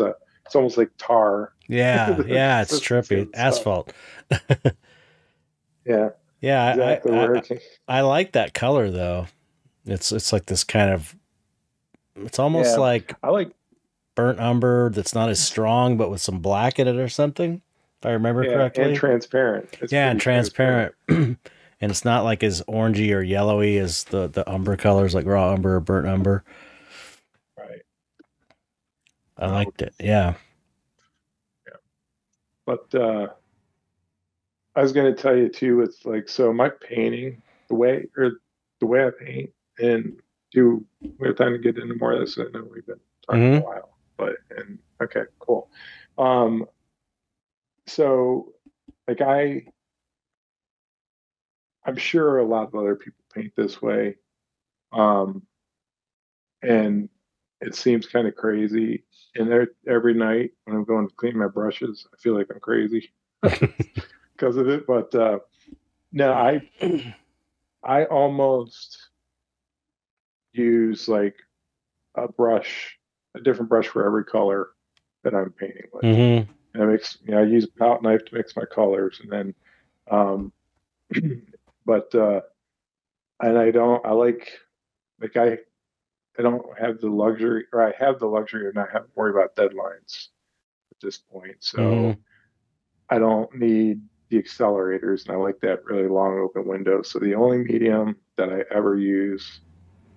almost like tar. Yeah, The yeah, it's consistency trippy. of the stuff. Asphalt. Yeah, Yeah, exactly. Where it can, I like that color though. It's like this kind of, it's almost yeah, like I like burnt umber that's not as strong, but with some black in it or something, if I remember yeah, and correctly. transparent. It's Yeah, and pretty transparent. transparent. And it's not like as orangey or yellowy as the umber colors like raw umber or burnt umber. Right. I Um, liked it. Yeah. yeah. But I was going to tell you too, with like, so my painting, the way I paint, and we have time to get into more of this. I know we've been talking a Hmm. while, and okay, cool. Um, so like I'm sure a lot of other people paint this way. Um, and it seems kind of crazy. And there, every night when I'm going to clean my brushes, I feel like I'm crazy because of it. But no, I almost use like a brush, a different brush for every color that I'm painting with. Mm-hmm. And I mix, I use a palette knife to mix my colors, and then, um, but and I I don't have the luxury, or I have the luxury of not having to worry about deadlines at this point. So Mm-hmm. I don't need the accelerators, and I like that really long open window. So the only medium that I ever use,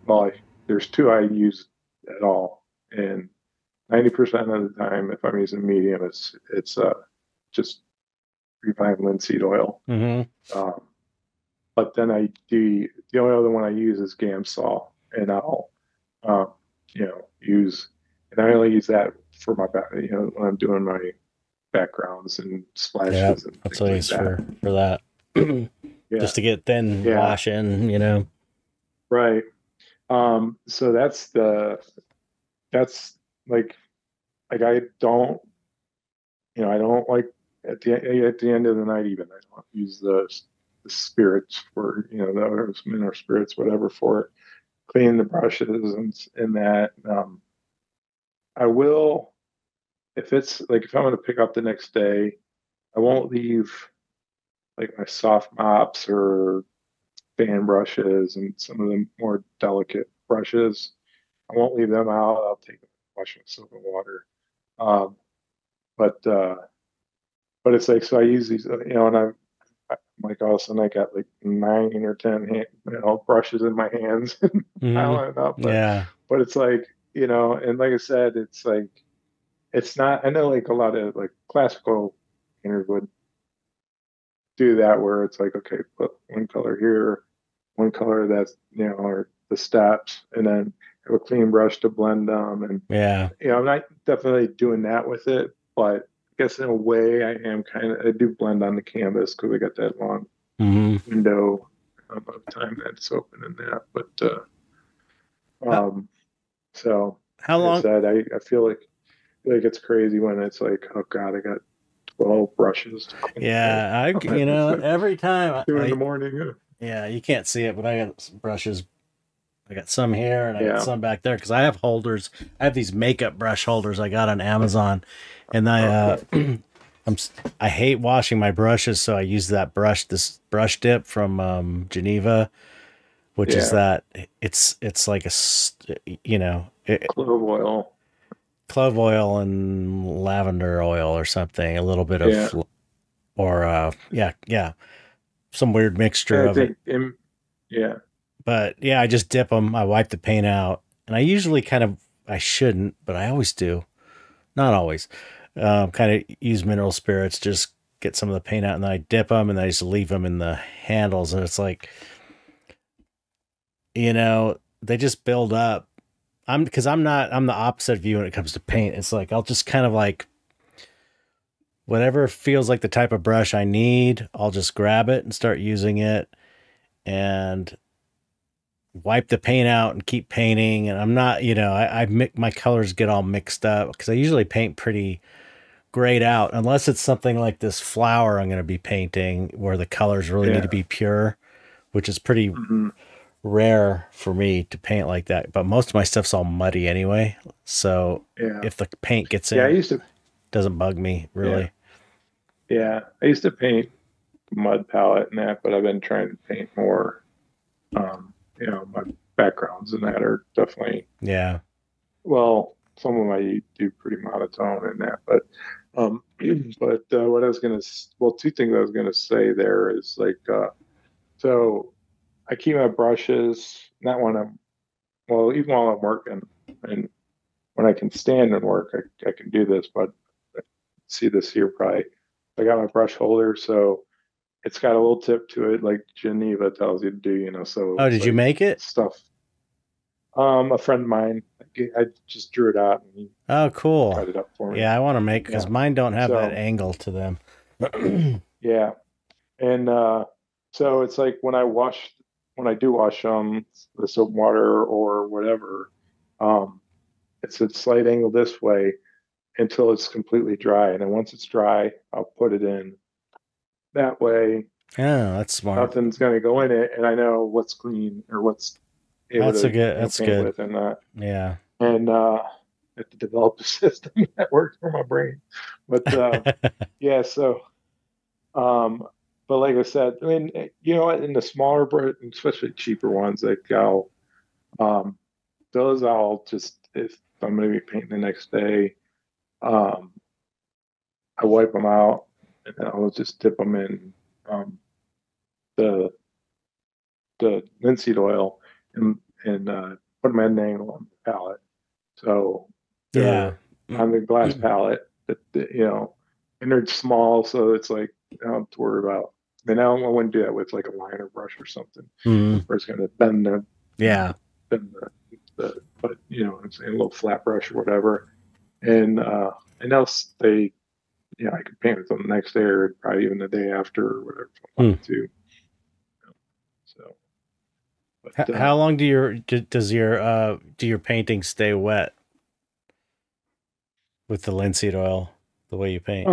well, there's two I use at all, and 90% of the time, if I'm using medium, it's just refined linseed oil. Mm-hmm. Um, but then I do the only other one I use is Gamsol, and I'll um, use, and I only use that for my back, when I'm doing my backgrounds and Yeah, splashes and that's things what I like use that. for that. Yeah, Just to get thin yeah, wash in, you know. right. So that's like I don't, I don't like at the end of the night even I don't use the spirits for those mineral spirits whatever for cleaning the brushes and that. I will if it's like if I'm going to pick up the next day, I won't leave like my soft mops or fan brushes and some of the more delicate brushes. I won't leave them out. I'll take them, wash them with soap and water. Um, but it's like so I use these, and I'm like all of a sudden I got like 9 or 10 brushes in my hands and Mm-hmm. piling it up. Yeah. But it's like, and like I said, it's like it's not. I know like a lot of like classical painters would do that where it's like, okay, put one color here, one color that's or the steps, and then have a clean brush to blend them. And Yeah. I'm not definitely doing that with it, but I guess in a way I am kind of. I do blend on the canvas because I got that long Mm-hmm. window of time that's open in that. But How, um, so how like I long? said, I feel like it's crazy when it's like, oh God, I got 12 brushes to clean at Yeah, it's like every time 2 in the morning. yeah, you can't see it, but I got some brushes. I got some here and I got Yeah. some back there because I have holders. I have these makeup brush holders I got on Amazon, and Oh, cool. I hate washing my brushes, so I use this brush dip from Geneva, which is Yeah. that it's like you know Clove oil. clove oil and lavender oil or something, a little bit Yeah. of or yeah, some weird mixture I of it. think, yeah. But yeah, I just dip them. I wipe the paint out, and I usually I shouldn't, but I always do. Not always. Kind of use mineral spirits, just get some of the paint out, and then I dip them, and then I just leave them in the handles, and it's like, they just build up. Because I'm the opposite of you when it comes to paint. It's like I'll just kind of like whatever feels like the type of brush I need, I'll just grab it and start using it, and wipe the paint out and keep painting. And I'm not, my colors get all mixed up because I usually paint pretty grayed out, unless it's something like this flower I'm going to be painting where the colors really need to Yeah. be pure, which is pretty Hmm. rare for me to paint like that. But most of my stuff's all muddy anyway. So Yeah. if the paint gets Yeah. in, it doesn't bug me Yeah. really. Yeah. I used to paint mud palette and that, but I've been trying to paint more. My backgrounds and that are definitely, Yeah. well, some of them I do pretty monotone in that, but, um, but what I was going to, well, two things I was going to say there is like, so I keep my brushes, not when I'm, well, even while I'm working and when I can stand and work, I can do this, but I see this here probably. I got my brush holder, so it's got a little tip to it, like Geneva tells you to do, so Oh, it's did you like make it? stuff. A friend of mine, I just drew it out and he Oh, cool. cut it up for me. Yeah, I want to make because Yeah. mine don't have that So, angle to them. yeah. And so it's like when I do wash with soap and water or whatever, um, it's a slight angle this way until it's completely dry. And then once it's dry, I'll put it in. That way, Yeah, that's smart. nothing's going to go in it, and I know what's clean or what's able That's a to good. That's paint good. with and not. Yeah. And I have to develop a system that works for my brain. But yeah, so but like I said, I mean, you know what? In the smaller, especially cheaper ones, like um, those I'll just if I'm going to be painting the next day, um, I wipe them out and then I'll just dip them in um, the linseed oil and put them at an angle on the palette. So Yeah. they're on the glass palette, you know, and they're small, so it's like I don't have to worry about. I mean, I wouldn't do that with like a liner brush or something, Mm. where it's going to bend Yeah. bend but you know, it's a little flat brush or whatever, and else they, you know, I could paint with them the next day or probably even the day after or whatever if I Hmm. wanted to. So, How, but how long do your paintings stay wet with the linseed oil, the way you paint?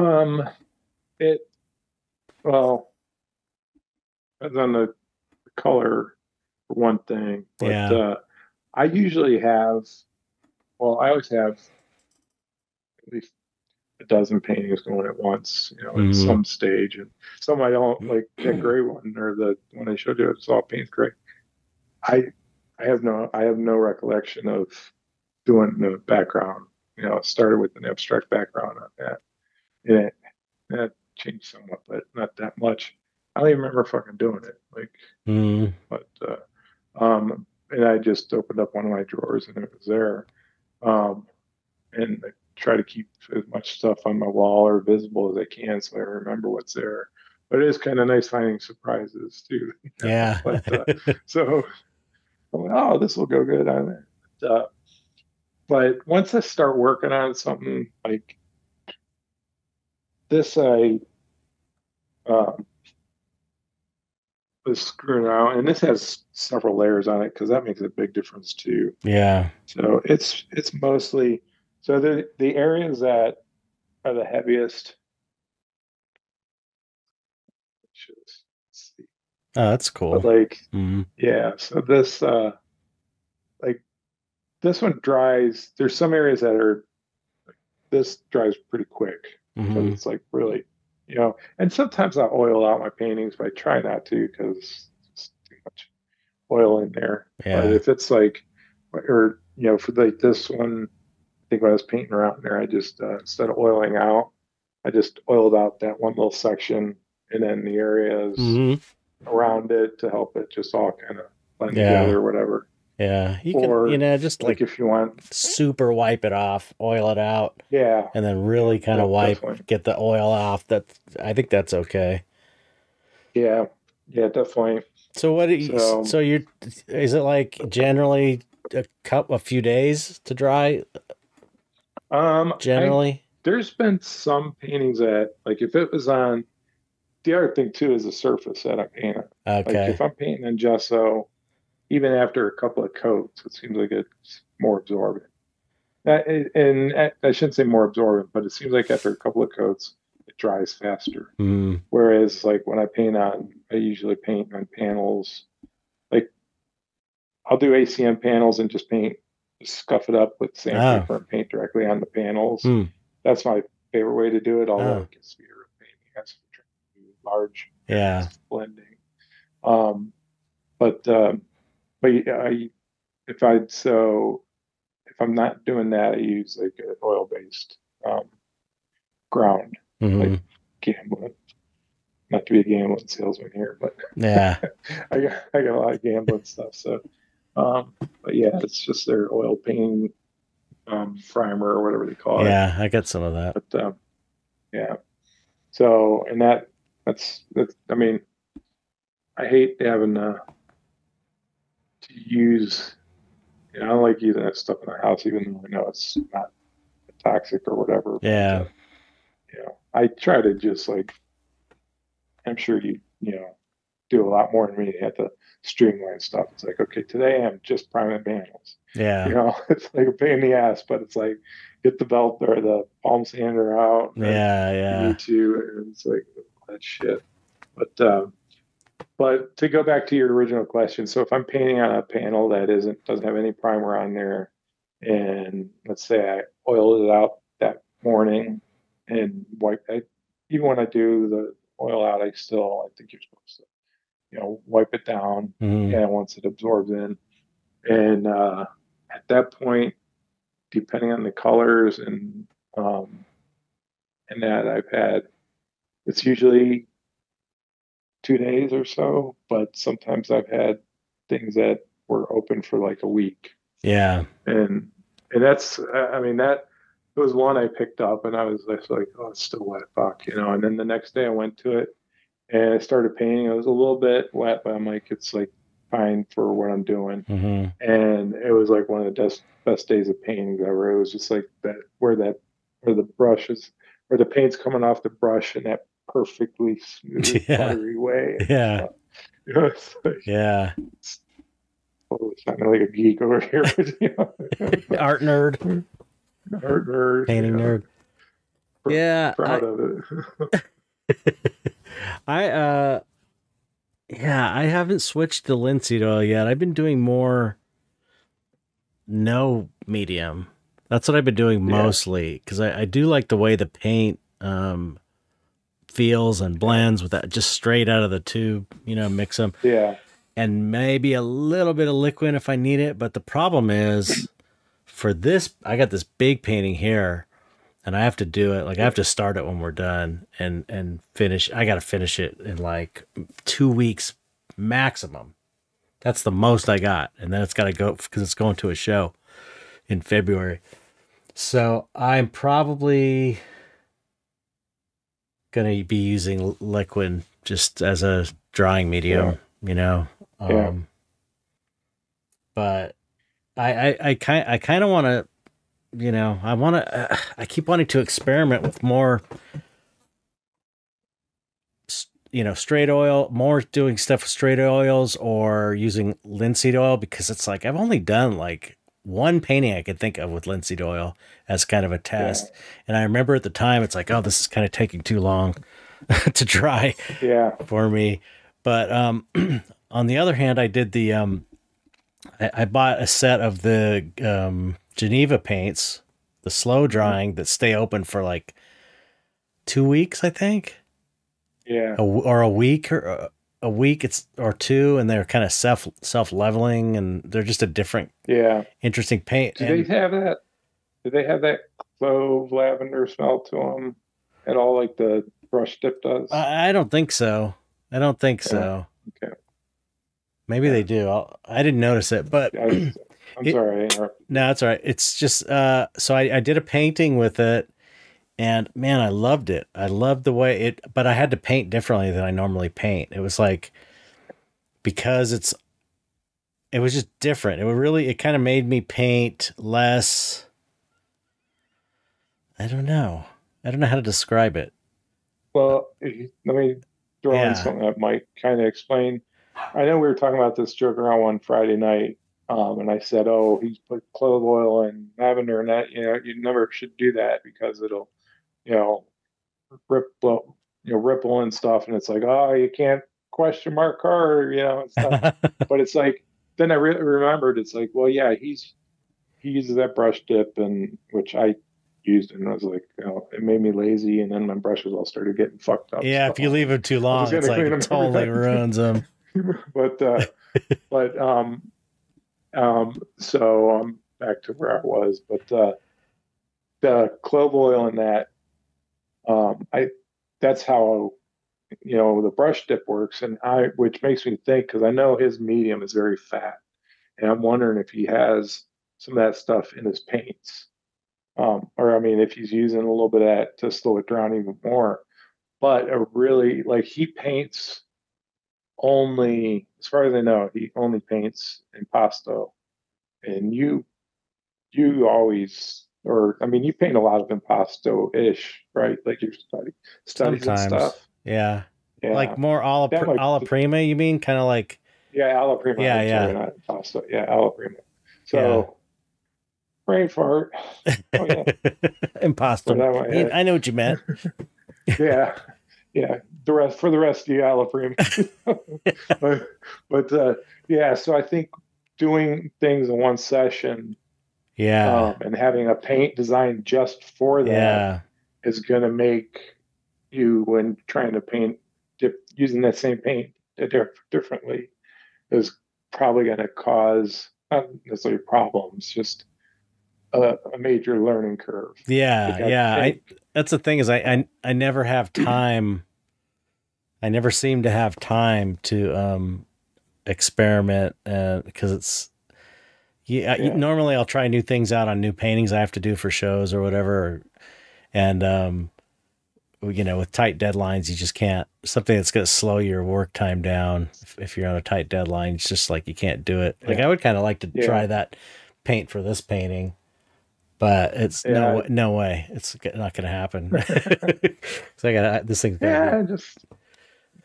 it well depends on the color for one thing, but Yeah. I usually have, well, I always have at least a dozen paintings going at once, you know, at Mm-hmm. some stage, and some I don't like. That gray one or the one I showed you, it's all paint gray. I I have no recollection of doing the background. You know, it started with an abstract background on that, and that changed somewhat, but not that much. I don't even remember fucking doing it. Like, Mm. but and I just opened up one of my drawers and it was there. And I try to keep as much stuff on my wall or visible as I can so I remember what's there. But it is kind of nice finding surprises too. You know? Yeah. So I'm like, oh, this will go good on it. But once I start working on something like this, I um, was screwing around, and this has several layers on it because that makes a big difference too. Yeah. So it's mostly so the areas that are the heaviest. Let's see. Oh, that's But cool. like, Mm. yeah, so like this one dries. There's some areas that are this dries pretty quick because Mm-hmm. it's like really, you know. And sometimes I oil out my paintings, but I try not to because it's too much oil in there. But Yeah. if it's like, or you know, for like this one, I think when I was painting around there, I just instead of oiling out, I just oiled out that one little section and then the areas Mm-hmm. around it to help it just all kind of blend Yeah. together or whatever. Yeah. You can, Or just like like if you want, super wipe it off, oil it out, yeah, and then yeah, really kind of yep, wipe, definitely, get the oil off. I think that's okay. yeah, yeah, definitely. So So, is it like generally a few days to dry I generally? there's been some paintings that like if it was on the other thing too is the surface that I'm painting. Like Okay. if I'm painting on gesso, even after a couple of coats, it seems like it's more absorbent. And I shouldn't say more absorbent, but it seems like after a couple of coats, it dries faster. Mm. Whereas like when I usually paint on panels. Like I'll do ACM panels and just paint, just scuff it up with Oh. sandpaper and paint directly on the panels. Hmm. That's my favorite way to do it, although Oh. it gets to be a real pain in the ass if you're trying to do large Yeah. areas of blending. Um, but if I so if I'm not doing that, I use like an oil based ground, like Mm-hmm. gambling. Not to be a gambling salesman here, but Yeah. I got a lot of gambling stuff. So, but yeah, it's just their oil painting primer or whatever they call it. Yeah. I got some of that. But yeah, so and that's I mean, I hate having to use. You know, I don't like using that stuff in the house, even though I know it's not toxic or whatever. But Yeah. you know, I try to just like I'm sure you know do a lot more than me. They had to streamline stuff. It's like, okay, today I'm just priming panels. Yeah. It's like a pain in the ass, but it's like get the belt or the palm sander out and Yeah. you Yeah. need to, and it's like that shit. But to go back to your original question, so if I'm painting on a panel that doesn't have any primer on there, and let's say I oiled it out that morning and even when I do the oil out, I think you're supposed to, wipe it down, Mm-hmm. and once it absorbs in, and at that point, depending on the colors um, and that I've had, it's usually 2 days or so, but sometimes I've had things that were open for like a week. Yeah. And that's, I mean, that was one I picked up and I was just like, oh, it's still wet, fuck, And then the next day I went to it and I started painting. It was a little bit wet, but I'm like, it's like fine for what I'm doing. Mm-hmm. And it was like one of the best days of painting ever. It was just like where the brush is, where the paint's coming off the brush in that perfectly smooth, Yeah. buttery way. Yeah. It's like, Yeah. it's totally sounding like a geek over here, Art nerd, art nerd, painting nerd. Yeah. proud of it. I yeah, I haven't switched to linseed oil yet. I've been doing more no medium. That's what I've been doing mostly because I do like the way the paint feels and blends with that just straight out of the tube, mix them. Yeah. And maybe a little bit of liquid if I need it. But the problem is for this, I got this big painting here and I have to do it. Like I have to start it when we're done and finish. I got to finish it in like 2 weeks maximum. That's the most I got. And then it's got to go because it's going to a show in February. So I'm probably going to be using liquid just as a drying medium, Yeah. But I kind of want to, I keep wanting to experiment with more, straight oil, more doing stuff with straight oils or using linseed oil because it's like I've only done like one painting I could think of with linseed oil as kind of a test. Yeah. And I remember at the time it's like, oh, this is kind of taking too long to dry for me. But on the other hand, I did I bought a set of the Geneva paints, the slow drying that stay open for like 2 weeks, I think. Yeah. Or a week or 2, and they're kind of self leveling, and they're just a different, interesting paint. Do they have that? Do they have that clove lavender smell to them at all, like the brush dip does? I don't think so. So. Okay. Maybe they do. I didn't notice it, but I'm sorry. No, that's all right. It's just so I did a painting with it. And man, I loved it. I loved the way but I had to paint differently than I normally paint. It was like, because it was just different. It kind of made me paint less. I don't know how to describe it. Well, let me throw in something that might kind of explain. I know we were talking about this joke around one Friday night. And I said, oh, he's put clove oil and lavender and that, you never should do that because it'll, ripple and stuff. And it's like, oh, you can't question Mark Carter, and stuff. But it's like, then I remembered, it's like, well, yeah, he uses that brush dip, and which I used, and I was like, it made me lazy. And then my brushes all started getting fucked up. Yeah. If you leave them too long, it's like it totally ruins them. So I'm back to where I was, but the clove oil in that, that's how the brush dip works, and which makes me think, because I know his medium is very fat, and I'm wondering if he has some of that stuff in his paints, or I mean, if he's using a little bit of that to slow it down even more. But really, like, he paints only, as far as I know, he only paints impasto, and you always, or I mean, you paint a lot of impasto-ish, right? Like your studies and stuff. Yeah. Yeah, Like more that might. alla prima, you mean? Kind of like, Yeah, alla prima. yeah, I'm sorry, yeah, not pasta. Yeah, alla prima. yeah. So brain fart. Oh yeah, Imposter. right out of my head. I know what you meant. Yeah, yeah. The rest of you, alla prima. but but yeah. So I think doing things in one session, Yeah, and having a paint designed just for that yeah, is going to make you, when trying to paint, using that same paint differently, is probably going to cause not necessarily problems, just a major learning curve. yeah, Like I yeah. think, That's the thing is I never have time. I never seem to have time to experiment because it's yeah. yeah, Normally I'll try new things out on new paintings I have to do for shows or whatever, and you know, with tight deadlines, you just can't, something that's going to slow your work time down. If you're on a tight deadline, it's just like, you can't do it. Like yeah, I would kind of like to yeah, try that paint for this painting, but it's yeah, no way. It's not going to happen. So I got this thing's got to be, yeah. Just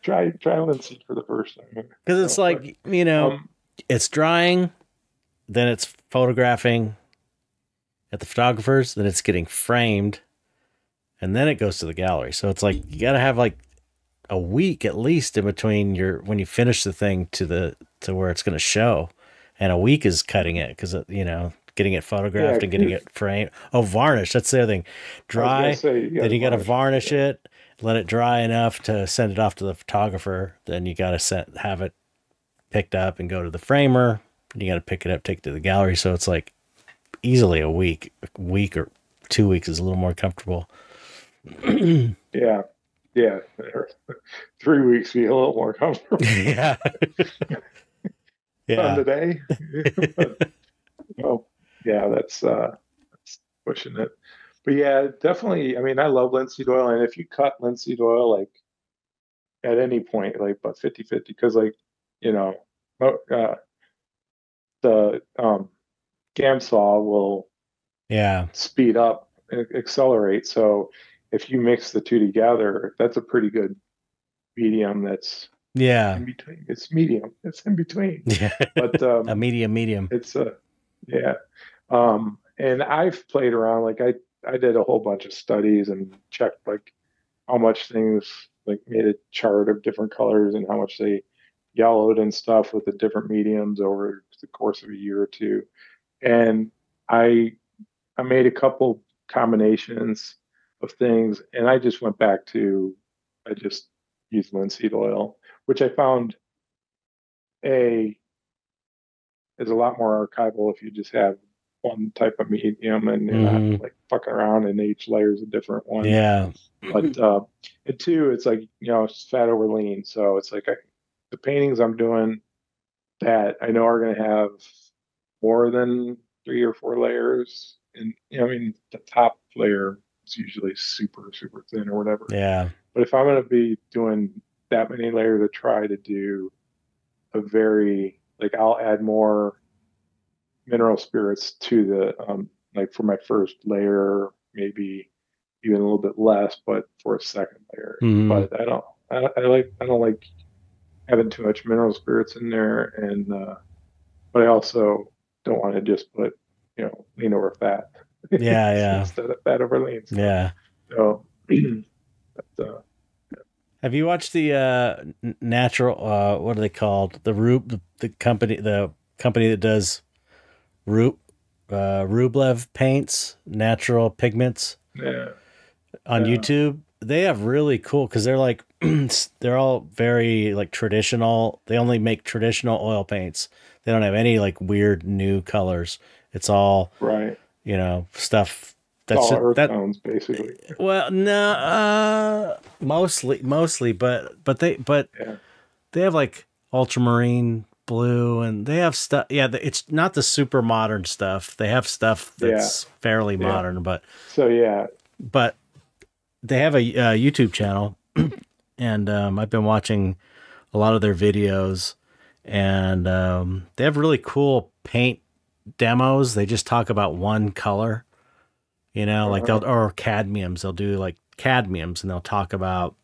try linseed for the first time. cause it's So, but like, you know, um, it's drying, then it's photographing at the photographer's, then it's getting framed, and then it goes to the gallery. So it's like, you got to have like a week at least in between your when you finish the thing to where it's going to show, and a week is cutting it because you know, getting it yeah. photographed and getting it framed. Oh, varnish, that's the other thing. I was gonna Dry, say you got then to you got to varnish. varnish it, let it dry enough to send it off to the photographer, then you got to have it picked up and go to the framer, you got to pick it up, take it to the gallery. So it's like easily a week or 2 weeks is a little more comfortable. Yeah, yeah. 3 weeks be a little more comfortable Yeah. on Yeah. the day. But, oh, yeah, that's pushing it. But yeah, definitely. I mean, I love linseed oil, and if you cut linseed oil like at any point, like about 50/50, because like, you know, the gam saw will Yeah. speed up, accelerate. So if you mix the two together, that's a pretty good medium. That's Yeah. in between. It's medium. It's in between. Yeah. But A medium. it's a yeah. And I've played around. Like I did a whole bunch of studies and checked like how much things, like made a chart of different colors and how much they yellowed and stuff with the different mediums over the course of a year or two. And I I made a couple combinations of things, and I just went back to, I just used linseed oil, which I found a is a lot more archival if you just have one type of medium and you're not Hmm. like fucking around and each layer is a different one. Yeah. But and two, it's like, it's fat over lean, so it's like the paintings I'm doing that I know are going to have more than 3 or 4 layers. And, I mean, the top layer is usually super, super thin or whatever. Yeah. But if I'm going to be doing that many layers, to try to do a very, like, I'll add more mineral spirits to the, like for my first layer, maybe even a little bit less, but for a second layer. Hmm. But I don't like having too much mineral spirits in there. And, but I also don't want to just put, lean over fat Yeah. Yeah. instead of fat over lean. Yeah. So but, Have you watched the natural what are they called? The company that does Rub Rublev paints, natural pigments yeah, on yeah, YouTube. They have really cool because they're like they're all very like traditional. They only make traditional oil paints. They don't have any like weird new colors. It's all, right. stuff It's that's all just, earth that tones basically. well, no, mostly, but Yeah, they have like ultramarine blue, and they have stuff. Yeah, it's not the super modern stuff. They have stuff yeah, that's fairly yeah. modern, So yeah, but they have a YouTube channel, and I've been watching a lot of their videos, and they have really cool paint demos. They just talk about one color, like uh, or cadmiums. They'll do like cadmiums, and they'll talk about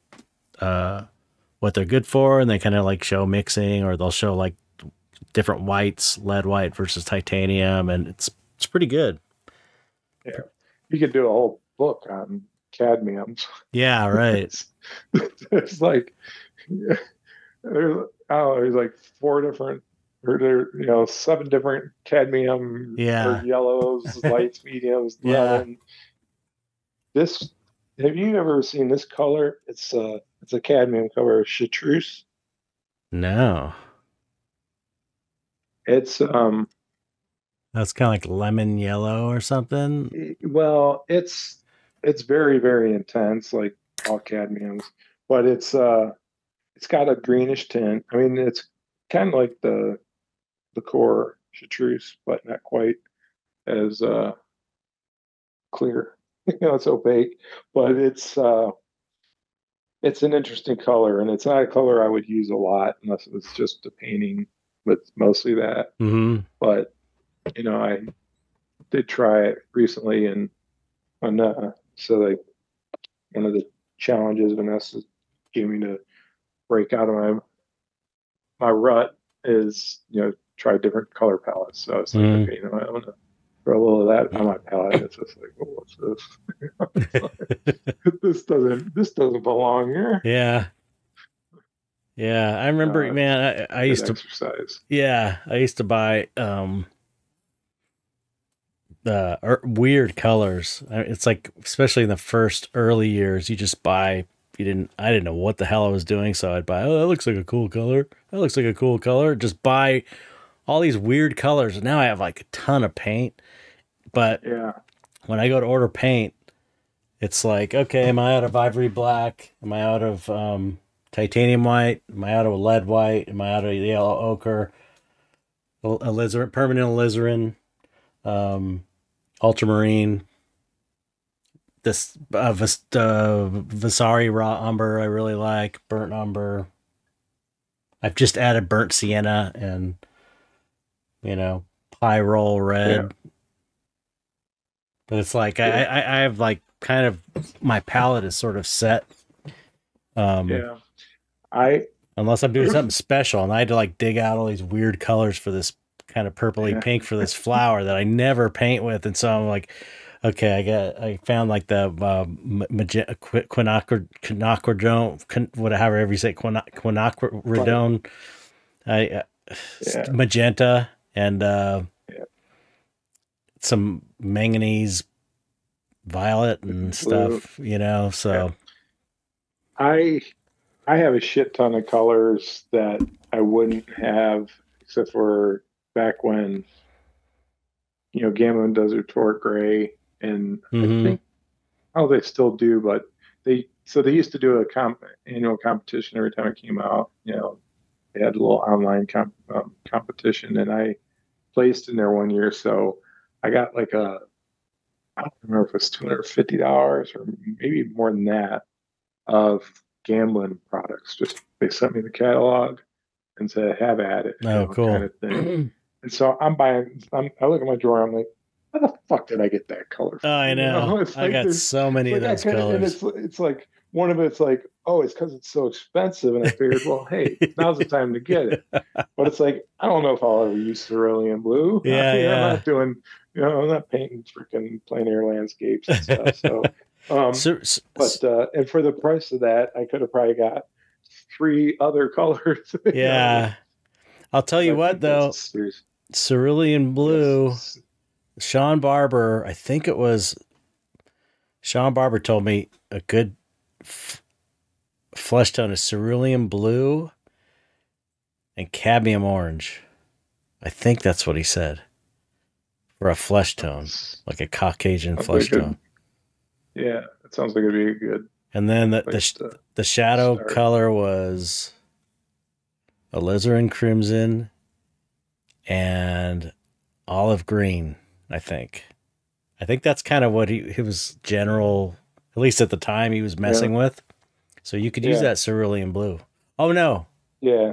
what they're good for, and they kind of like show mixing, or they'll show like different whites, lead white versus titanium, and it's pretty good. Yeah, you could do a whole book on cadmiums. Yeah, right. it's, it's like there's there's like four different, or there, 7 different cadmium or Yeah. yellows, lights, mediums, Yeah. lemon. This, have you ever seen this color? It's a cadmium color, chartreuse. No. It's That's kind of like lemon yellow or something. well, it's very, very intense, like all cadmiums, but it's got a greenish tint. I mean, it's kind of like the core chartreuse, but not quite as clear. It's opaque, but it's an interesting color, and it's not a color I would use a lot unless it was just a painting with mostly that. Mm-hmm. But I did try it recently, and so like one of the challenges Vanessa gave me to break out of my rut is try different color palettes. So it's like, Mm. okay, I want to throw a little of that on my palette. It's just like, oh, what's this? This doesn't belong here. Yeah. Yeah. I remember, man, I used to exercise. Yeah, I used to buy weird colors. It's like, especially in the first early years, you just buy. I didn't know what the hell I was doing, so I'd buy. Oh, that looks like a cool color. That looks like a cool color. Just buy all these weird colors. And now I have like a ton of paint. But Yeah, when I go to order paint, it's like, okay, am I out of ivory black? Am I out of titanium white? Am I out of lead white? Am I out of yellow ochre? Alizarin, permanent alizarin, ultramarine. This Vasari raw umber I really like. Burnt umber. I've just added burnt sienna and pyrrole red. yeah, But it's like yeah, I have like kind of my palette is sort of set. yeah. I Unless I'm doing something special, and I had to like dig out all these weird colors for this kind of purpley yeah, pink for this flower that I never paint with, and so I'm like, okay, I found like the quinacridone, whatever you say, quinacridone, I yeah, magenta, and yeah. some manganese violet and Blue. stuff, Yeah. so I I have a shit ton of colors that I wouldn't have except for back when Gammon Desert Torque Gray, and I mm-hmm. think they still do, but they used to do a annual competition every time it came out. They had a little online competition, and I placed in there one year, so I got like I don't remember if it was $250 or maybe more than that of gambling products. Just they sent me the catalog and said, "Have at it," Oh, cool. kind of thing. And so I'm buying. I look at my drawer. I'm like, "How the fuck did I get that color from?" Oh, I know. It's I like got so many of those colors. and it's like one of it's like, oh, it's because it's so expensive. And I figured, well, hey, now's the time to get it. But it's like, I don't know if I'll ever use cerulean blue. Yeah, yeah. I'm not doing, I'm not painting freaking plein air landscapes and stuff. So, and for the price of that, I could have probably got 3 other colors. Yeah. I'll tell you what, though, cerulean blue, yes. Sean Barber, I think it was Sean Barber told me a good flesh tone is cerulean blue and cadmium orange. I think that's what he said for a flesh tone, like a Caucasian flesh tone. Yeah, it sounds like it'd be good. And then the shadow color was alizarin crimson and olive green, I think. I think that's kind of what he was general, at least at the time he was messing with. So you could use that cerulean blue. Oh, no. Yeah.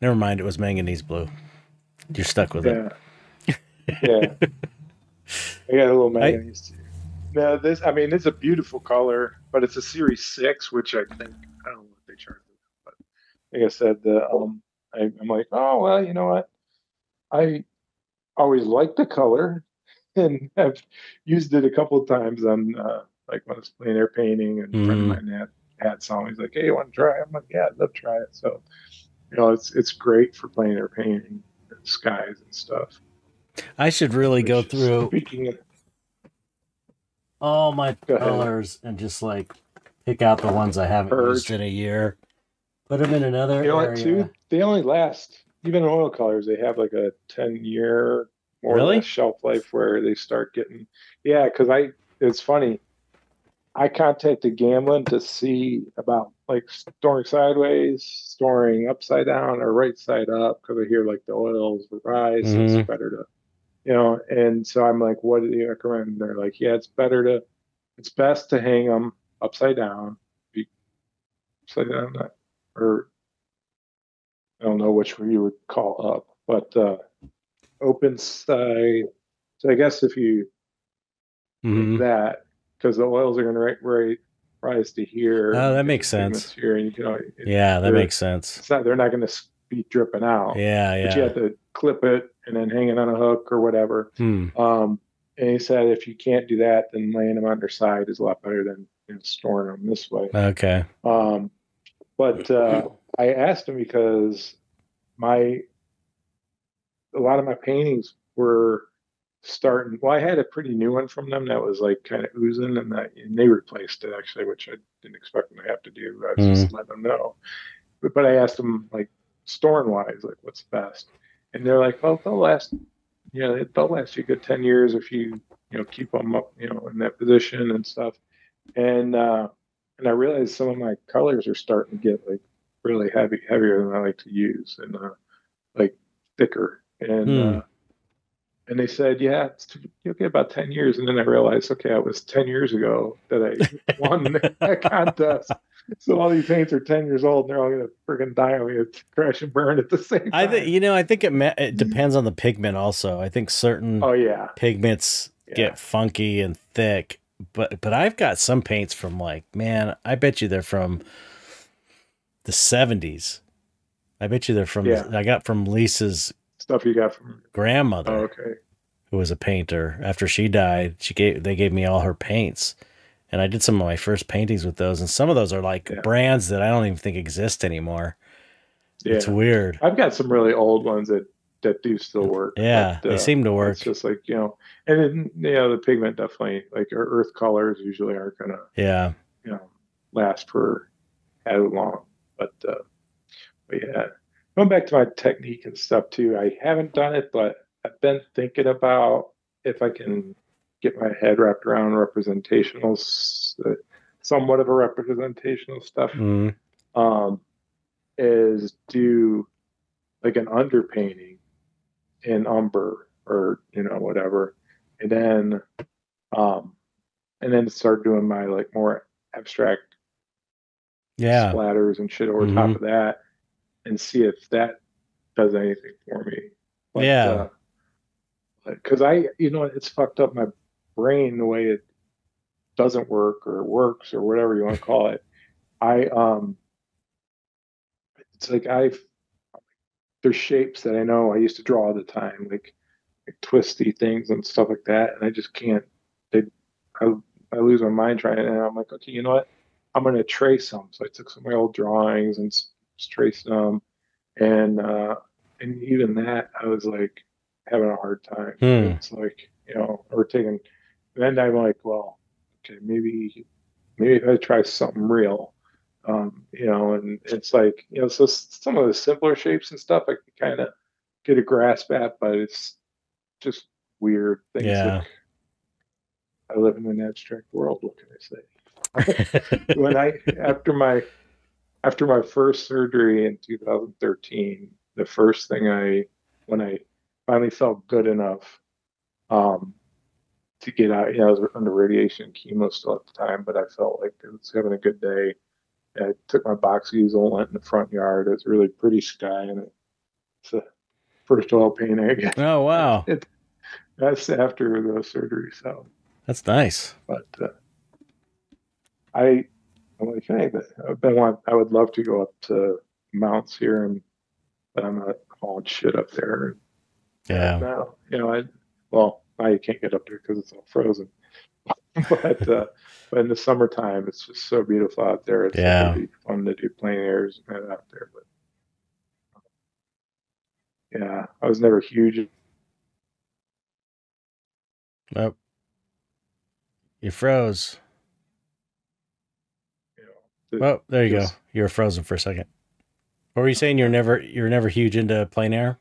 Never mind. It was manganese blue. You're stuck with it. Yeah. I got a little manganese too. No, it's a beautiful color, but it's a Series 6, which I think charge. But like I said, I'm like, oh well, you know what? I always liked the color, and I've used it a couple of times on like when I was plein air painting, and a friend of Mm. mine had some. He's like, hey, you want to try it? I'm like, yeah, I'd love to try it. So it's great for plein air painting skies and stuff. I should really go Which, through speaking of, all my go ahead, colors and just like pick out the ones I haven't used purge. in a year, put them in another You know what, area. too? They only last, even oil colors, they have like a 10-year, more or less Really? shelf life where they start getting, yeah, because it's funny. I contacted Gamblin to see about like storing sideways, storing upside down, or right side up, because I hear like the oils rise, so it's Mm-hmm. better to, and so I'm like, what do you recommend? And they're like, yeah, it's best to hang them upside down, be upside down, or I don't know which one you would call up, but open side. So I guess if you like Mm-hmm. that, because the oils are going to rise to here, Oh, and you that get the makes pigments sense. here, and Yeah, that they're makes sense. it's not they're not going to be dripping out, Yeah, but you yeah. have to clip it and then hang it on a hook or whatever. Hmm. And he said if you can't do that, then laying them on their side is a lot better than storing them this way. Okay. Um, but I asked him because my a lot of my paintings were starting. Well, I had a pretty new one from them that was like kind of oozing, and they replaced it actually, which I didn't expect them to have to do. I was Hmm. just letting them know. But I asked them like storing wise, like what's best, and they're like, well, they'll last. They'll last you a good 10 years if you keep them up, in that position and stuff. And I realized some of my colors are starting to get like really heavier than I like to use, and like thicker. Hmm. And they said, yeah, you'll get about 10 years. And then I realized, okay, it was 10 years ago that I won that contest. So all these paints are 10 years old, and they're all going to freaking die on me, crash and burn at the same I think time. I think it depends on the pigment also. I think certain Oh, yeah. pigments Yeah. get funky and thick, but I've got some paints from like, man, I bet you they're from the 70s. I bet you they're from Yeah. I got from Lisa's Stuff you got from, oh, grandmother, okay. who was a painter. After she died, they gave me all her paints. And I did some of my first paintings with those, and some of those are like Yeah. brands that I don't even think exist anymore. It's Yeah. weird. I've got some really old ones that do still work, but Yeah, they seem to it's work. just like, and then, the pigment definitely, like our earth colors usually aren't going to, Yeah. last for as long. But yeah, going back to my technique and stuff too, I haven't done it, but I've been thinking about if I can get my head wrapped around representational, somewhat of a representational stuff, Mm. um, is do like an underpainting in umber or whatever, and then um, start doing my like more abstract Yeah. splatters and shit over Hmm. top of that, and see if that does anything for me. But Yeah. because it's fucked up my brain the way it doesn't work or works or whatever you want to call it. I it's like there's shapes that I know I used to draw all the time, like twisty things and stuff like that, and I just can't. They, I, I lose my mind trying it, and I'm like, okay, you know what? I'm gonna trace them. So I took some of my old drawings and traced them, and even that I was like having a hard time. Hmm. It's like or taking. Then I'm like, well, okay, maybe if I try something real, and it's like so some of the simpler shapes and stuff I can kind of get a grasp at, but it's just weird things like Yeah. I live in an abstract world. What can I say? when I after my first surgery in 2013, the first thing when I finally felt good enough um, to get out, I was under radiation chemo still at the time, but I felt like I was having a good day. I took my box easel, went in the front yard. It's a really pretty sky, and it's a first oil painting I get. Oh, wow. That's after the surgery. So, That's nice. but I I'm like, hey, I would love to go up to mounts here, and but I'm not hauling shit up there. Yeah. Now, well, now you can't get up there because it's all frozen. But in the summertime, it's just so beautiful out there. It would Yeah. be fun to do plein airs out there. But yeah, I was never huge. Oh, you froze. Oh, there you go. You were frozen for a second. What were you saying? You're never huge into plein air?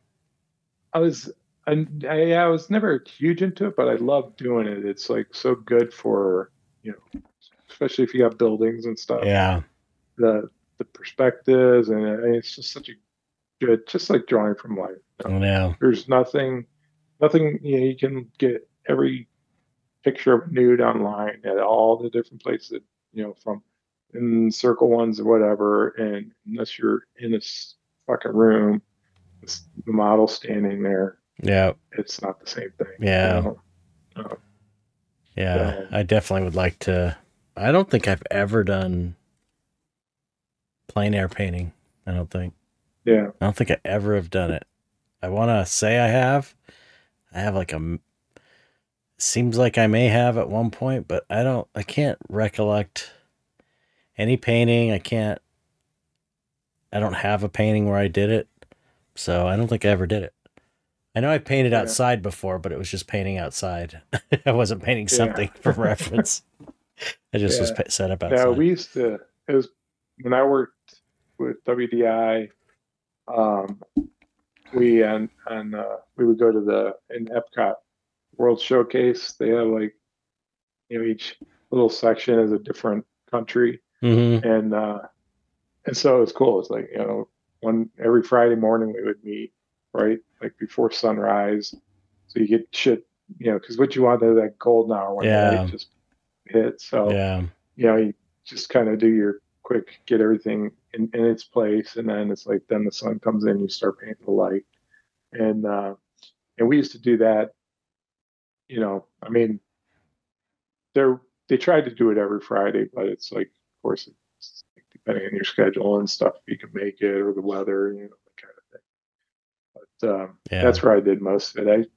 I was I was never huge into it, but I love doing it. It's like so good for, especially if you have buildings and stuff. Yeah. The perspectives, and it's just such a good, just like drawing from life. Yeah. There's nothing, you can get every picture of nude online at all the different places, from in circle ones or whatever. And unless you're in this fucking room, the model standing there, Yeah. it's not the same thing. Yeah. Yeah. So, I definitely would like to. I don't think I've ever done plein air painting. I don't think. Yeah. I don't think I ever have done it. I want to say I have. I have seems like I may have at one point, but I can't recollect any painting. I don't have a painting where I did it. So I don't think I ever did it. I know I painted outside before, but it was just painting outside. I wasn't painting something for reference. I just was set up outside. Yeah, it was when I worked with WDI, we would go to in Epcot World Showcase. They have each little section is a different country. Mm-hmm. And so it's cool. It's like, every Friday morning we would meet, right? Like before sunrise. So you get shit, because what you want is that golden hour when the light just hits. So, you just kind of do your quick, get everything in its place. And then it's like, then the sun comes in, you start painting the light. And we used to do that, I mean, they tried to do it every Friday, but it's like, of course, it's depending on your schedule and stuff, you can make it, or the weather, that kind of thing. But that's where I did most of it.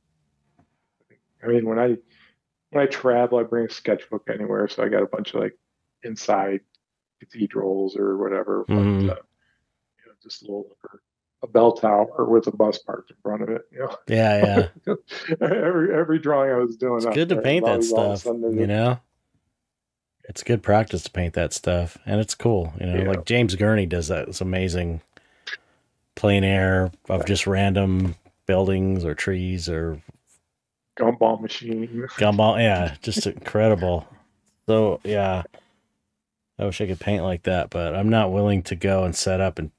I mean, when I travel, I bring a sketchbook anywhere, so I got a bunch of inside cathedrals or whatever. Mm-hmm. But just a bell tower with a bus parked in front of it. Yeah. every drawing I was doing. It's good to paint that stuff. It's good practice to paint that stuff, and it's cool. Like James Gurney does that. It's amazing. Plein air of just random buildings or trees or gumball machine. Yeah, just incredible. So yeah, I wish I could paint like that, but I'm not willing to go and set up and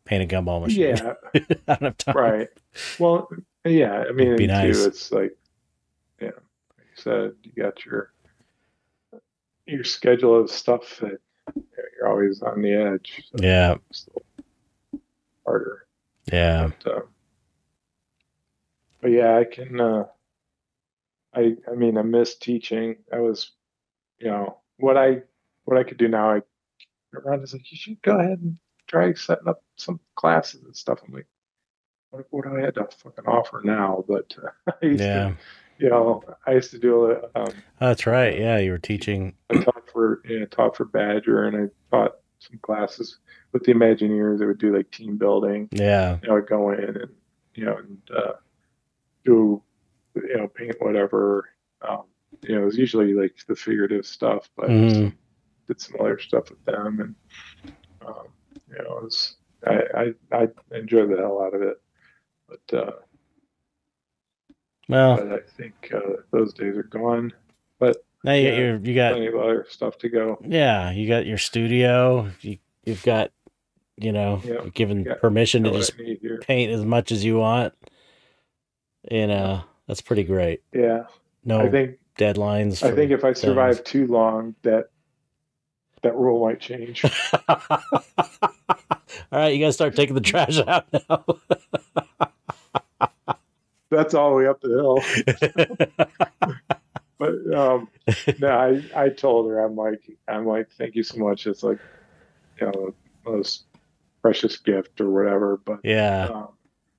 paint a gumball machine. Yeah, I don't have time. Right. Well, yeah. I mean, nice. It's like, like you said, you got your schedule of stuff that you're always on the edge. So it's harder. Yeah. But yeah, I can. I mean, I miss teaching. I was, what I could do now. Ron is like, you should go ahead and try setting up some classes and stuff. I'm like, what do I have to fucking offer now? But I used to, I used to do it. That's right. Yeah, you were teaching. I taught for Badger, and I taught some classes with the Imagineers. They would do team building. Yeah. I would go in and do paint whatever. It was usually the figurative stuff, but did some other stuff with them, and it was I enjoyed the hell out of it. But I think those days are gone. But now you got plenty of other stuff to go. Yeah, you got your studio. You've got you're given permission to just paint as much as you want. That's pretty great. Yeah. No, I think deadlines. I think if I survive too long, that rule might change. All right, you gotta start taking the trash out now. That's all the way up the hill. But no, I told her, I'm like, thank you so much. It's like, most precious gift or whatever. But Yeah. um,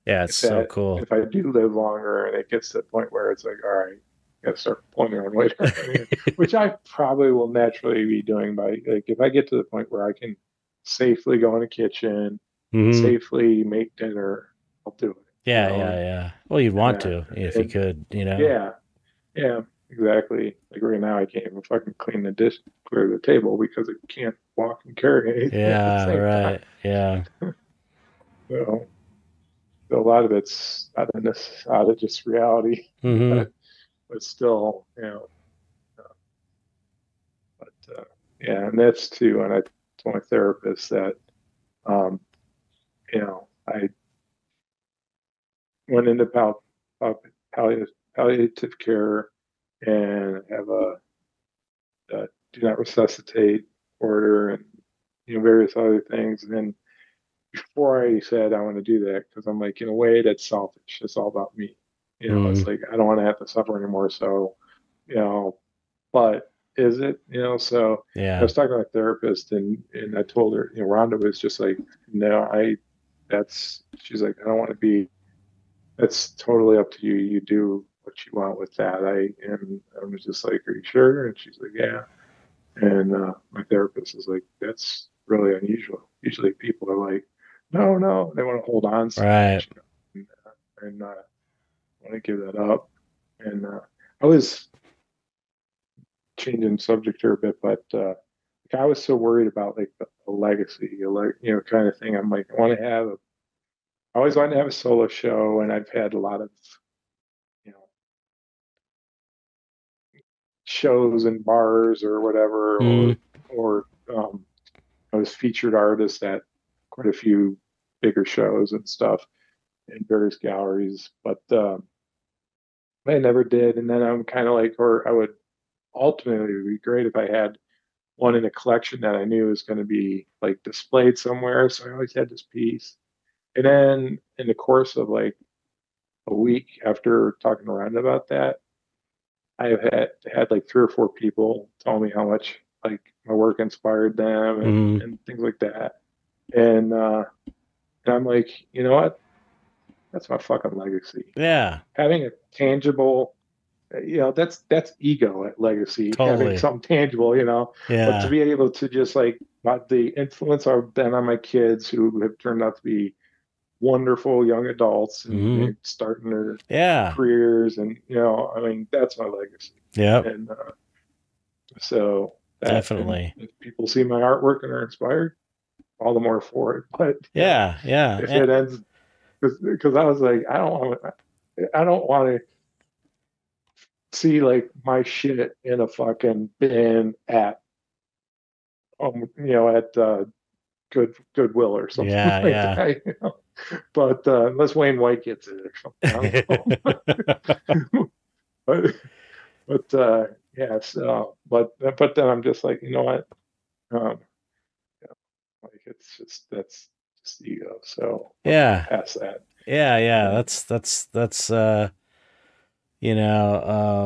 Yeah, it's so cool. if I do live longer and it gets to the point where it's like, all right, got to start pulling my own weight around here, which I probably will naturally be doing by like if I get to the point where I can safely go in the kitchen, Hmm. safely make dinner, I'll do it. You Yeah, know, yeah, yeah. Well, you'd want and, to if you and could, you know. yeah, yeah, exactly. Like right now, I can't even fucking clean the dish, clear the table because I can't walk and carry anything at the Yeah, same time. right. Yeah. So a lot of it's out of just reality, Hmm. but still, uh, but yeah, and that's too. And I told my therapist that, um, I went into palliative care and have a do not resuscitate order and various other things. And then before I said I want to do that, because I'm like, in a way, that's selfish. It's all about me. It's Mm. like I don't want to have to suffer anymore. So, you know, but is it? So I Yeah. was talking to a therapist, and I told her, Rhonda was just like, no, she's like, I don't want to be. That's totally up to you. You do what you want with that. And I was just like, are you sure? And she's like, yeah. And my therapist is like, that's really unusual. Usually people are like, no, no, they want to hold on so Right. much, and want to give that up. And I was changing subject here a bit, but I was so worried about like a legacy, kind of thing. I'm like, I always wanted to have a solo show, and I've had a lot of, you know, shows in bars or whatever, Mm. or I was featured artist at quite a few bigger shows and stuff in various galleries, but I never did. And then I'm kind of like, or I would ultimately, it would be great if I had one in a collection that I knew was going to be like displayed somewhere. So I always had this piece. And then in the course of like a week after talking around about that, I've had like three or four people tell me how much like my work inspired them Mm. and things like that. And I'm like, you know what? That's my fucking legacy. Yeah. Having a tangible, that's ego at legacy, having Totally. something tangible, but to Yeah. be able to just like the influence I've been on my kids who have turned out to be wonderful young adults and Hmm. they're starting their Yeah. careers. And, I mean, that's my legacy. Yep. And so that, and Definitely. if people see my artwork and are inspired, all the more for it. But, Yeah. Yeah. if it ends, because I was like, I don't want to see like my shit in a fucking bin at at Goodwill or something Yeah. like Yeah. that. But unless Wayne White gets it or something, I don't know. but yeah. So but then I'm just like, you know what? Um, like it's just that's just ego. So I'm Yeah. past that. Yeah. Yeah. And That's you know,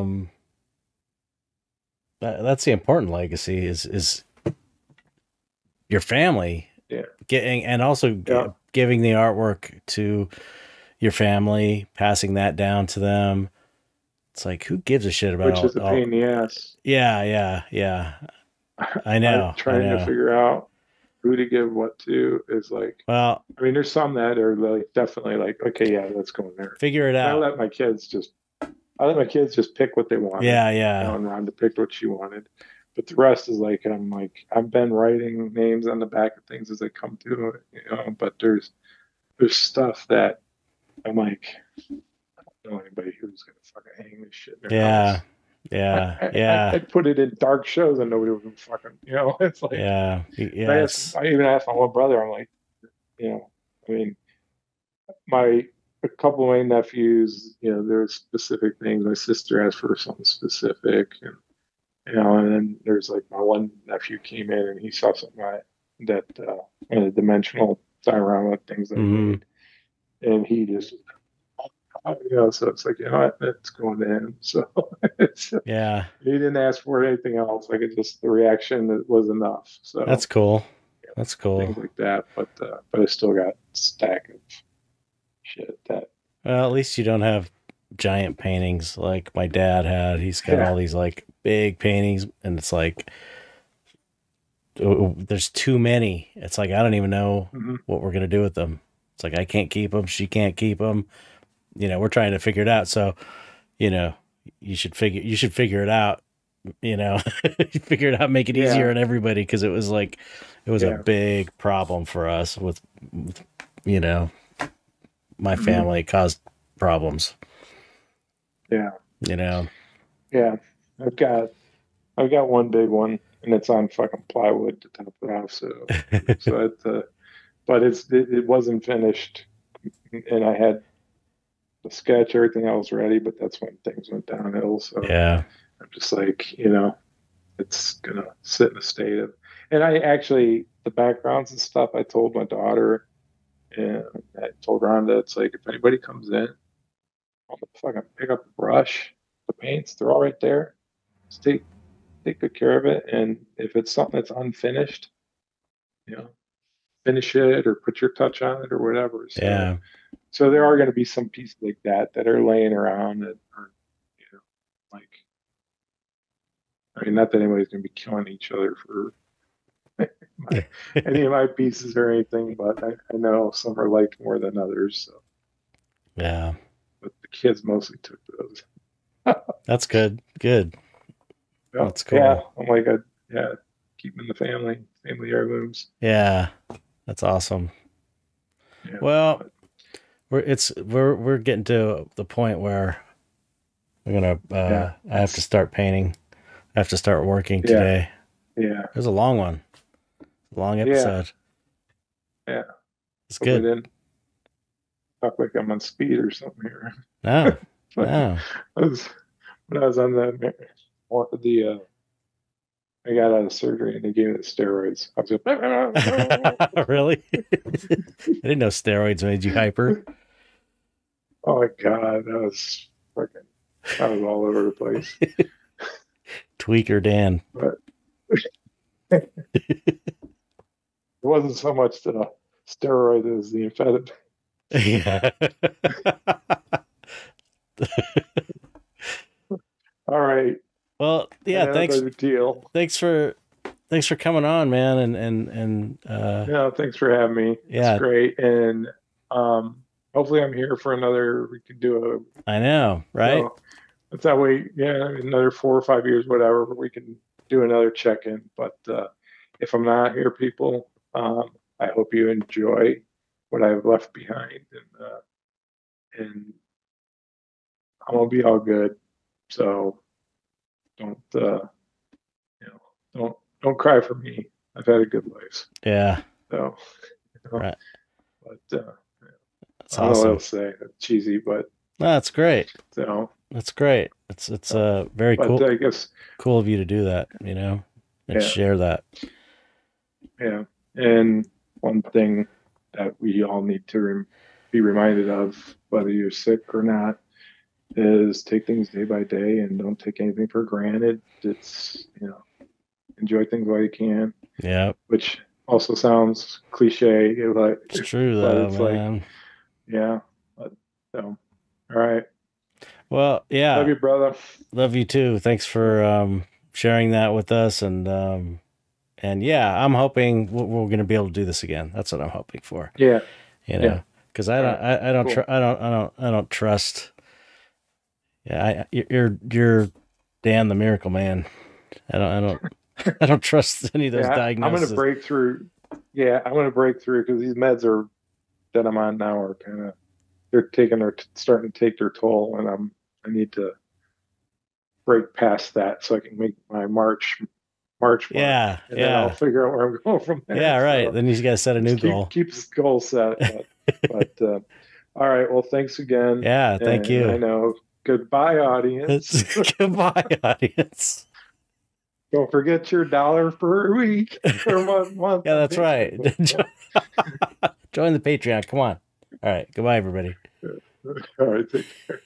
that's the important legacy is your family yeah, getting and also yeah, giving the artwork to your family, passing that down to them. It's like who gives a shit which about is a all? pain in the ass. Yeah, yeah, yeah. I I know, I trying to know. figure out who to give what to is like, Well, I mean, there's some that are like definitely like, okay, yeah, let's go in there. figure it And out. I let my kids just pick what they wanted, Yeah, yeah, and Rhonda picked what she wanted. But the rest is like, I've been writing names on the back of things as they come to it, but there's stuff that I'm like, I don't know anybody who's gonna fucking hang this shit in their yeah, house. yeah, yeah, I'd put it in dark shows and nobody would fucking, it's like, yeah, and yes, I even asked my one brother, I'm like, you know, I mean, my a couple of my nephews, there's specific things. My sister asked for something specific, and then there's like my one nephew came in and he saw something that one of the dimensional diorama things I mm-hmm. made, and he just So it's like, what? It's going to him. So Yeah, he didn't ask for anything else. Like it's just the reaction that was enough. that's So cool. That's cool. things like that. But I still got a stack of shit that. Well, at least you don't have giant paintings like my dad had. He's got Yeah. all these like big paintings, and it's like there's too many. It's like I don't even know Hmm. what we're gonna do with them. It's like I can't keep them. She can't keep them. We're trying to figure it out. So, you know, you should figure it out. Figure it out, make it Yeah. easier on everybody because it was a Yeah. big problem for us with you know my Hmm. family. It caused problems. Yeah. You know. Yeah. I've got I've got one big one, and it's on fucking plywood to top it off. So but it wasn't finished, and I had the sketch, everything else ready, but that's when things went downhill. So Yeah. I'm just like, it's gonna sit in a state of, and I actually the backgrounds and stuff. I told my daughter, and I told Rhonda, it's like if anybody comes in, I'll fucking pick up the brush, the paints, they're all right there. Just take good care of it, and if it's something that's unfinished, you know, finish it or put your touch on it or whatever. So Yeah. so there are going to be some pieces like that are laying around that are, you know, like, I mean, not that anybody's going to be killing each other for my, any of my pieces or anything, but I know some are liked more than others. So, Yeah. but the kids mostly took those. That's good. Good. Yeah, That's yeah. cool. I'm like, yeah, keep 'em in the family heirlooms. Yeah. That's awesome. Yeah, Well, but we're getting to the point where we're gonna yeah, I have to start painting. I have to start working yeah, today. yeah, It was a long one. Long yeah, episode. yeah. It's Hope I good. didn't talk like I'm on speed or something here. No. But No. when I was on the I got out of surgery and they gave me the steroids. I was like, Really? I didn't know steroids made you hyper. oh my god, I was all over the place. Tweaker Dan. But it wasn't so much the steroid as the amphetamine. Yeah. All right, Well, yeah, another deal. thanks for coming on, man, and Yeah, thanks for having me. It's yeah, great, and hopefully I'm here for another. We could do a I know, right? so that's that way. Yeah, another 4 or 5 years, whatever. We can do another check-in. But if I'm not here, people, I hope you enjoy what I've left behind, and I'm gonna be all good. So don't don't cry for me. I've had a good life. Yeah, So, right. but That's I don't know what awesome. else to say. It's cheesy, but No, that's great. so, That's great. It's very but cool I guess cool of you to do that, and yeah, share that. yeah. And one thing that we all need to be reminded of, whether you're sick or not, is take things day by day and don't take anything for granted. It's, enjoy things while you can, Yeah, which also sounds cliche, it's true but though, it's like, man. yeah. But, so, all right. Well, Love yeah, you, brother. love you too. Thanks for sharing that with us, and yeah, I'm hoping we're going to be able to do this again. That's what I'm hoping for. Yeah. Yeah. Because All right. I don't Cool. I don't trust. Yeah, you're Dan the Miracle Man. I don't I don't trust any of those Yeah. I'm going to diagnoses. break through. Yeah. I'm going to break through because these meds are that I'm on now are kind of, starting to take their toll, and I need to break past that so I can make my March mark, Yeah, and then I'll yeah, figure out where I'm going from there. yeah. Right. So Then you got to set a new just goal. keep this goal set. But all right. Well, thanks again. Yeah. Thank And I you. know. Goodbye, audience. Goodbye, audience. Don't forget your dollar per week or 1 month. Yeah, that's right. Join the Patreon. Come on. All right. Goodbye, everybody. All right, take care.